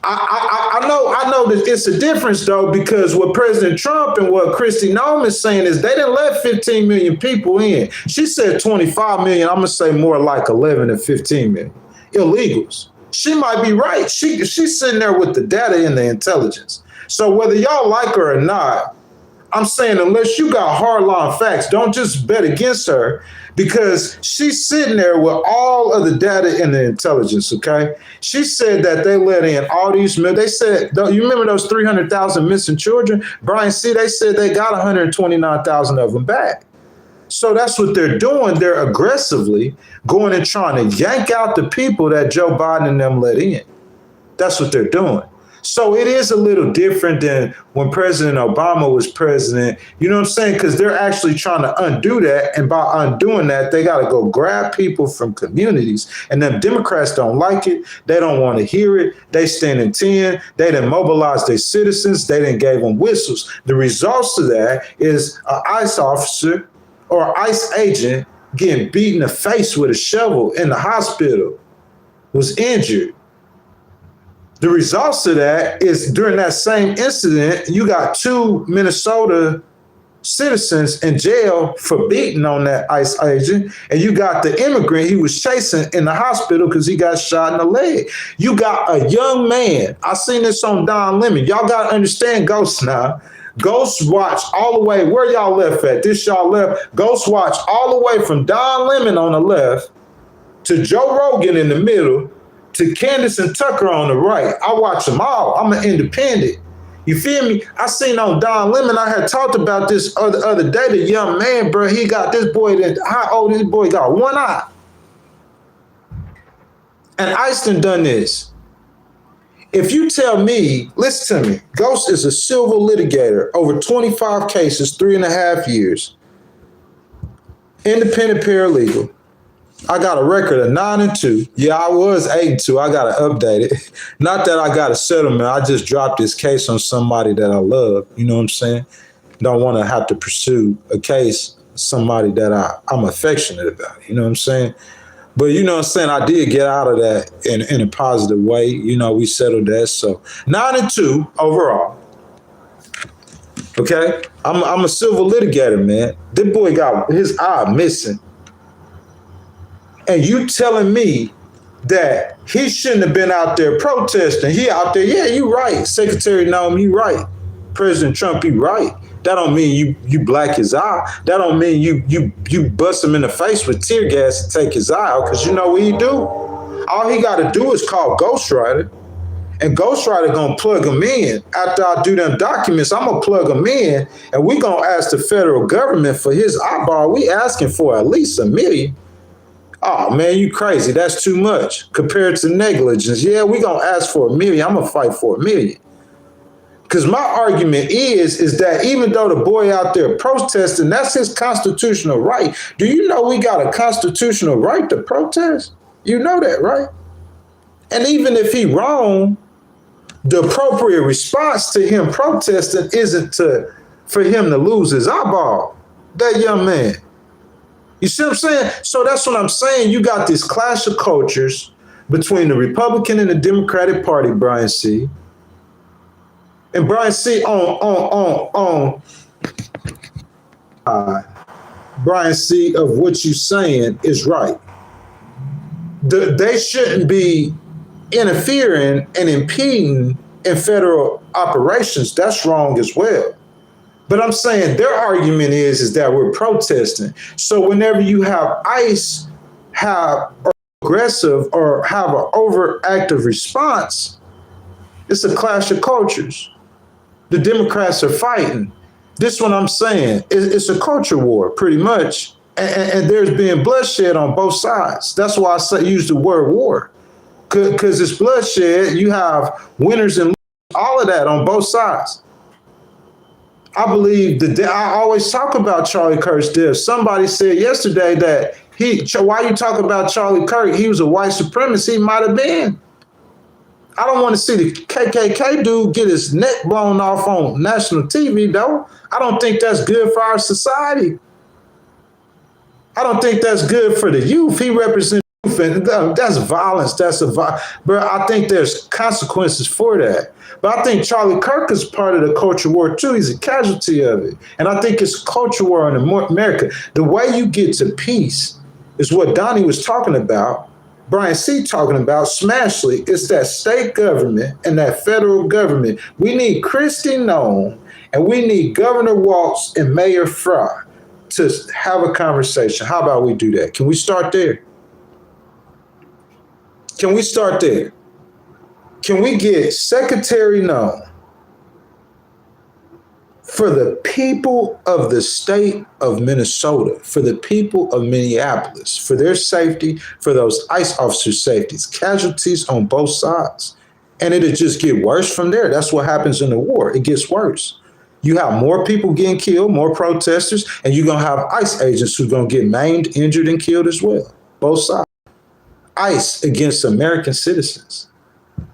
I know that it's a difference, though, because what President Trump and what Kristi Noem is saying is they didn't let 15 million people in. She said 25 million. I'm going to say more like 11 and 15 million. Illegals. She might be right. She's sitting there with the data and the intelligence. So whether y'all like her or not, I'm saying unless you got hardline facts, don't just bet against her, because she's sitting there with all of the data and the intelligence, okay? She said that they let in all these, they said, you remember those 300,000 missing children? Brian C., they said they got 129,000 of them back. So that's what they're doing. They're aggressively going and trying to yank out the people that Joe Biden and them let in. That's what they're doing. So it is a little different than when President Obama was president. You know what I'm saying? Because they're actually trying to undo that. And by undoing that, they got to go grab people from communities. And them Democrats don't like it. They don't want to hear it. They stand in 10. They didn't mobilize their citizens. They didn't give them whistles. The results of that is an ICE officer or ICE agent getting beat in the face with a shovel in the hospital, was injured. The results of that is during that same incident, you got 2 Minnesota citizens in jail for beating on that ICE agent, and you got the immigrant he was chasing in the hospital because he got shot in the leg. You got a young man. I seen this on Don Lemon. Y'all got to understand Ghost now. Ghost watch all the way. Where y'all left at? This y'all left. Ghost watch all the way from Don Lemon on the left to Joe Rogan in the middle to Candace and Tucker on the right. I watch them all. I'm an independent. You feel me? I seen on Don Lemon, I had talked about this other day, the young man, bro, he got this boy, how old this boy got? One eye. And Ice done this. If you tell me, listen to me, Ghost is a civil litigator, over 25 cases, 3.5 years, independent paralegal. I got a record of 9-2. Yeah, I was 8-2. I got to update it. Not that I got a settlement. I just dropped this case on somebody that I love. You know what I'm saying? Don't want to have to pursue a case, somebody that I'm affectionate about. You know what I'm saying? But you know what I'm saying? I did get out of that in a positive way. You know, we settled that. So 9-2 overall. Okay? I'm a civil litigator, man. This boy got his eye missing. And you telling me that he shouldn't have been out there protesting. He out there, yeah, you right. Secretary Noem, you right. President Trump, you right. That don't mean you black his eye. That don't mean you bust him in the face with tear gas and take his eye out, because you know what he do? All he got to do is call Ghostwriter, and Ghostwriter gonna plug him in. After I do them documents, I'm gonna plug him in, and we gonna ask the federal government for his eyeball. We asking for at least $1 million. Oh man, you crazy. That's too much compared to negligence. Yeah, we gonna ask for $1 million. I'm gonna fight for $1 million. Because my argument is that even though the boy out there protesting, that's his constitutional right. Do you know we got a constitutional right to protest? You know that, right? And even if he wrong, the appropriate response to him protesting isn't for him to lose his eyeball. That young man. You see what I'm saying? So that's what I'm saying. You got this clash of cultures between the Republican and the Democratic Party, Brian C. And Brian C. Brian C. of what you're saying is right. They shouldn't be interfering and impeding in federal operations. That's wrong as well. But I'm saying their argument is that we're protesting. So whenever you have ICE have aggressive or have an overactive response, it's a clash of cultures. The Democrats are fighting. This is what I'm saying. It's a culture war, pretty much. And there's been bloodshed on both sides. That's why I use the word war. Because it's bloodshed. You have winners and losers, all of that on both sides. I believe I always talk about Charlie Kirk's death. Somebody said yesterday that why you talk about Charlie Kirk? He was a white supremacist. He might have been. I don't want to see the KKK dude get his neck blown off on national TV, though. I don't think that's good for our society. I don't think that's good for the youth. He represents youth, and that's violence. But I think there's consequences for that. But I think Charlie Kirk is part of the culture war too. He's a casualty of it. And I think it's culture war in America. The way you get to peace is what Donnie was talking about, Brian C. talking about, Smashley. It's that state government and that federal government. We need Kristi Noem and we need Governor Walz and Mayor Fry to have a conversation. How about we do that? Can we start there? Can we start there? Can we get Secretary Noem for the people of the state of Minnesota, for the people of Minneapolis, for their safety, for those ICE officers' safeties, casualties on both sides? And it'll just get worse from there. That's what happens in the war. It gets worse. You have more people getting killed, more protesters, and you're going to have ICE agents who's going to get maimed, injured, and killed as well. Both sides. ICE against American citizens.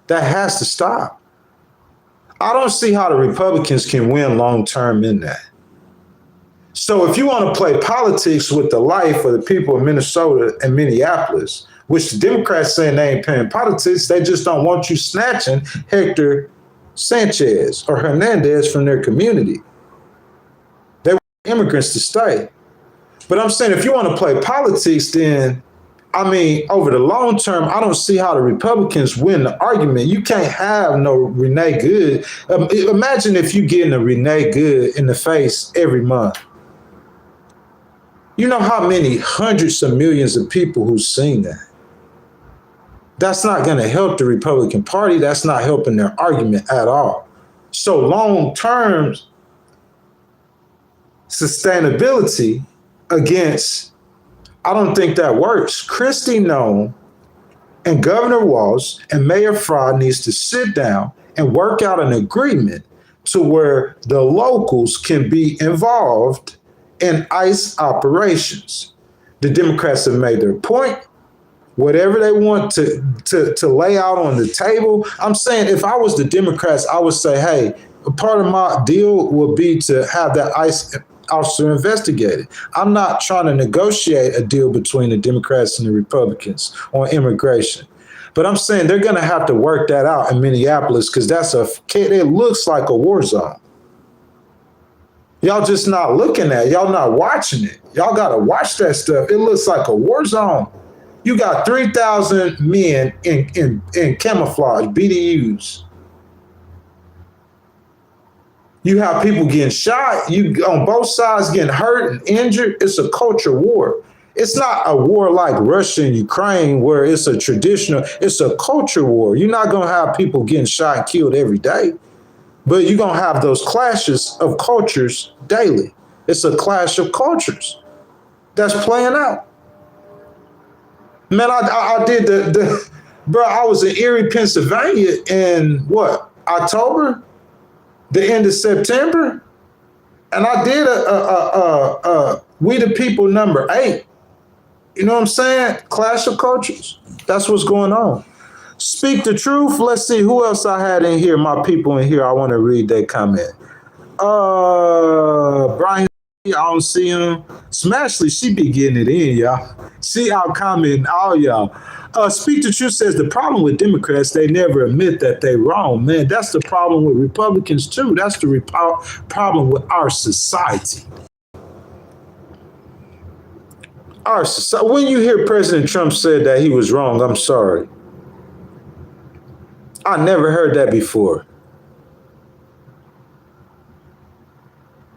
That has to stop. I don't see how the Republicans can win long term in that. So if you want to play politics with the life of the people of Minnesota and Minneapolis, which the Democrats saying they ain't playing politics, they just don't want you snatching Hector Sanchez or Hernandez from their community. They want immigrants to stay. But I'm saying if you want to play politics, then, I mean, over the long term, I don't see how the Republicans win the argument. You can't have no Renee Good. Imagine if you getting a Renee Good in the face every month. You know how many hundreds of millions of people who've seen that? That's not going to help the Republican Party. That's not helping their argument at all. So long-term sustainability against, I don't think that works. Christie Nome and Governor Walz and Mayor Fry needs to sit down and work out an agreement to where the locals can be involved in ICE operations. The Democrats have made their point. Whatever they want to lay out on the table. I'm saying if I was the Democrats, I would say, hey, a part of my deal would be to have that ICE officer investigated. I'm not trying to negotiate a deal between the Democrats and the Republicans on immigration. But I'm saying they're going to have to work that out in Minneapolis because it looks like a war zone. Y'all just not looking at it. Y'all not watching it. Y'all got to watch that stuff. It looks like a war zone. You got 3,000 men in camouflage, BDUs. You have people getting shot. You on both sides getting hurt and injured. It's a culture war. It's not a war like Russia and Ukraine where it's a traditional, it's a culture war. You're not going to have people getting shot and killed every day, but you're going to have those clashes of cultures daily. It's a clash of cultures that's playing out. Man, I did bro, I was in Erie, Pennsylvania in October, the end of September. And I did a We the People #8. You know what I'm saying? Clash of cultures. That's what's going on. Speak the truth. Let's see who else I had in here. My people in here. I want to read their comment. Brian, I don't see him. Smashley, she be getting it in, y'all. See out commenting, all y'all. Speak the Truth says the problem with Democrats, they never admit that they wrong. Man, that's the problem with Republicans too. That's the problem with our society. Our society. When you hear President Trump said that he was wrong, I'm sorry. I never heard that before.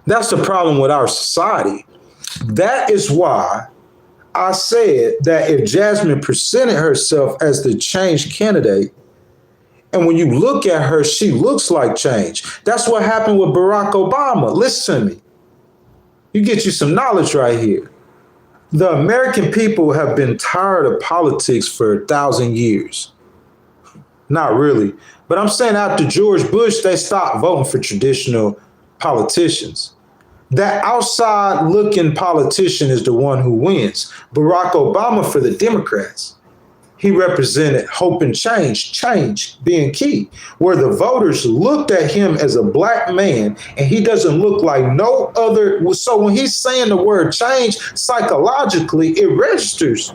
That's the problem with our society. That is why I said that if Jasmine presented herself as the change candidate, and when you look at her, she looks like change. That's what happened with Barack Obama. Listen to me. You get you some knowledge right here. The American people have been tired of politics for 1,000 years. Not really. But I'm saying after George Bush, they stopped voting for traditional politicians. That outside looking politician is the one who wins. Barack Obama for the Democrats, he represented hope and change being key, where the voters looked at him as a black man and he doesn't look like no other. So when he's saying the word change, psychologically, it registers.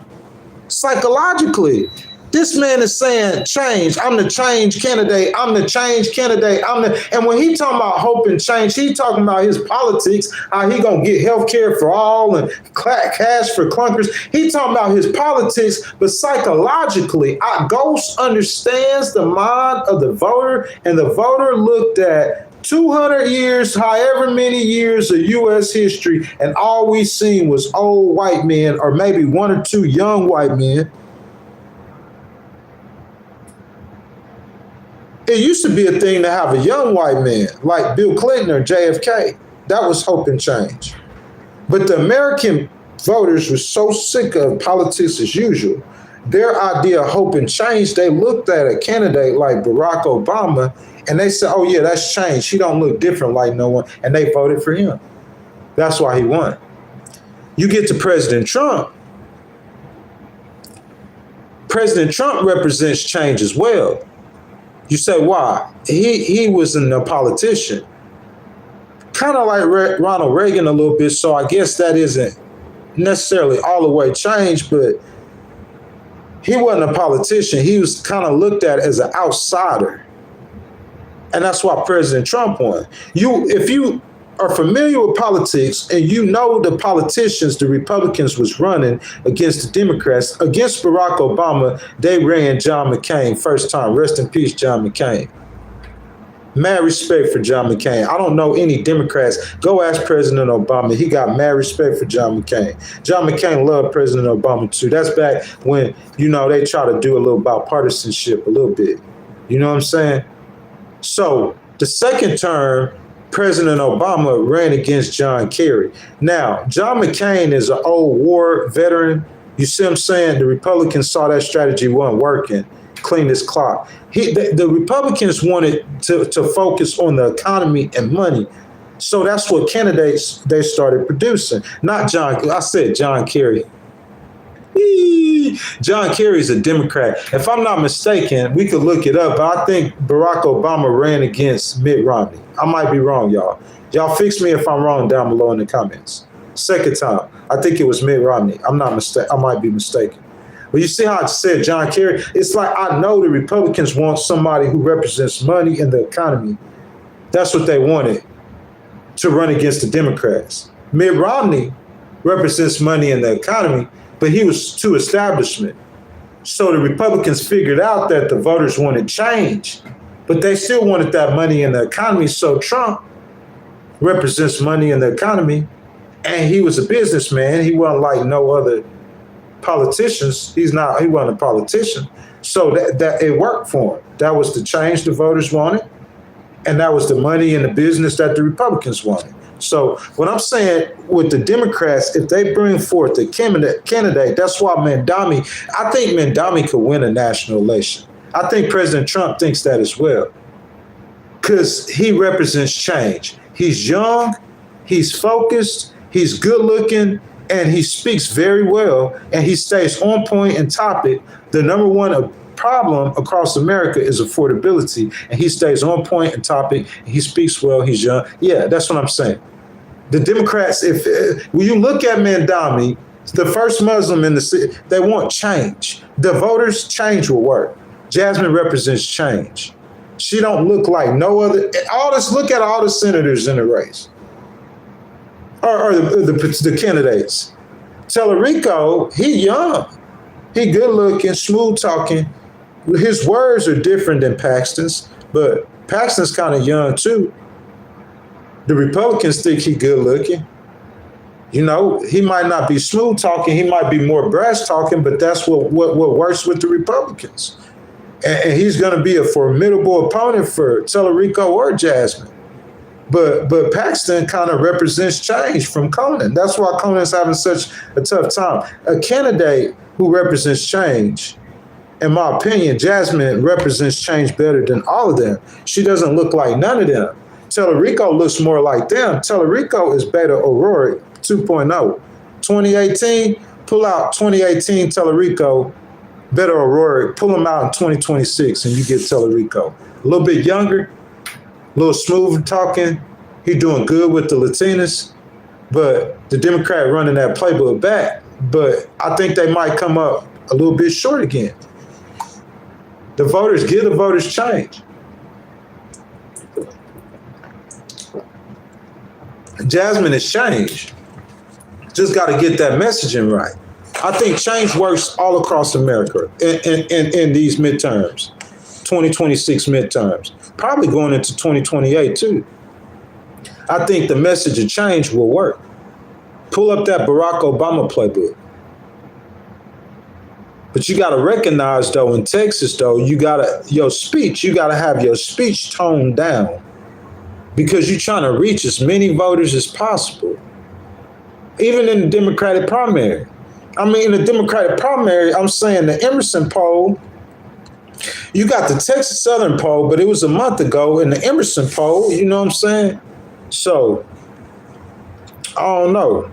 Psychologically. This man is saying change. I'm the change candidate. I'm the change candidate. And when he talking about hope and change, he talking about his politics, how he gonna get health care for all and cash for clunkers. He talking about his politics, but psychologically, Ghost understands the mind of the voter, and the voter looked at 200 years, however many years of U.S. history, and all we seen was old white men, or maybe one or two young white men. It used to be a thing to have a young white man like Bill Clinton or JFK. That was hope and change. But the American voters were so sick of politics as usual their idea of hope and change, they looked at a candidate like Barack Obama and they said, oh yeah, that's change. He don't look different like no one. And they voted for him. That's why he won. You get to President Trump. President Trump represents change as well. You say, why? He wasn't a politician. Kind of like Ronald Reagan a little bit, so I guess that isn't necessarily all the way change, but he wasn't a politician. He was kind of looked at as an outsider. And that's why President Trump won. If you are familiar with politics and you know the politicians, the Republicans was running against the Democrats, against Barack Obama, they ran John McCain first time. Rest in peace, John McCain. Mad respect for John McCain. I don't know any Democrats. Go ask President Obama. He got mad respect for John McCain. John McCain loved President Obama too. That's back when, they try to do a little about partisanship a little bit. You know what I'm saying? So the second term, President Obama ran against John Kerry. Now, John McCain is an old war veteran. You see what I'm saying? The Republicans saw that strategy wasn't working. Clean his clock. The Republicans wanted to focus on the economy and money. So that's what candidates they started producing. Not John. I said John Kerry. John Kerry is a Democrat. If I'm not mistaken, we could look it up, but I think Barack Obama ran against Mitt Romney. I might be wrong, y'all. Y'all fix me if I'm wrong down below in the comments. Second time, I think it was Mitt Romney. I'm not mistaken. I might be mistaken. But you see how I said John Kerry? It's like I know the Republicans want somebody who represents money and the economy. That's what they wanted to run against the Democrats. Mitt Romney represents money and the economy, but he was too establishment. So the Republicans figured out that the voters wanted change, but they still wanted that money in the economy. So Trump represents money in the economy, and he was a businessman. He wasn't like no other politicians. He wasn't a politician. So that it worked for him. That was the change the voters wanted, and that was the money and the business that the Republicans wanted. So what I'm saying with the Democrats, if they bring forth a candidate, that's why I think Mandami could win a national election. I think President Trump thinks that as well, because he represents change. He's young, he's focused, he's good looking, and he speaks very well, and he stays on point and topic. The number one problem across America is affordability, and he stays on point and topic. He speaks well, he's young. Yeah, that's what I'm saying. The Democrats, when you look at Mandami, the first Muslim in the city, they want change. The voters, change will work. Jasmine represents change. She don't look like no other. Look at all the senators in the race, or the candidates. Tellerico, he young, he good looking, smooth talking. His words are different than Paxton's, but Paxton's kind of young too. The Republicans think he good looking. He might not be smooth talking. He might be more brash talking, but that's what works with the Republicans. And he's going to be a formidable opponent for Tellerico or Jasmine. But Paxton kind of represents change from Conan. That's why Conan's having such a tough time. A candidate who represents change, in my opinion, Jasmine represents change better than all of them. She doesn't look like none of them. Tellerico looks more like them. Tellerico is Beto O'Rourke 2.0. 2018, pull out 2018 Tellerico, Beto O'Rourke, pull him out in 2026 and you get Tellerico. A little bit younger, a little smooth talking. He doing good with the Latinas, but the Democrat running that playbook back. But I think they might come up a little bit short again. Give the voters change. Jasmine is change. Just got to get that messaging right. I think change works all across America in these midterms, 2026 midterms, probably going into 2028 too. I think the message of change will work. Pull up that Barack Obama playbook. But you got to recognize, though, in Texas, though, you got to have your speech toned down, because you're trying to reach as many voters as possible. Even in the Democratic primary, I mean, in the Democratic primary, I'm saying the Emerson poll, you got the Texas Southern poll, but it was a month ago, in the Emerson poll, you know what I'm saying? So, I don't know.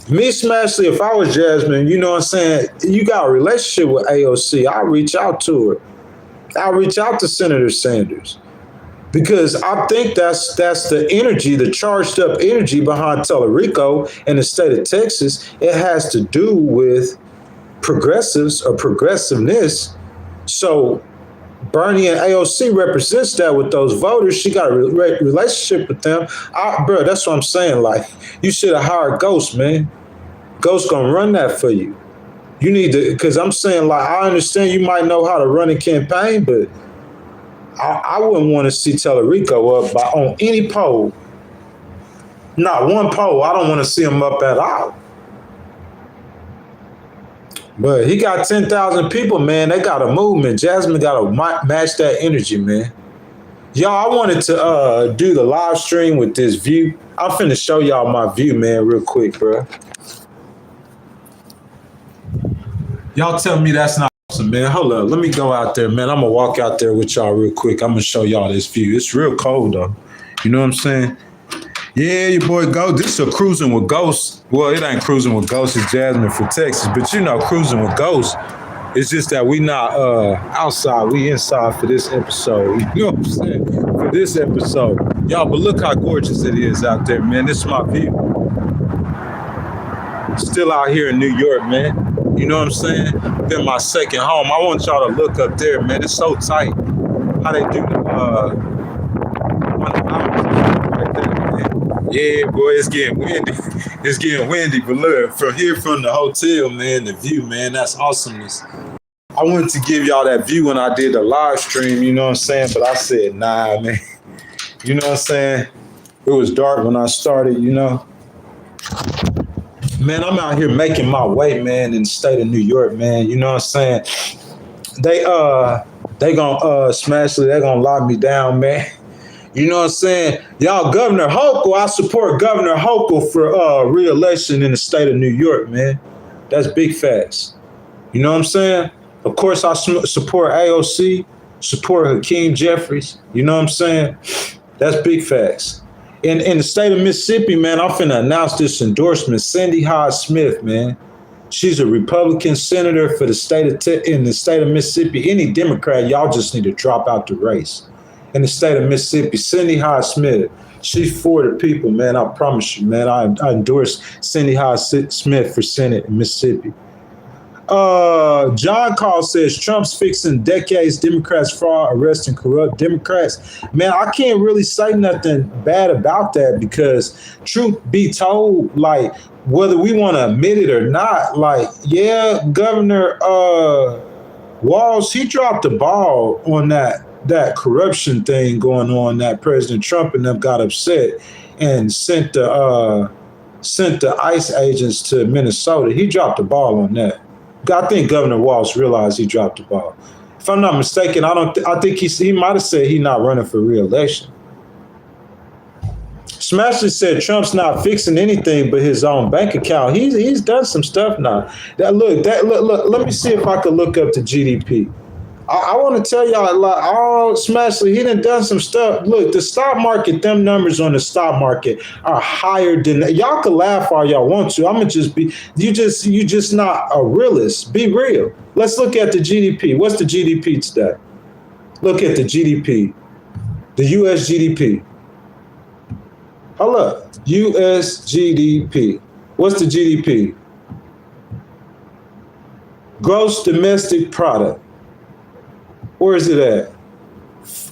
Me, Smashley, if I was Jasmine, you know what I'm saying? You got a relationship with AOC, I'll reach out to her. I'll reach out to Senator Sanders. Because I think that's the energy, the charged up energy behind Tellerico in the state of Texas. It has to do with progressives or progressiveness. So Bernie and AOC represents that with those voters. She got a relationship with them. Bro, that's what I'm saying. Like, you should have hired Ghost, man. Ghost gonna run that for you. You need to, because I'm saying, like, I understand you might know how to run a campaign, but I wouldn't want to see Tellerico up on any poll. Not one poll. I don't want to see him up at all. But he got 10,000 people, man. They got a movement. Jasmine got to match that energy, man. Y'all, I wanted to do the live stream with this view. I'm finna show y'all my view, man, real quick, bro. Y'all tell me that's not awesome, man. Hold up. Let me go out there, man. I'm going to walk out there with y'all real quick. I'm going to show y'all this view. It's real cold, though. You know what I'm saying? Yeah, your boy Ghost. This is a Cruising with Ghost. Well, it ain't Cruising with Ghost. It's Jasmine for Texas. But you know, Cruising with Ghost. It's just that we not outside. We inside for this episode. You know what I'm saying? For this episode. Y'all, but look how gorgeous it is out there, man. This is my view. Still out here in New York, man. You know what I'm saying? Been my second home. I want y'all to look up there, man. It's so tight. How they do right there, man. Yeah, boy, it's getting windy. It's getting windy, but look, from here from the hotel, man, the view, man, that's awesomeness. I wanted to give y'all that view when I did the live stream, you know what I'm saying? But I said, nah, man. You know what I'm saying? It was dark when I started, you know? Man, I'm out here making my way, man, in the state of New York, man. You know what I'm saying? They gonna smash it. They gonna lock me down, man. You know what I'm saying? Y'all, Governor Hochul, I support Governor Hochul for re-election in the state of New York, man. That's big facts. You know what I'm saying? Of course, I support AOC, support Hakeem Jeffries. You know what I'm saying? That's big facts. In the state of Mississippi, man, I'm finna announce this endorsement. Cindy Hodge Smith, man. She's a Republican senator for the state in the state of Mississippi. Any Democrat, y'all just need to drop out the race. In the state of Mississippi, Cindy Hodge Smith. She's for the people, man. I promise you, man. I endorse Cindy Hodge Smith for Senate in Mississippi. John Call says Trump's fixing decades Democrats fraud, arresting corrupt Democrats. Man, I can't really say nothing bad about that because truth be told, like, whether we want to admit it or not, like, yeah, Governor Walz, he dropped the ball on that corruption thing going on, that President Trump and them got upset and sent the ICE agents to Minnesota. He dropped the ball on that. I think Governor Walz realized he dropped the ball. If I'm not mistaken, I think he might have said he's not running for re-election. Smashley said Trump's not fixing anything but his own bank account. He's done some stuff now. Look. Let me see if I can look up the GDP. I want to tell y'all, like, Smashley, he done some stuff. Look, the stock market, them numbers on the stock market are higher than that. Y'all can laugh all y'all want to. I'm gonna just be, you just not a realist. Be real. Let's look at the GDP. What's the GDP today? Look at the GDP, the US GDP. Hold up, US GDP. What's the GDP? Gross domestic product. Where is it at?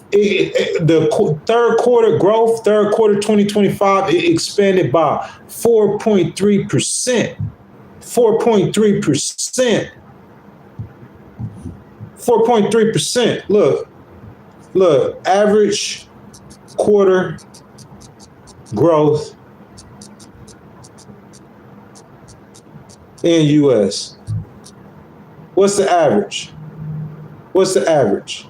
The third quarter growth, third quarter 2025, it expanded by 4.3%. 4.3%. 4.3%. Look, average quarter growth in US. What's the average? What's the average?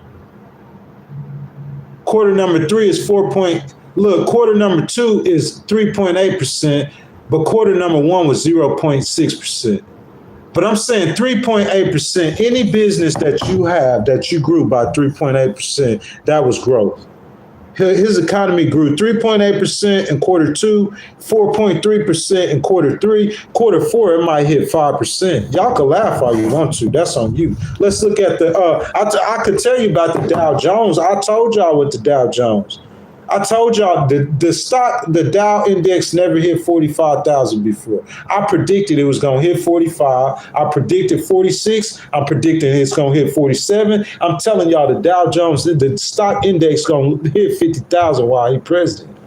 Quarter number 3 is quarter number 2 is 3.8%, but quarter number 1 was 0.6%. But I'm saying 3.8%, any business that you have that you grew by 3.8%, that was growth. His economy grew 3.8% in quarter two, 4.3% in quarter three. Quarter four, it might hit 5%. Y'all can laugh all you want to. That's on you. Let's look at I could tell you about the Dow Jones. I told y'all with the Dow Jones. I told y'all the Dow index never hit 45,000 before. I predicted it was going to hit 45. I predicted 46. I'm predicting it's going to hit 47. I'm telling y'all the Dow Jones, the stock index going to hit 50,000 while he's president.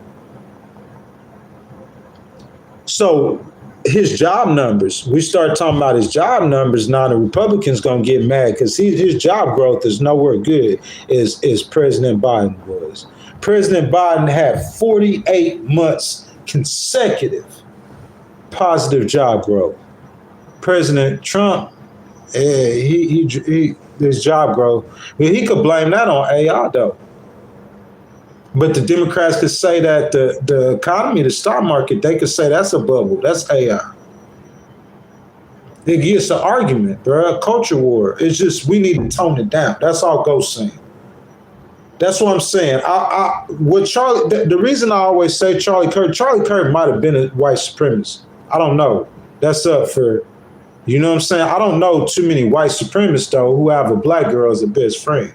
So his job numbers, we start talking about his job numbers, now the Republicans going to get mad because his job growth is nowhere good as President Biden was. President Biden had 48 months consecutive positive job growth. President Trump, his job growth, he could blame that on AI though. But the Democrats could say that the economy, the stock market, they could say that's a bubble, that's AI. It gets an argument, bro, a culture war. It's just we need to tone it down. That's all Ghost saying. That's what I'm saying. The reason I always say Charlie Kirk might have been a white supremacist. I don't know. That's up for, you know what I'm saying? I don't know too many white supremacists, though, who have a black girl as a best friend.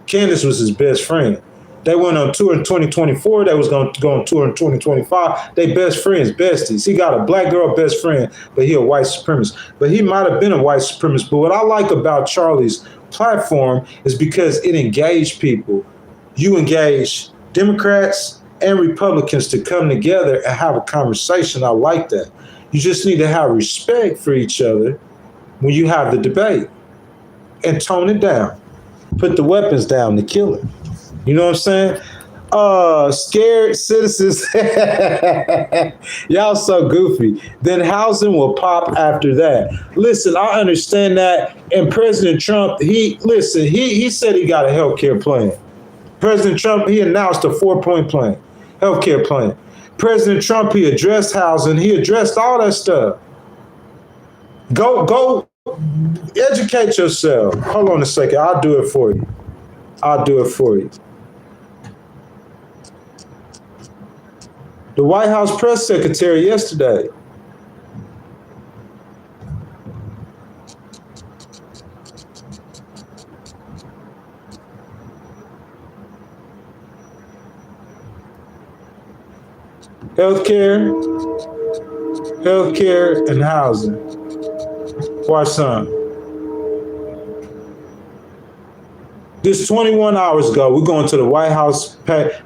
Candace was his best friend. They went on tour in 2024. They was going to go on tour in 2025. They best friends, besties. He got a black girl best friend, but he a white supremacist. But he might have been a white supremacist. But what I like about Charlie's platform is because it engaged people. You engage Democrats and Republicans to come together and have a conversation. I like that. You just need to have respect for each other when you have the debate and tone it down. Put the weapons down to kill it. You know what I'm saying? Scared citizens. Y'all so goofy. Then housing will pop after that. Listen, I understand that. And President Trump, he said he got a healthcare plan. President Trump, he announced a 4-point plan, healthcare plan. President Trump, he addressed housing. He addressed all that stuff. Go educate yourself. Hold on a second. I'll do it for you. The White House press secretary yesterday. Healthcare and housing. Watch some. This 21 hours ago, we're going to the White House.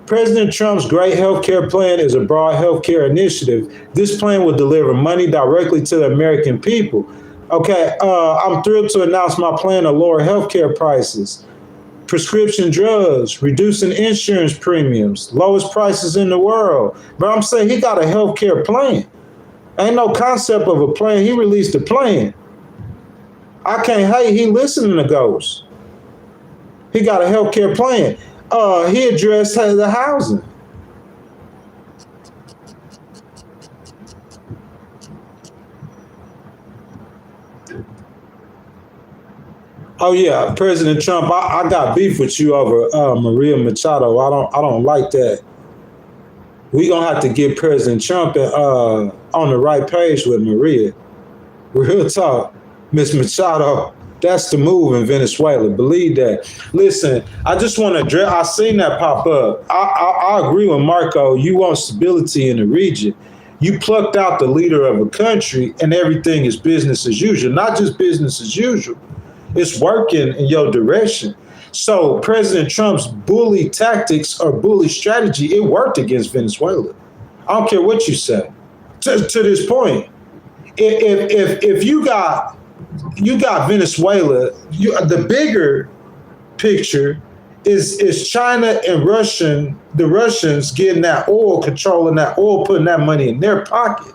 President Trump's great healthcare plan is a broad healthcare initiative. This plan will deliver money directly to the American people. Okay, I'm thrilled to announce my plan to lower healthcare prices, prescription drugs, reducing insurance premiums, lowest prices in the world. But I'm saying he got a healthcare plan. Ain't no concept of a plan. He released a plan. I can't hate. He listening to Ghost. He got a healthcare plan. He addressed the housing. Oh yeah, President Trump. I got beef with you over Maria Machado. I don't like that. We gonna have to get President Trump on the right page with Maria. Real talk, Miss Machado. That's the move in Venezuela. Believe that. Listen, I just want to address. I seen that pop up. I agree with Marco. You want stability in the region. You plucked out the leader of a country, and everything is business as usual. Not just business as usual. It's working in your direction. So President Trump's bully tactics or bully strategy, it worked against Venezuela. I don't care what you say. To this point, if you got Venezuela, the bigger picture is China and the Russians getting that oil, controlling that oil, putting that money in their pocket.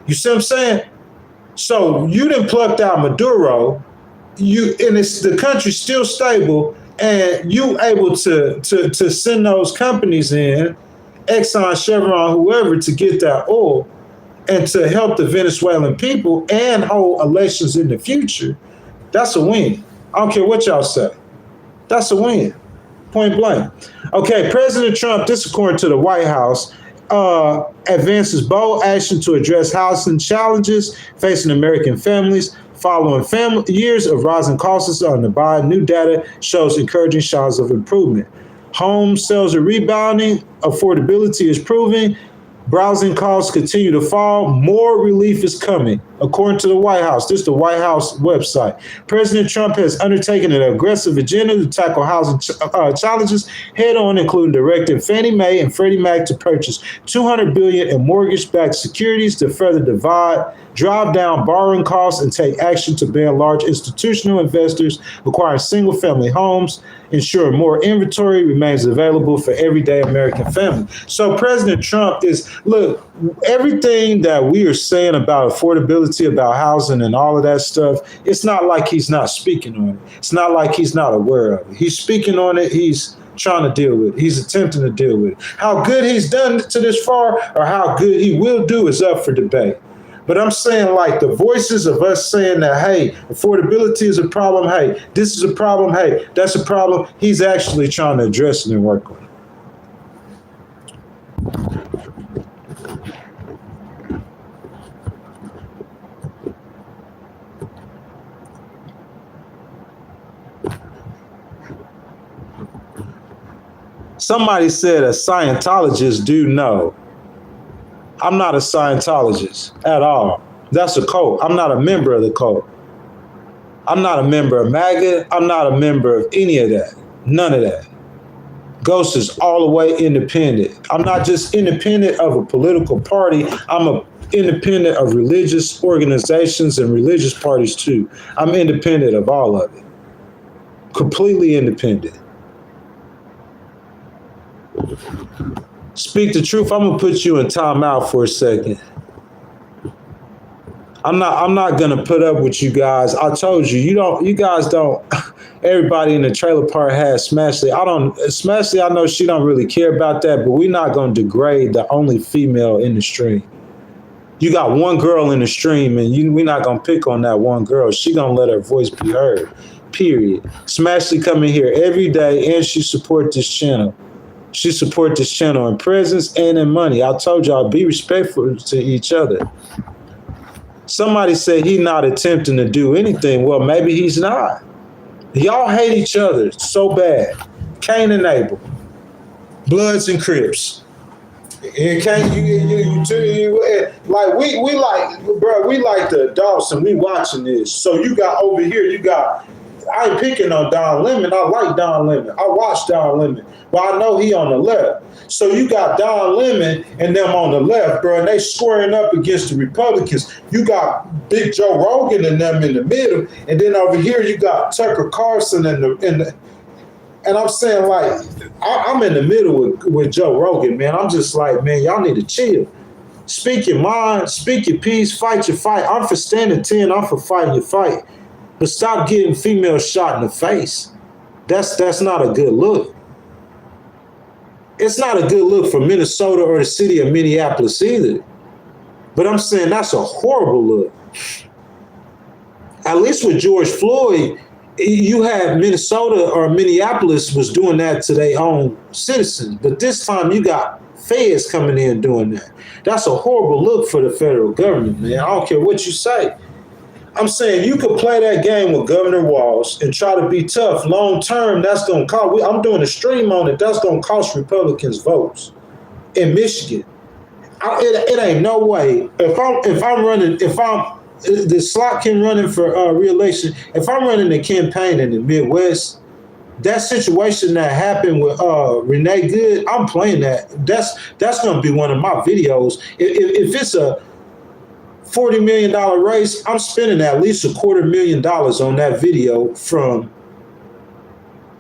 You see what I'm saying? So you done plucked out Maduro, the country's still stable, and you able to send those companies in, Exxon, Chevron, whoever, to get that oil. and to help the Venezuelan people and hold elections in the future, that's a win. I don't care what y'all say. That's a win. Point blank. Okay, President Trump, this according to the White House, advances bold action to address housing challenges facing American families following years of rising costs on the buy. New data shows encouraging signs of improvement. Home sales are rebounding, affordability is proving, browsing costs continue to fall. More relief is coming, according to the White House. This is the White House website. President Trump has undertaken an aggressive agenda to tackle housing challenges head on, including directing Fannie Mae and Freddie Mac to purchase $200 billion in mortgage-backed securities to further drive down borrowing costs and take action to ban large institutional investors acquiring single-family homes, ensuring more inventory remains available for everyday American families. So President Trump look, everything that we are saying about affordability, about housing and all of that stuff, it's not like he's not speaking on it. It's not like he's not aware of it. He's speaking on it. He's trying to deal with it. He's attempting to deal with it. How good he's done to this far or how good he will do is up for debate. But I'm saying, like, the voices of us saying that, hey, affordability is a problem, hey, this is a problem, hey, that's a problem, he's actually trying to address it and work on it. Somebody said a Scientologist do know. I'm not a Scientologist at all. That's a cult. I'm not a member of the cult. I'm not a member of MAGA. I'm not a member of any of that. None of that. Ghost is all the way independent. I'm not just independent of a political party. I'm independent of religious organizations and religious parties too. I'm independent of all of it. Completely independent. Speak the truth. I'm gonna put you in timeout for a second. I'm not gonna put up with you guys. I told you, you guys don't. Everybody in the trailer park has Smashley. Smashley, I know she don't really care about that, but we're not gonna degrade the only female in the stream. You got one girl in the stream, and we're not gonna pick on that one girl. She gonna let her voice be heard. Period. Smashley come in here every day, and she support this channel. She support this channel in presence and in money. I told y'all, be respectful to each other. Somebody said he's not attempting to do anything. Well, maybe he's not. Y'all hate each other so bad. Cain and Abel. Bloods and Crips. We like the adults and we watching this. So you got over here, I ain't picking on Don Lemon. I like Don Lemon. I watch Don Lemon. But I know he on the left. So you got Don Lemon and them on the left, bro, and they squaring up against the Republicans. You got Big Joe Rogan and them in the middle. And then over here you got Tucker Carlson and I'm saying, like, I'm in the middle with Joe Rogan, man. I'm just like, man, y'all need to chill. Speak your mind, speak your piece, fight your fight. I'm for standing 10, I'm for fighting your fight. But stop getting females shot in the face. That's not a good look. It's not a good look for Minnesota or the city of Minneapolis either. But I'm saying that's a horrible look. At least with George Floyd, you had Minnesota or Minneapolis was doing that to their own citizens. But this time you got feds coming in doing that. That's a horrible look for the federal government, man. I don't care what you say. I'm saying you could play that game with Governor Walz and try to be tough. Long term, that's going to cost. I'm doing a stream on it. That's going to cost Republicans votes in Michigan. It ain't no way. If I'm running, the slot can running for re-election. If I'm running a campaign in the Midwest, that situation that happened with Renee Good, I'm playing that. That's going to be one of my videos. If it's a $40 million race, I'm spending at least $250,000 on that video from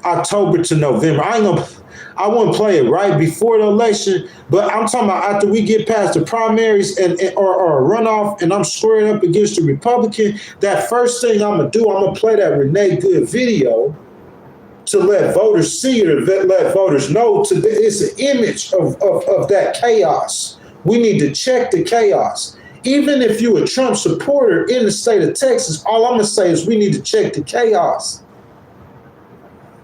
October to November. I wouldn't play it right before the election, but I'm talking about after we get past the primaries or a runoff and I'm squaring up against the Republican, that first thing I'm gonna do, I'm gonna play that Renee Good video to let voters see it, or let voters know it's an image of that chaos. We need to check the chaos. even if you're a Trump supporter in the state of Texas, all I'm going to say is we need to check the chaos.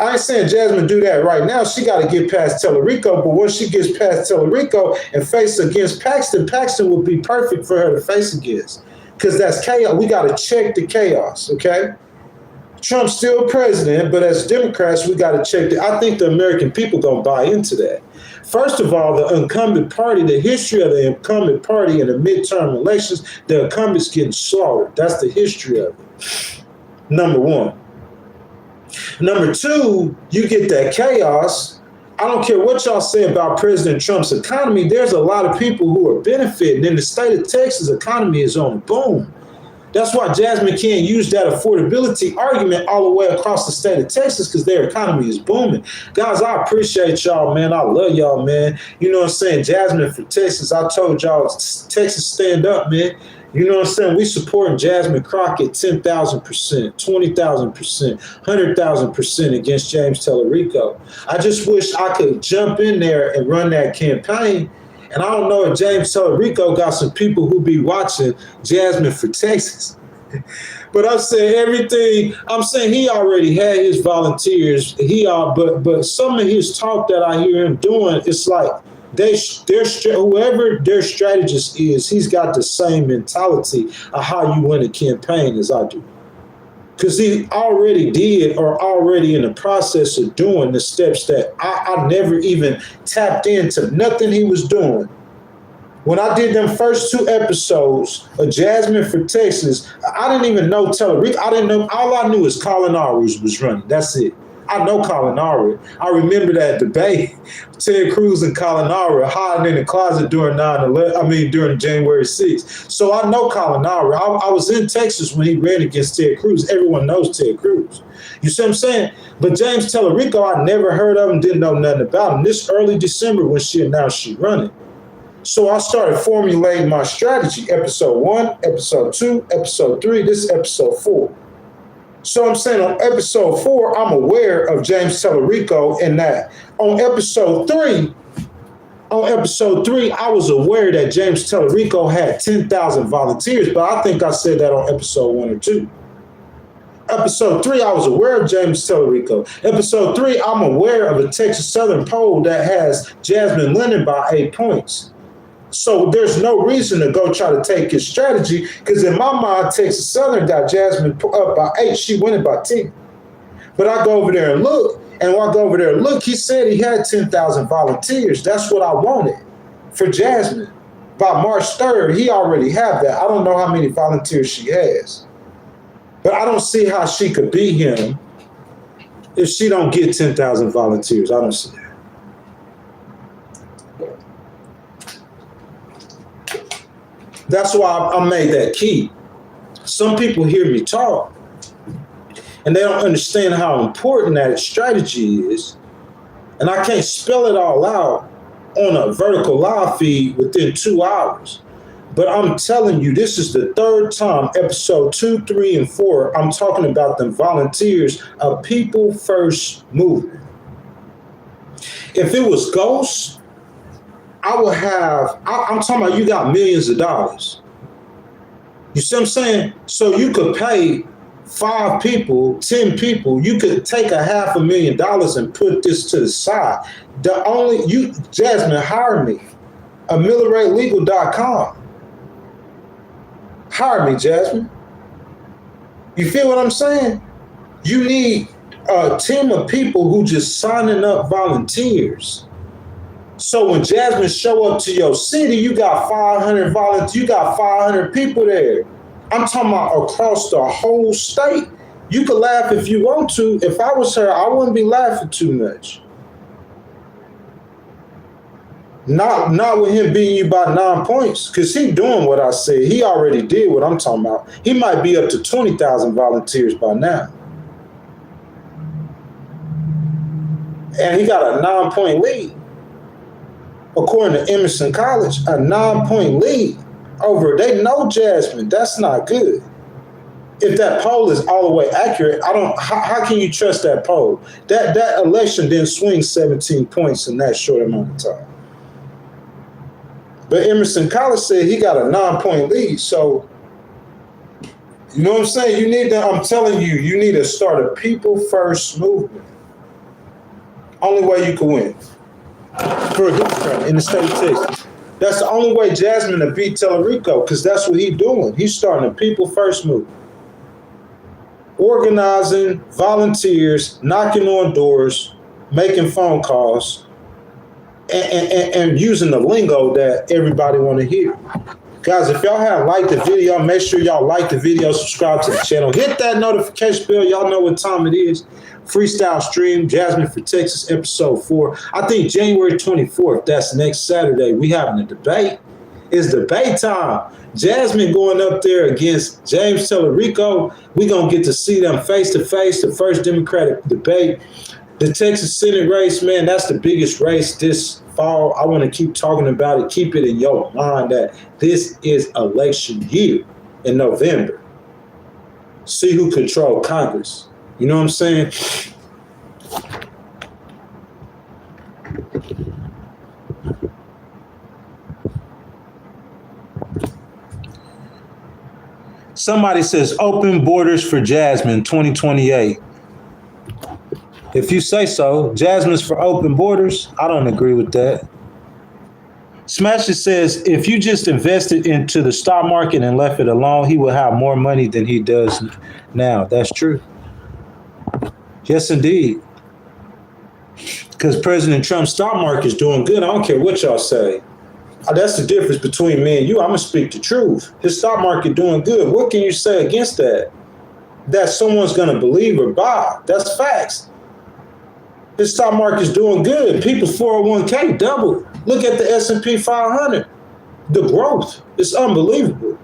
I ain't saying Jasmine do that right now. She got to get past Tellerico, but once she gets past Tellerico and face against Paxton, Paxton would be perfect for her to face against, because that's chaos. We got to check the chaos, okay? Trump's still president, but as Democrats, we got to check it. I think the American people going to buy into that. First of all, the incumbent party, the history of the incumbent party in the midterm elections, the incumbents getting slaughtered. That's the history of it. Number one. Number two, you get that chaos. I don't care what y'all say about President Trump's economy. There's a lot of people who are benefiting. In the state of Texas, economy is on a boom. That's why Jasmine can't use that affordability argument all the way across the state of Texas, because their economy is booming. Guys, I appreciate y'all, man. I love y'all, man. You know what I'm saying? Jasmine for Texas. I told y'all, Texas stand up, man. You know what I'm saying? We supporting Jasmine Crockett 10,000%, 20,000%, 100,000% against James Tellerico. I just wish I could jump in there and run that campaign. And I don't know if James Tellerico got some people who be watching Jasmine for Texas. But I'm saying everything. I'm saying he already had his volunteers. But some of his talk that I hear him doing, it's like whoever their strategist is, he's got the same mentality of how you win a campaign as I do. Because he already did, or already in the process of doing the steps that I never even tapped into nothing he was doing. When I did them first 2 episodes of Jasmine for Texas, I didn't even know Tellerico. I didn't know. All I knew is Colin Ari was running. That's it. I know Colin Ari. I remember that debate, Ted Cruz and Colin Ari hiding in the closet during during January 6th. So I know Colin Ari. I was in Texas when he ran against Ted Cruz. Everyone knows Ted Cruz. You see what I'm saying? But James Tellerico, I never heard of him, didn't know nothing about him. This early December when she announced she running. So I started formulating my strategy. Episode 1, episode 2, episode 3, this is episode 4. So I'm saying on episode 4, I'm aware of James Tellerico in that. On episode 3, I was aware that James Tellerico had 10,000 volunteers, but I think I said that on episode 1 or 2. Episode 3, I was aware of James Tellerico. Episode 3, I'm aware of a Texas Southern poll that has Jasmine winning by 8 points. So there's no reason to go try to take his strategy, because in my mind, Texas Southern got Jasmine up by 8. She winning by 10. But I go over there and look, he said he had 10,000 volunteers. That's what I wanted for Jasmine. By March 3rd, he already have that. I don't know how many volunteers she has. But I don't see how she could beat him if she don't get 10,000 volunteers. I don't see that. That's why I made that key. Some people hear me talk, and they don't understand how important that strategy is. And I can't spell it all out on a vertical live feed within 2 hours. But I'm telling you, this is the 3rd time, episode 2, 3, and 4, I'm talking about them volunteers, a people first movement. If it was Ghost, I would have, I'm talking about you got millions of dollars. You see what I'm saying? So you could pay 5 people, 10 people, you could take $500,000 and put this to the side. Jasmine, hire me. AmeliorAteLegal.com. Hire me, Jasmine. You feel what I'm saying? You need a team of people who just signing up volunteers. So when Jasmine show up to your city, you got 500 volunteers, you got 500 people there. I'm talking about across the whole state. You could laugh if you want to. If I was her, I wouldn't be laughing too much. Not with him beating you by 9 points, because he doing what I said. He already did what I'm talking about. He might be up to 20,000 volunteers by now. And he got a 9-point lead. According to Emerson College, a 9-point lead over. They know Jasmine. That's not good. If that poll is all the way accurate, how can you trust that poll? That election didn't swing 17 points in that short amount of time. But Emerson College said he got a 9-point lead. So, you know what I'm saying? I'm telling you, you need to start a people first movement. Only way you can win for a Democrat in the state of Texas. That's the only way Jasmine will beat Tellerico, because that's what he's doing. He's starting a people first movement. Organizing volunteers, knocking on doors, making phone calls, and using the lingo that everybody want to hear. Guys, if y'all haven't liked the video, make sure y'all like the video, subscribe to the channel, hit that notification bell. Y'all know what time it is. Freestyle stream, Jasmine for Texas, episode 4. I think January 24th, that's next Saturday, we having a debate. It's debate time. Jasmine going up there against James Tellerico. We're going to get to see them face to face, the first Democratic debate. The Texas Senate race, man, that's the biggest race this fall. I want to keep talking about it. Keep it in your mind that this is election year in November. See who control Congress. You know what I'm saying? Somebody says open borders for Jasmine 2028. If you say so, Jasmine's for open borders. I don't agree with that. Smash It says, if you just invested into the stock market and left it alone, he will have more money than he does now. That's true. Yes, indeed. Because President Trump's stock market is doing good. I don't care what y'all say. That's the difference between me and you. I'm going to speak the truth. His stock market doing good. What can you say against that? That someone's going to believe or buy. That's facts. His stock market's doing good. People's 401k doubled. Look at the S&P 500. The growth is unbelievable.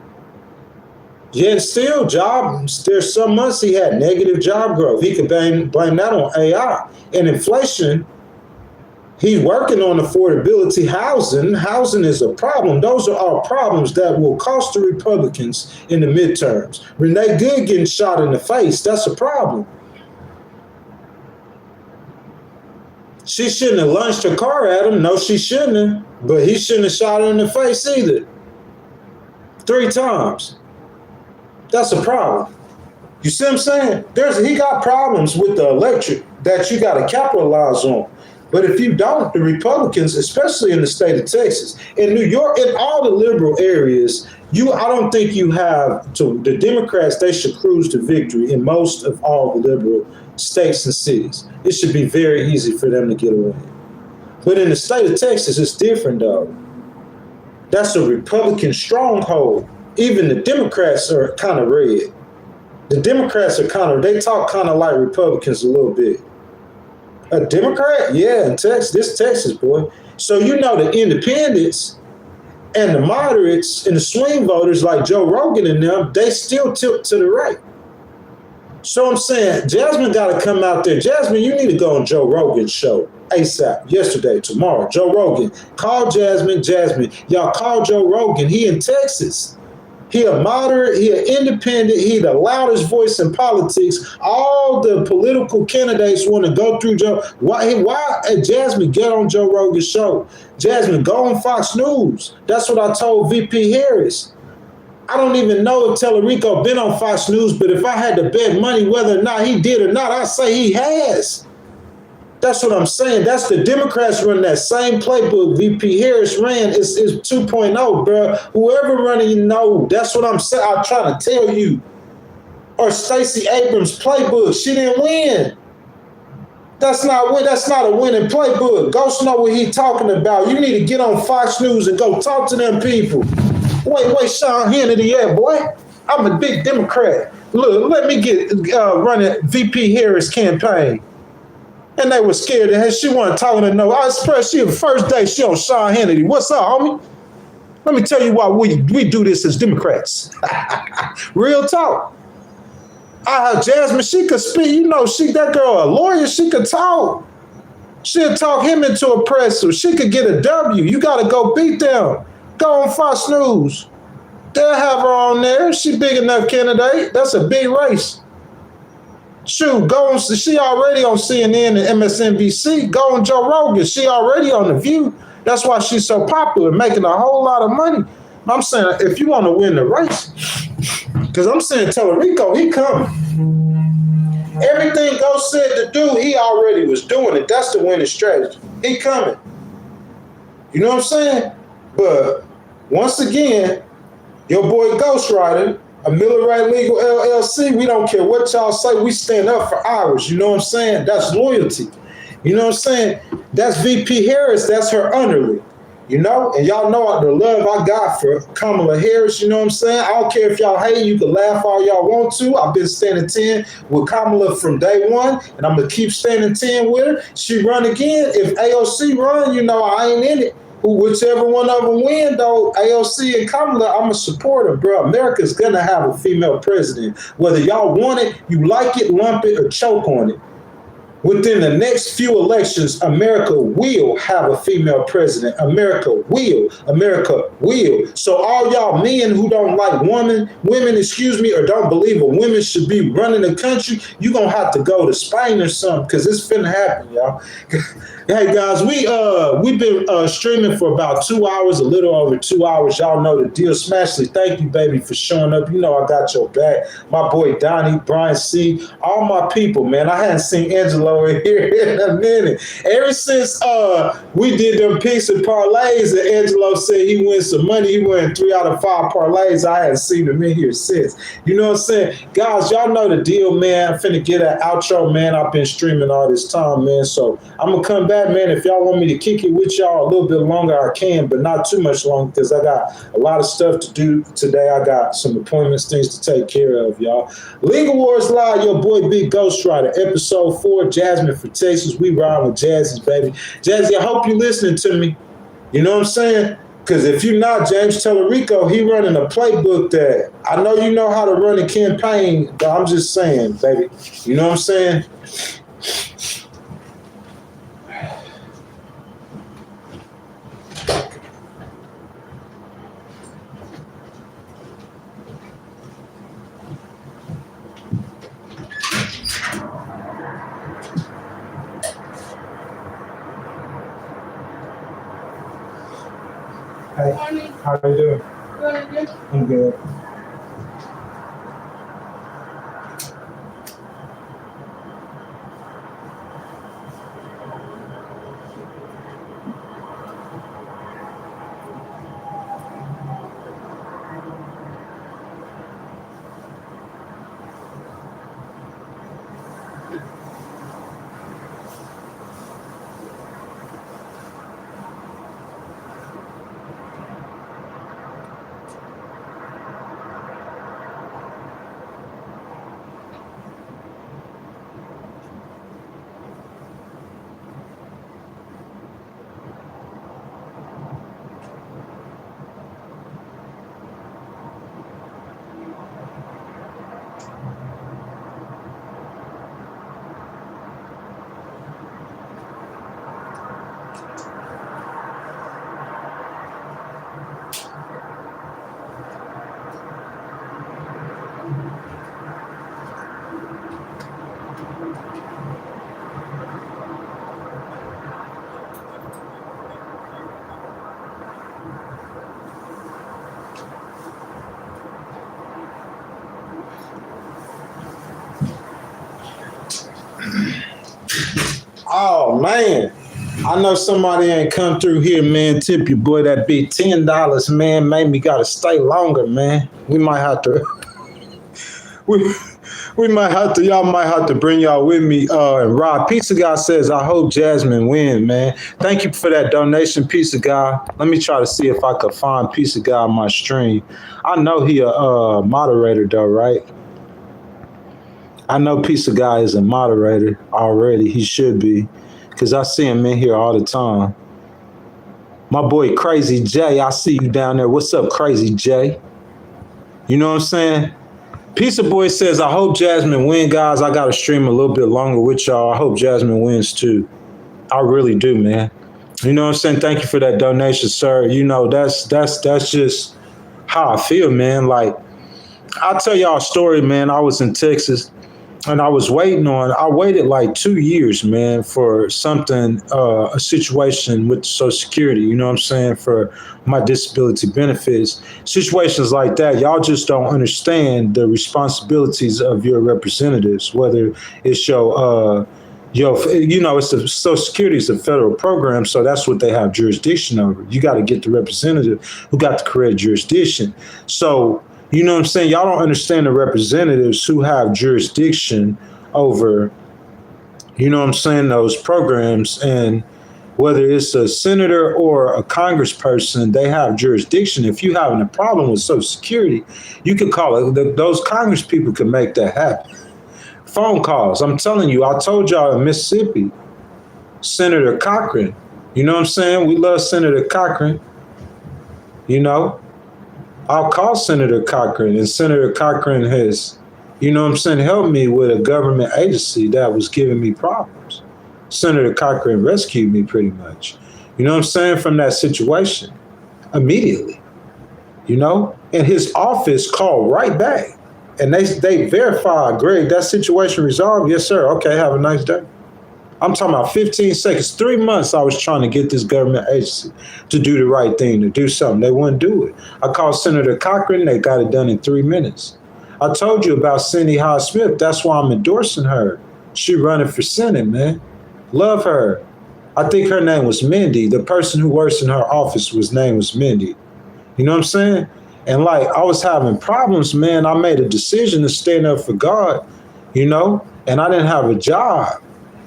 Yet still, there's some months he had negative job growth. He could blame that on AI. And inflation, he's working on affordability housing. Housing is a problem. Those are all problems that will cost the Republicans in the midterms. Renee Good getting shot in the face, that's a problem. She shouldn't have launched her car at him. No, she shouldn't have. But he shouldn't have shot her in the face either. 3 times. That's a problem. You see what I'm saying? He got problems with the electric that you got to capitalize on. But if you don't, the Republicans, especially in the state of Texas, in New York, in all the liberal areas, I don't think you have the Democrats, they should cruise to victory in most of all the liberal states and cities. It should be very easy for them to get away. But in the state of Texas, it's different, though. That's a Republican stronghold. Even the Democrats are kind of red. The Democrats are they talk kind of like Republicans a little bit. A Democrat? Yeah, in Texas, this Texas, boy. So you know the independents and the moderates and the swing voters like Joe Rogan and them, they still tilt to the right. So I'm saying, Jasmine got to come out there. Jasmine, you need to go on Joe Rogan's show ASAP, yesterday, tomorrow. Joe Rogan. Call Jasmine. Y'all call Joe Rogan. He in Texas. He a moderate, he an independent, he the loudest voice in politics. All the political candidates want to go through Joe. Why Jasmine, get on Joe Rogan's show. Jasmine, go on Fox News. That's what I told VP Harris. I don't even know if Tellerico been on Fox News, but if I had to bet money whether or not he did or not, I say he has. That's what I'm saying. That's the Democrats running that same playbook VP Harris ran. It's 2.0, bro. Whoever running, you know. That's what I'm saying. I'm trying to tell you. Or Stacey Abrams' playbook. She didn't win. That's not a winning playbook. Ghost know what he talking about. You need to get on Fox News and go talk to them people. Wait, Sean Hannity, yeah, boy. I'm a big Democrat. Look, let me get running VP Harris campaign. And they were scared. And she wasn't talking to no. I expressed she the first day she on Sean Hannity. What's up, homie? Let me tell you why we do this as Democrats. Real talk. Jasmine, she could speak. You know, that girl a lawyer. She could talk. She'll talk him into a presser. She could get a W. You got to go beat them. Go on Fox News. They'll have her on there. She big enough candidate. That's a big race. Shoot, go on. She already on CNN and MSNBC. Go on Joe Rogan. She already on The View. That's why she's so popular, making a whole lot of money. I'm saying if you want to win the race, because I'm saying Tellerico, he coming. Everything Ghost said to do, he already was doing it. That's the winning strategy. He coming. You know what I'm saying? But once again, your boy Ghost Rider, a Miller Right Legal LLC, we don't care what y'all say. We stand up for ours. You know what I'm saying? That's loyalty. You know what I'm saying? That's VP Harris. That's her underling. You know? And y'all know the love I got for Kamala Harris. You know what I'm saying? I don't care if y'all hate. You can laugh all y'all want to. I've been standing 10 with Kamala from day one, and I'm going to keep standing 10 with her. She run again. If AOC run, you know I ain't in it. Whichever one of them win, though, AOC and Kamala, I'm a supporter, bro. America's going to have a female president. Whether y'all want it, you like it, lump it, or choke on it. Within the next few elections, America will have a female president. America will. America will. So all y'all men who don't like women, or don't believe a woman should be running the country, you're going to have to go to Spain or something, because it's finna happen, y'all. Hey, guys, we've been streaming for about 2 hours, a little over 2 hours. Y'all know the deal. Smashley, thank you, baby, for showing up. You know I got your back. My boy Donnie, Brian C., all my people, man. I hadn't seen Angelo in here in a minute. Ever since we did them picks and parlays and Angelo said he wins some money, he won 3 out of 5 parlays. I hadn't seen him in here since. You know what I'm saying? Guys, y'all know the deal, man. I'm finna get an outro, man. I've been streaming all this time, man. So I'm going to come back, man. If y'all want me to kick it with y'all a little bit longer, I can, but not too much longer, because I got a lot of stuff to do today. I got some appointments, things to take care of, y'all. Legal Wars Live, your boy Big Ghost Rider, episode 4, Jasmine for Texas. We ride with Jazzy, baby. Jazzy, I hope you're listening to me. You know what I'm saying? Because if you're not, James Tellerico, he running a playbook that I know you know how to run a campaign, but I'm just saying, baby. You know what I'm saying? Hey, how are you doing? Good. I'm good. Oh, man. I know somebody ain't come through here, man. Tip your boy that be $10, man. Made me gotta stay longer, man. We might have to we might have to, y'all might have to bring y'all with me. And Rob, Pizza Guy says, I hope Jasmine win, man. Thank you for that donation, Pizza Guy. Let me try to see if I could find Pizza Guy on my stream. I know he a moderator though, right? I know Pizza Guy is a moderator already. He should be, because I see him in here all the time. My boy Crazy J, I see you down there. What's up, Crazy J? You know what I'm saying? Pizza Boy says, I hope Jasmine win, guys. I got to stream a little bit longer with y'all. I hope Jasmine wins too. I really do, man. You know what I'm saying? Thank you for that donation, sir. You know, that's just how I feel, man. Like, I'll tell y'all a story, man. I was in Texas. And I waited like 2 years, man, for something, a situation with Social Security, you know what I'm saying, for my disability benefits. Situations like that, y'all just don't understand the responsibilities of your representatives, whether it's it's a Social Security is a federal program, so that's what they have jurisdiction over. You got to get the representative who got the correct jurisdiction. So, you know what I'm saying? Y'all don't understand the representatives who have jurisdiction over, you know what I'm saying, those programs. And whether it's a senator or a congressperson, they have jurisdiction. If you having a problem with Social Security, you can call it. Those Congress people can make that happen. Phone calls. I'm telling you, I told y'all in Mississippi, Senator Cochran, you know what I'm saying? We love Senator Cochran, you know. I'll call Senator Cochran, and Senator Cochran has, you know what I'm saying, helped me with a government agency that was giving me problems. Senator Cochran rescued me pretty much, you know what I'm saying, from that situation immediately, you know, and his office called right back and they verified, Greg, that situation resolved. Yes, sir. Okay, have a nice day. I'm talking about 15 seconds, 3 months I was trying to get this government agency to do the right thing, to do something. They wouldn't do it. I called Senator Cochran, they got it done in 3 minutes. I told you about Cindy Hodge Smith. That's why I'm endorsing her. She running for Senate, man. Love her. I think her name was Mindy. The person who works in her office name was Mindy. You know what I'm saying? And like I was having problems, man. I made a decision to stand up for God, you know, and I didn't have a job.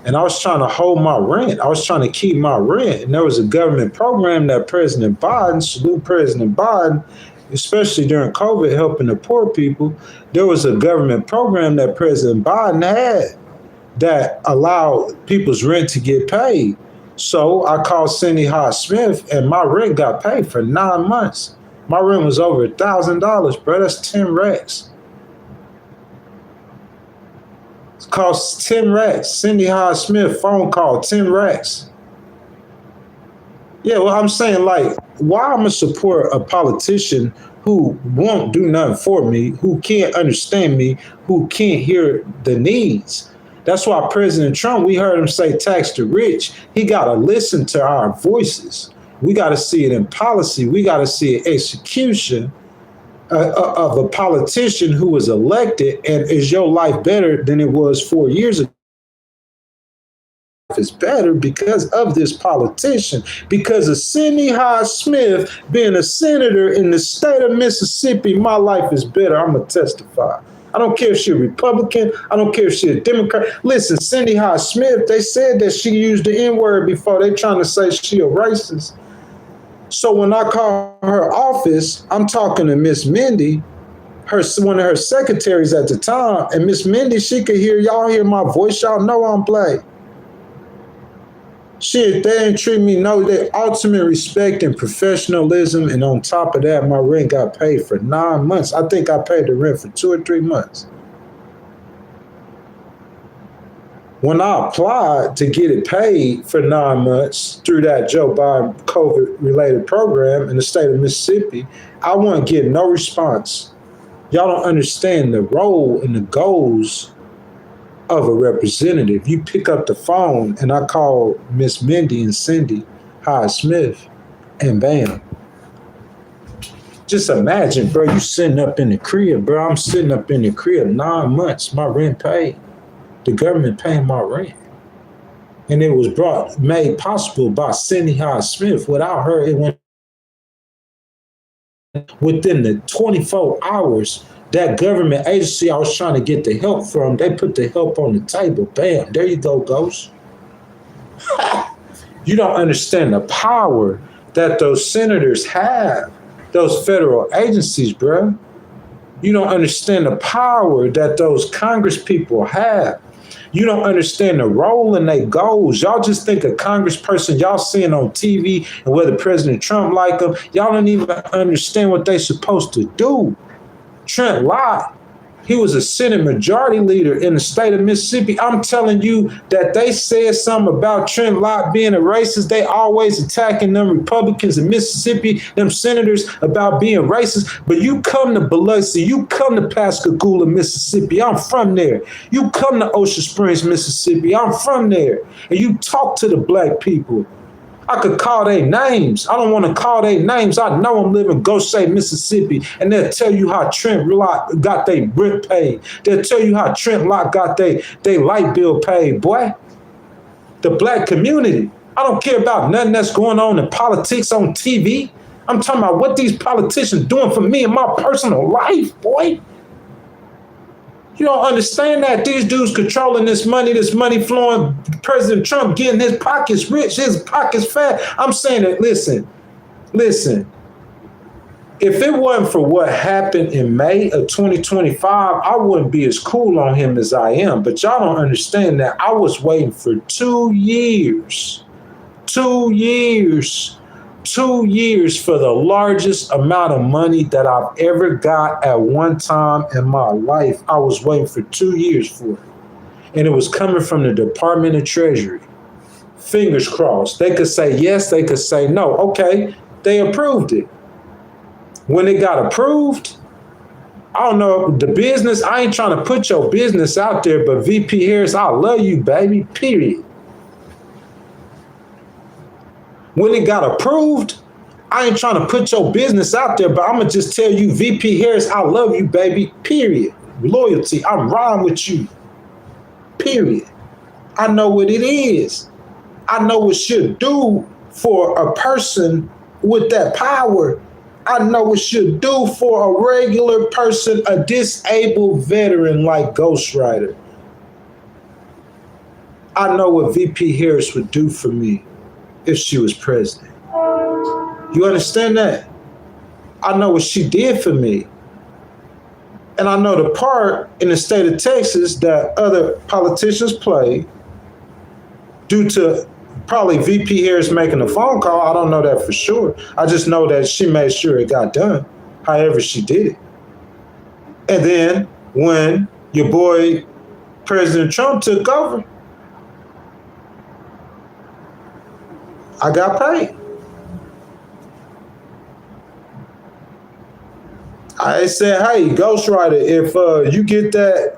And I was trying to hold my rent. I was trying to keep my rent. And there was a government program that President Biden, salute President Biden, especially during COVID, helping the poor people. There was a government program that President Biden had that allowed people's rent to get paid. So I called Cindy Hodge Smith and my rent got paid for 9 months. My rent was over $1,000, bro. That's 10 racks. Cost 10 racks. Cindy Hodge Smith phone call, 10 racks. Yeah, well, I'm saying, like, why I'm gonna support a politician who won't do nothing for me, who can't understand me, who can't hear the needs. That's why President Trump, we heard him say tax the rich. He gotta listen to our voices. We gotta see it in policy. We gotta see it execution. Of a politician who was elected, and is your life better than it was 4 years ago? It's better because of this politician, because of Cindy Hodge Smith being a senator in the state of Mississippi. My life is better. I'm going to testify. I don't care if she's a Republican. I don't care if she's a Democrat. Listen, Cindy Hodge Smith, they said that she used the N-word before. They trying to say she a racist. So when I call her office, I'm talking to Miss Mindy, one of her secretaries at the time, and Miss Mindy, she could hear, y'all hear my voice, y'all know I'm black. Shit, they didn't treat me, no, they ultimate respect and professionalism, and on top of that, my rent got paid for 9 months. I think I paid the rent for 2 or 3 months. When I applied to get it paid for 9 months through that Joe Biden COVID-related program in the state of Mississippi, I wasn't getting no response. Y'all don't understand the role and the goals of a representative. You pick up the phone and I call Miss Mindy and Cindy Hodge Smith, and bam. Just imagine, bro, you sitting up in the crib, bro. I'm sitting up in the crib 9 months, my rent paid. The government paying my rent. And it was made possible by Cindy Hodge Smith. Without her, it went within the 24 hours, that government agency I was trying to get the help from, they put the help on the table. Bam, there you go, Ghost. You don't understand the power that those senators have, those federal agencies, bro. You don't understand the power that those Congress people have. You don't understand the role and their goals. Y'all just think a congressperson y'all seeing on TV and whether President Trump like them, y'all don't even understand what they supposed to do. Trent lied. He was a Senate majority leader in the state of Mississippi. I'm telling you that they said something about Trent Lott being a racist. They always attacking them Republicans in Mississippi, them senators about being racist. But you come to Biloxi, you come to Pascagoula, Mississippi. I'm from there. You come to Ocean Springs, Mississippi. I'm from there. And you talk to the black people. I could call their names. I don't want to call their names. I know I'm living Goshen, State, Mississippi, and they'll tell you how Trent Lott got their rent paid. They'll tell you how Trent Lott got their light bill paid, boy. The black community. I don't care about nothing that's going on in politics on TV. I'm talking about what these politicians doing for me in my personal life, boy. You don't understand that these dudes controlling this money flowing, President Trump getting his pockets rich, his pockets fat. I'm saying that, listen, if it wasn't for what happened in May of 2025, I wouldn't be as cool on him as I am. But y'all don't understand that I was waiting for 2 years for the largest amount of money that I've ever got at one time in my life. I was waiting for 2 years for it. And it was coming from the Department of Treasury. Fingers crossed. They could say yes, they could say no. Okay, they approved it. When it got approved, I don't know, the business, I ain't trying to put your business out there, but VP Harris, I love you, baby, period. When it got approved, I ain't trying to put your business out there, but I'm going to just tell you, VP Harris, I love you, baby, period. Loyalty, I'm riding with you, period. I know what it is. I know what should do for a person with that power. I know what should do for a regular person, a disabled veteran like Ghost Rider. I know what VP Harris would do for me if she was president. You understand that? I know what she did for me. And I know the part in the state of Texas that other politicians play due to probably VP Harris making a phone call. I don't know that for sure. I just know that she made sure it got done, however she did it. And then when your boy President Trump took over, I got paid. I said, hey, ghostwriter, if you get that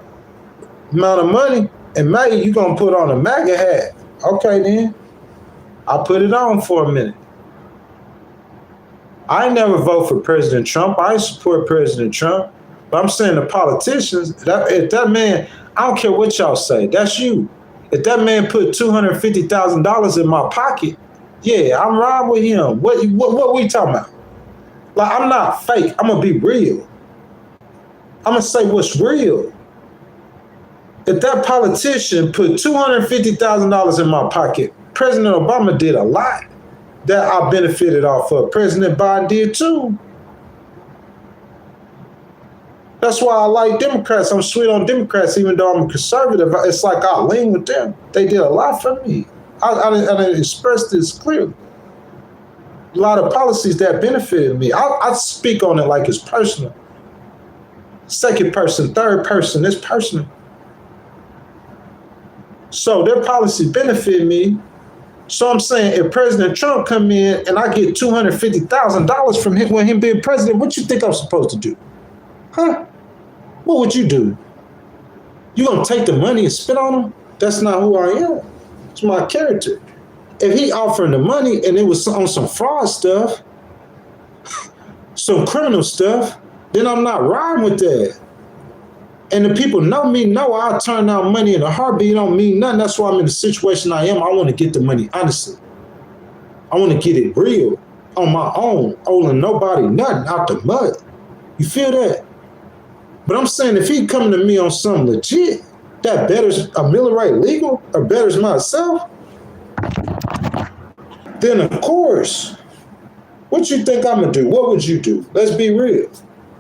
amount of money in May, you're going to put on a MAGA hat. Okay, then. I put it on for a minute. I never vote for President Trump. I support President Trump. But I'm saying the politicians, if that man, I don't care what y'all say, that's you. If that man put $250,000 in my pocket, yeah, I'm riding with him. What we talking about? Like, I'm not fake. I'm going to be real. I'm going to say what's real. If that politician put $250,000 in my pocket, President Obama did a lot that I benefited off of. President Biden did too. That's why I like Democrats. I'm sweet on Democrats, even though I'm a conservative. It's like I lean with them. They did a lot for me. I expressed this clearly. A lot of policies that benefited me. I speak on it like it's personal. Second person, third person, it's personal. So their policy benefited me. So I'm saying if President Trump come in and I get $250,000 from him when him being president, what you think I'm supposed to do? Huh? What would you do? You gonna take the money and spit on him? That's not who I am. It's my character. If he offering the money and it was on some fraud stuff, some criminal stuff, then I'm not riding with that. And the people know me, know I'll turn down money in a heartbeat. It don't mean nothing. That's why I'm in the situation I am. I want to get the money honestly. I want to get it real on my own, owing nobody nothing out the mud. You feel that? But I'm saying if he coming to me on something legit, that betters a Millerite legal or betters myself, then of course, what you think I'm going to do? What would you do? Let's be real.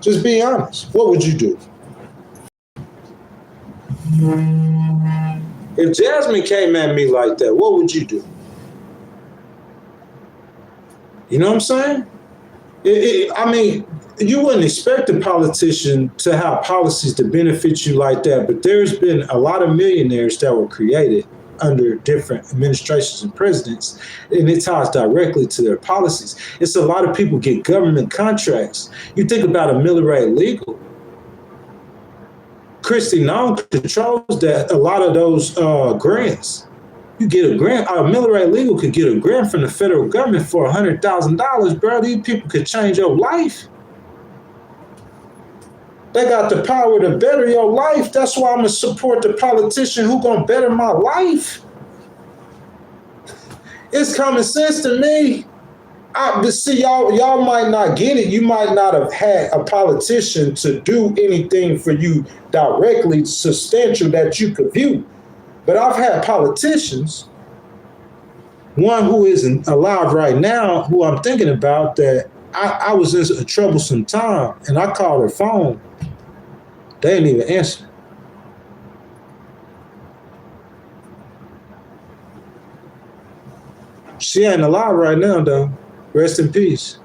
Just be honest. What would you do? If Jasmine came at me like that, what would you do? You know what I'm saying? I mean, you wouldn't expect a politician to have policies to benefit you like that, but there's been a lot of millionaires that were created under different administrations and presidents, and it ties directly to their policies. It's a lot of people get government contracts. You think about a Miller Legal. Christy Nong controls that a lot of those grants. You get a grant. Miller Legal could get a grant from the federal government for $100,000, bro. These people could change your life. They got the power to better your life. That's why I'm gonna support the politician who gonna better my life. It's common sense to me. But see, y'all might not get it. You might not have had a politician to do anything for you directly substantial that you could view. But I've had politicians, one who isn't alive right now, who I'm thinking about, that I was in a troublesome time, and I called her phone. They didn't even answer. She ain't alive right now, though. Rest in peace.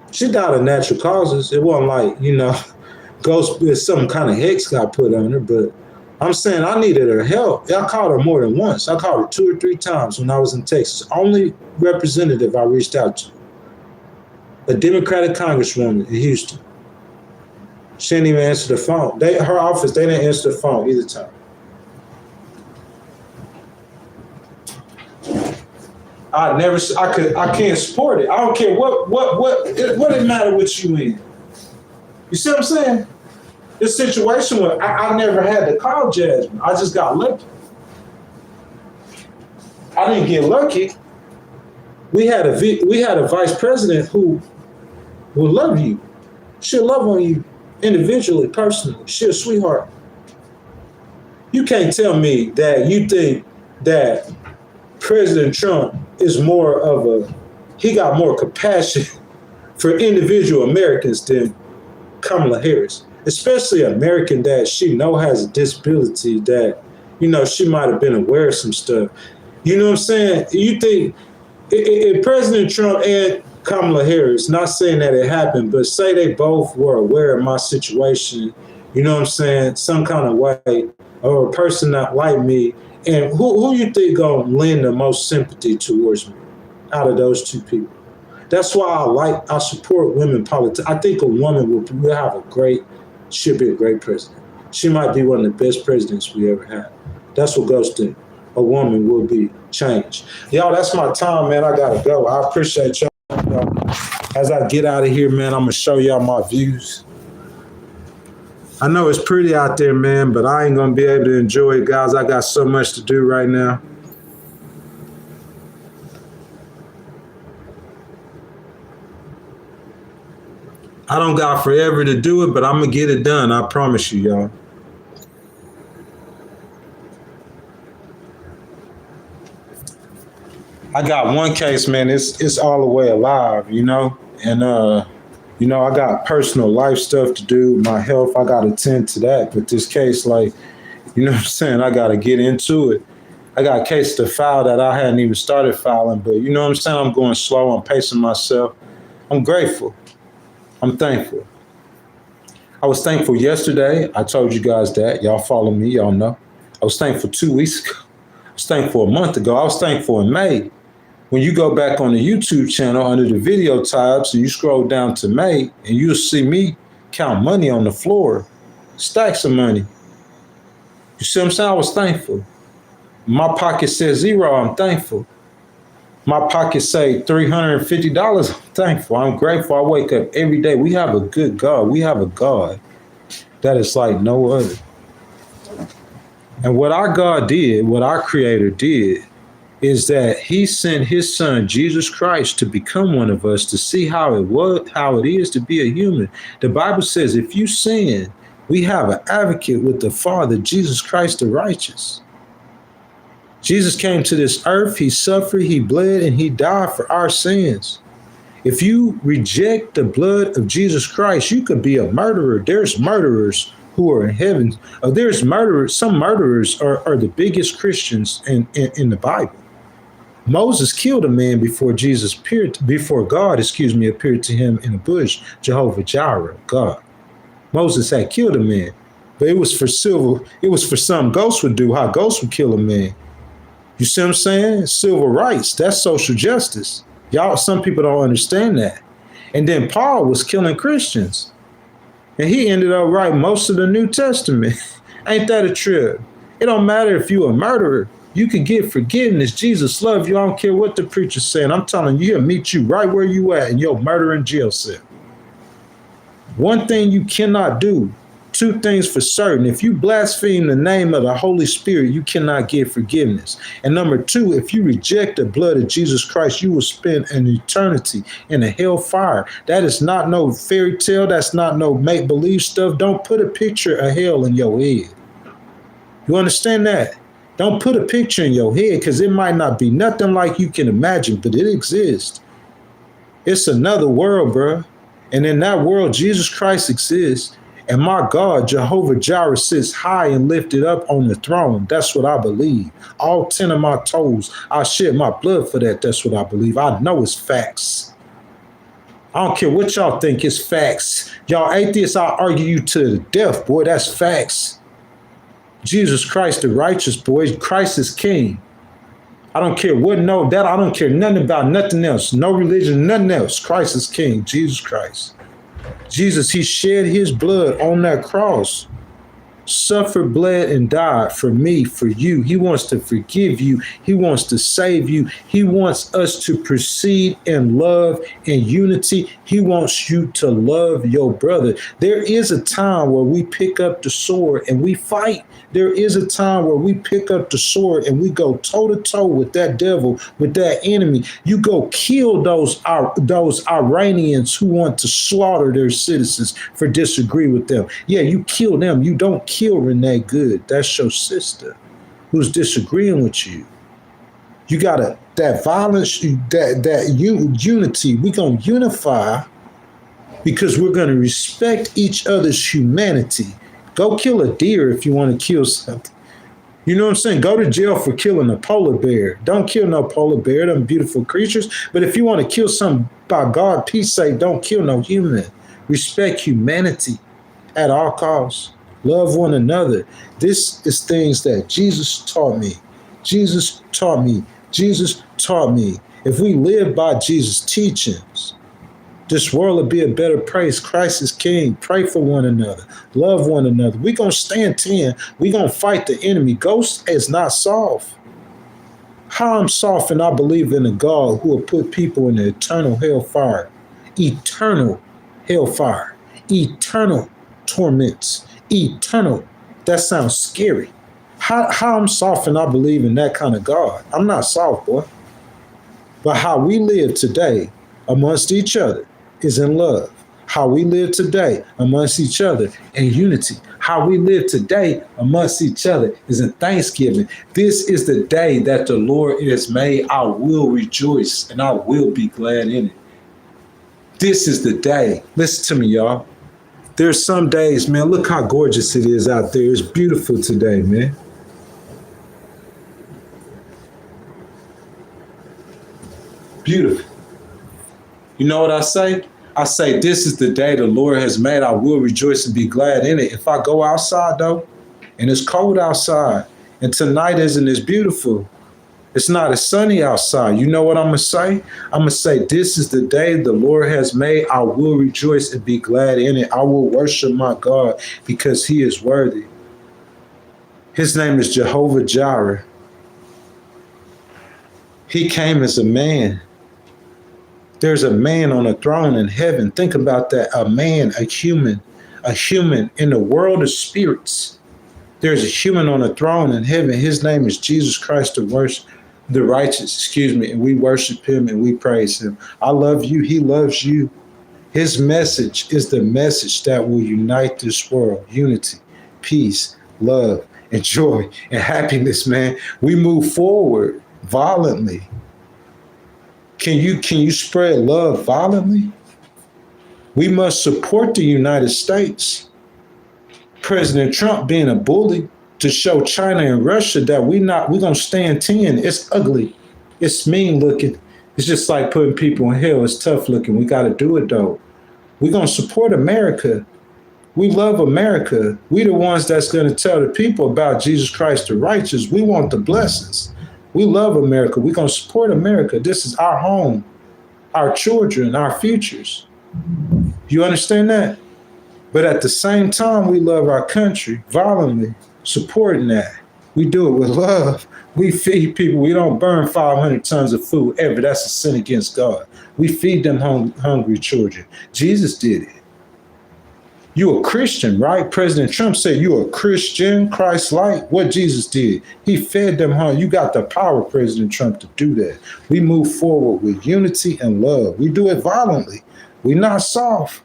She died of natural causes. It wasn't like, ghost, some kind of hex got put on her, but I'm saying I needed her help. I called her more than once. I called her 2 or 3 times when I was in Texas. Only representative I reached out to. A Democratic congresswoman in Houston. She didn't even answer the phone. Her office, they didn't answer the phone either time. I can't support it. I don't care what it matter what you in. You see what I'm saying? This situation where I never had to call Jasmine. I just got lucky. I didn't get lucky. We had a vice president who will love you. She'll love on you individually, personally. She's a sweetheart. You can't tell me that you think that President Trump is he got more compassion for individual Americans than Kamala Harris, especially an American that she has a disability, that, she might have been aware of some stuff. You know what I'm saying? You think if President Trump and Kamala Harris, not saying that it happened, but say they both were aware of my situation, you know what I'm saying, some kind of way, or a person not like me, and who you think gonna lend the most sympathy towards me out of those two people? That's why I support women politics. I think a woman should be a great president. She might be one of the best presidents we ever had. That's what goes to a woman will be change. Y'all, that's my time, man. I gotta go. I appreciate y'all. As I get out of here, man, I'm gonna show y'all my views. I know it's pretty out there, man, but I ain't gonna be able to enjoy it, guys. I got so much to do right now. I don't got forever to do it, but I'm gonna get it done. I promise you, y'all. I got one case, man. It's all the way alive, and I got personal life stuff to do. My health, I got to tend to that. But this case, what I'm saying, I got to get into it. I got a case to file that I hadn't even started filing, but you know what I'm saying? I'm going slow. I'm pacing myself. I'm grateful. I'm thankful. I was thankful yesterday. I told you guys that. Y'all follow me. Y'all know. I was thankful 2 weeks ago. I was thankful a month ago. I was thankful in May. When you go back on the YouTube channel under the video tabs and you scroll down to May, and you'll see me count money on the floor, stacks of money. You see what I'm saying? I was thankful. My pocket says 0, I'm thankful. My pocket say $350, I'm thankful. I'm grateful. I wake up every day. We have a good God. We have a God that is like no other. And what our God did, what our Creator did, is that he sent his son, Jesus Christ, to become one of us, to see how it is to be a human. The Bible says, if you sin, we have an advocate with the Father, Jesus Christ the righteous. Jesus came to this earth, he suffered, he bled, and he died for our sins. If you reject the blood of Jesus Christ, you could be a murderer. There's murderers who are in heaven. There's murderers. Some murderers are the biggest Christians in the Bible. Moses killed a man before God, appeared to him in a bush, Jehovah Jireh, God. Moses had killed a man, but it was for something ghosts would do, how ghosts would kill a man. You see what I'm saying? Civil rights, that's social justice. Y'all, some people don't understand that. And then Paul was killing Christians. And he ended up writing most of the New Testament. Ain't that a trip? It don't matter if you're a murderer. You can get forgiveness. Jesus loves you. I don't care what the preacher's saying. I'm telling you, he'll meet you right where you at in your murdering jail cell. One thing you cannot do, two things for certain. If you blaspheme the name of the Holy Spirit, you cannot get forgiveness. And number two, if you reject the blood of Jesus Christ, you will spend an eternity in a hellfire. That is not no fairy tale. That's not no make-believe stuff. Don't put a picture of hell in your head. You understand that? Don't put a picture in your head, because it might not be nothing like you can imagine, but it exists. It's another world, bro. And in that world, Jesus Christ exists. And my God, Jehovah Jireh, sits high and lifted up on the throne. That's what I believe. All 10 of my toes, I shed my blood for that. That's what I believe. I know it's facts. I don't care what y'all think, it's facts. Y'all atheists, I'll argue you to the death, boy. That's facts. Jesus Christ, the righteous, boy. Christ is king. I don't care what, no, that I don't care nothing about nothing else. No religion, nothing else. Christ is king, Jesus Christ. Jesus, he shed his blood on that cross, suffered, bled, and died for me, for you. He wants to forgive you. He wants to save you. He wants us to proceed in love and unity. He wants you to love your brother. There is a time where we pick up the sword and we fight. There is a time where we pick up the sword and we go toe to toe with that devil, with that enemy. You go kill those Iranians who want to slaughter their citizens for disagree with them. Yeah, you kill them. You don't kill Renee Good. That's your sister who's disagreeing with you. You gotta, that violence, that unity. We're gonna unify because we're gonna respect each other's humanity. Go kill a deer if you want to kill something. You know what I'm saying? Go to jail for killing a polar bear. Don't kill no polar bear. Them beautiful creatures. But if you want to kill something, by God, peace sake, don't kill no human. Respect humanity at all costs. Love one another. This is things that Jesus taught me. Jesus taught me. Jesus taught me. If we live by Jesus' teachings, this world will be a better place. Christ is king. Pray for one another. Love one another. We're going to stand 10. We're going to fight the enemy. Ghost is not soft. How I'm soft and I believe in a God who will put people in the eternal hellfire. Eternal hellfire. Eternal torments. Eternal. That sounds scary. How I'm soft and I believe in that kind of God. I'm not soft, boy. But how we live today amongst each other is in love. How we live today amongst each other in unity. How we live today amongst each other is in thanksgiving. This is the day that the Lord has made. I will rejoice and I will be glad in it. This is the day. Listen to me, y'all. There's some days, man, look how gorgeous it is out there. It's beautiful today, man. Beautiful. You know what I say? I say, this is the day the Lord has made. I will rejoice and be glad in it. If I go outside, though, and it's cold outside, and tonight isn't as beautiful, it's not as sunny outside, you know what I'm going to say? I'm going to say, this is the day the Lord has made. I will rejoice and be glad in it. I will worship my God because he is worthy. His name is Jehovah Jireh. He came as a man. There's a man on a throne in heaven. Think about that. A man, a human in the world of spirits. There's a human on a throne in heaven. His name is Jesus Christ, the righteous, and we worship him and we praise him. I love you. He loves you. His message is the message that will unite this world. Unity, peace, love, and joy, and happiness, man. We move forward violently. Can you spread love violently? We must support the United States. President Trump being a bully to show China and Russia that we're going to stand 10. It's ugly. It's mean looking. It's just like putting people in hell. It's tough looking. We got to do it though. We're going to support America. We love America. We the ones that's going to tell the people about Jesus Christ the righteous. We want the blessings. We love America. We're going to support America. This is our home, our children, our futures. You understand that? But at the same time, we love our country violently, supporting that. We do it with love. We feed people. We don't burn 500 tons of food ever. That's a sin against God. We feed them hungry children. Jesus did it. You a Christian, right? President Trump said you a Christian, Christ-like. What Jesus did, he fed them hungry. You got the power, President Trump, to do that. We move forward with unity and love. We do it violently. We're not soft.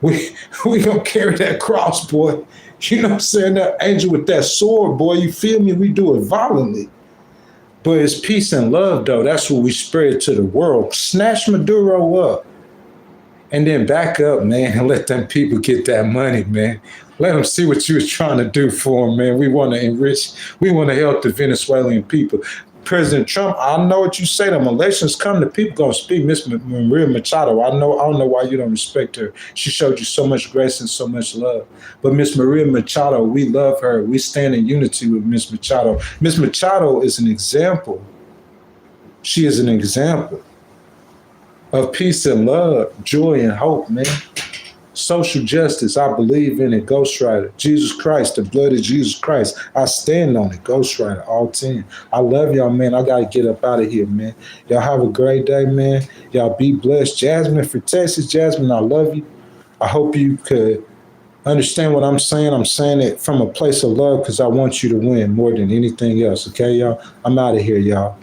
We gonna carry that cross, boy. You know what I'm saying? That angel with that sword, boy. You feel me? We do it violently. But it's peace and love, though. That's what we spread to the world. Snatch Maduro up. And then back up, man, and let them people get that money, man. Let them see what you was trying to do for them, man. We want to enrich, we want to help the Venezuelan people. President Trump, I know what you say. Them elections come, the people gonna speak. Miss Maria Machado, I don't know why you don't respect her. She showed you so much grace and so much love. But Miss Maria Machado, we love her. We stand in unity with Miss Machado. Miss Machado is an example. She is an example of peace and love, joy and hope, man. Social justice, I believe in it. Ghostwriter, Jesus Christ, the blood of Jesus Christ. I stand on it. Ghostwriter, all 10. I love y'all, man. I got to get up out of here, man. Y'all have a great day, man. Y'all be blessed. Jasmine for Texas. Jasmine, I love you. I hope you could understand what I'm saying. I'm saying it from a place of love because I want you to win more than anything else. Okay, y'all? I'm out of here, y'all.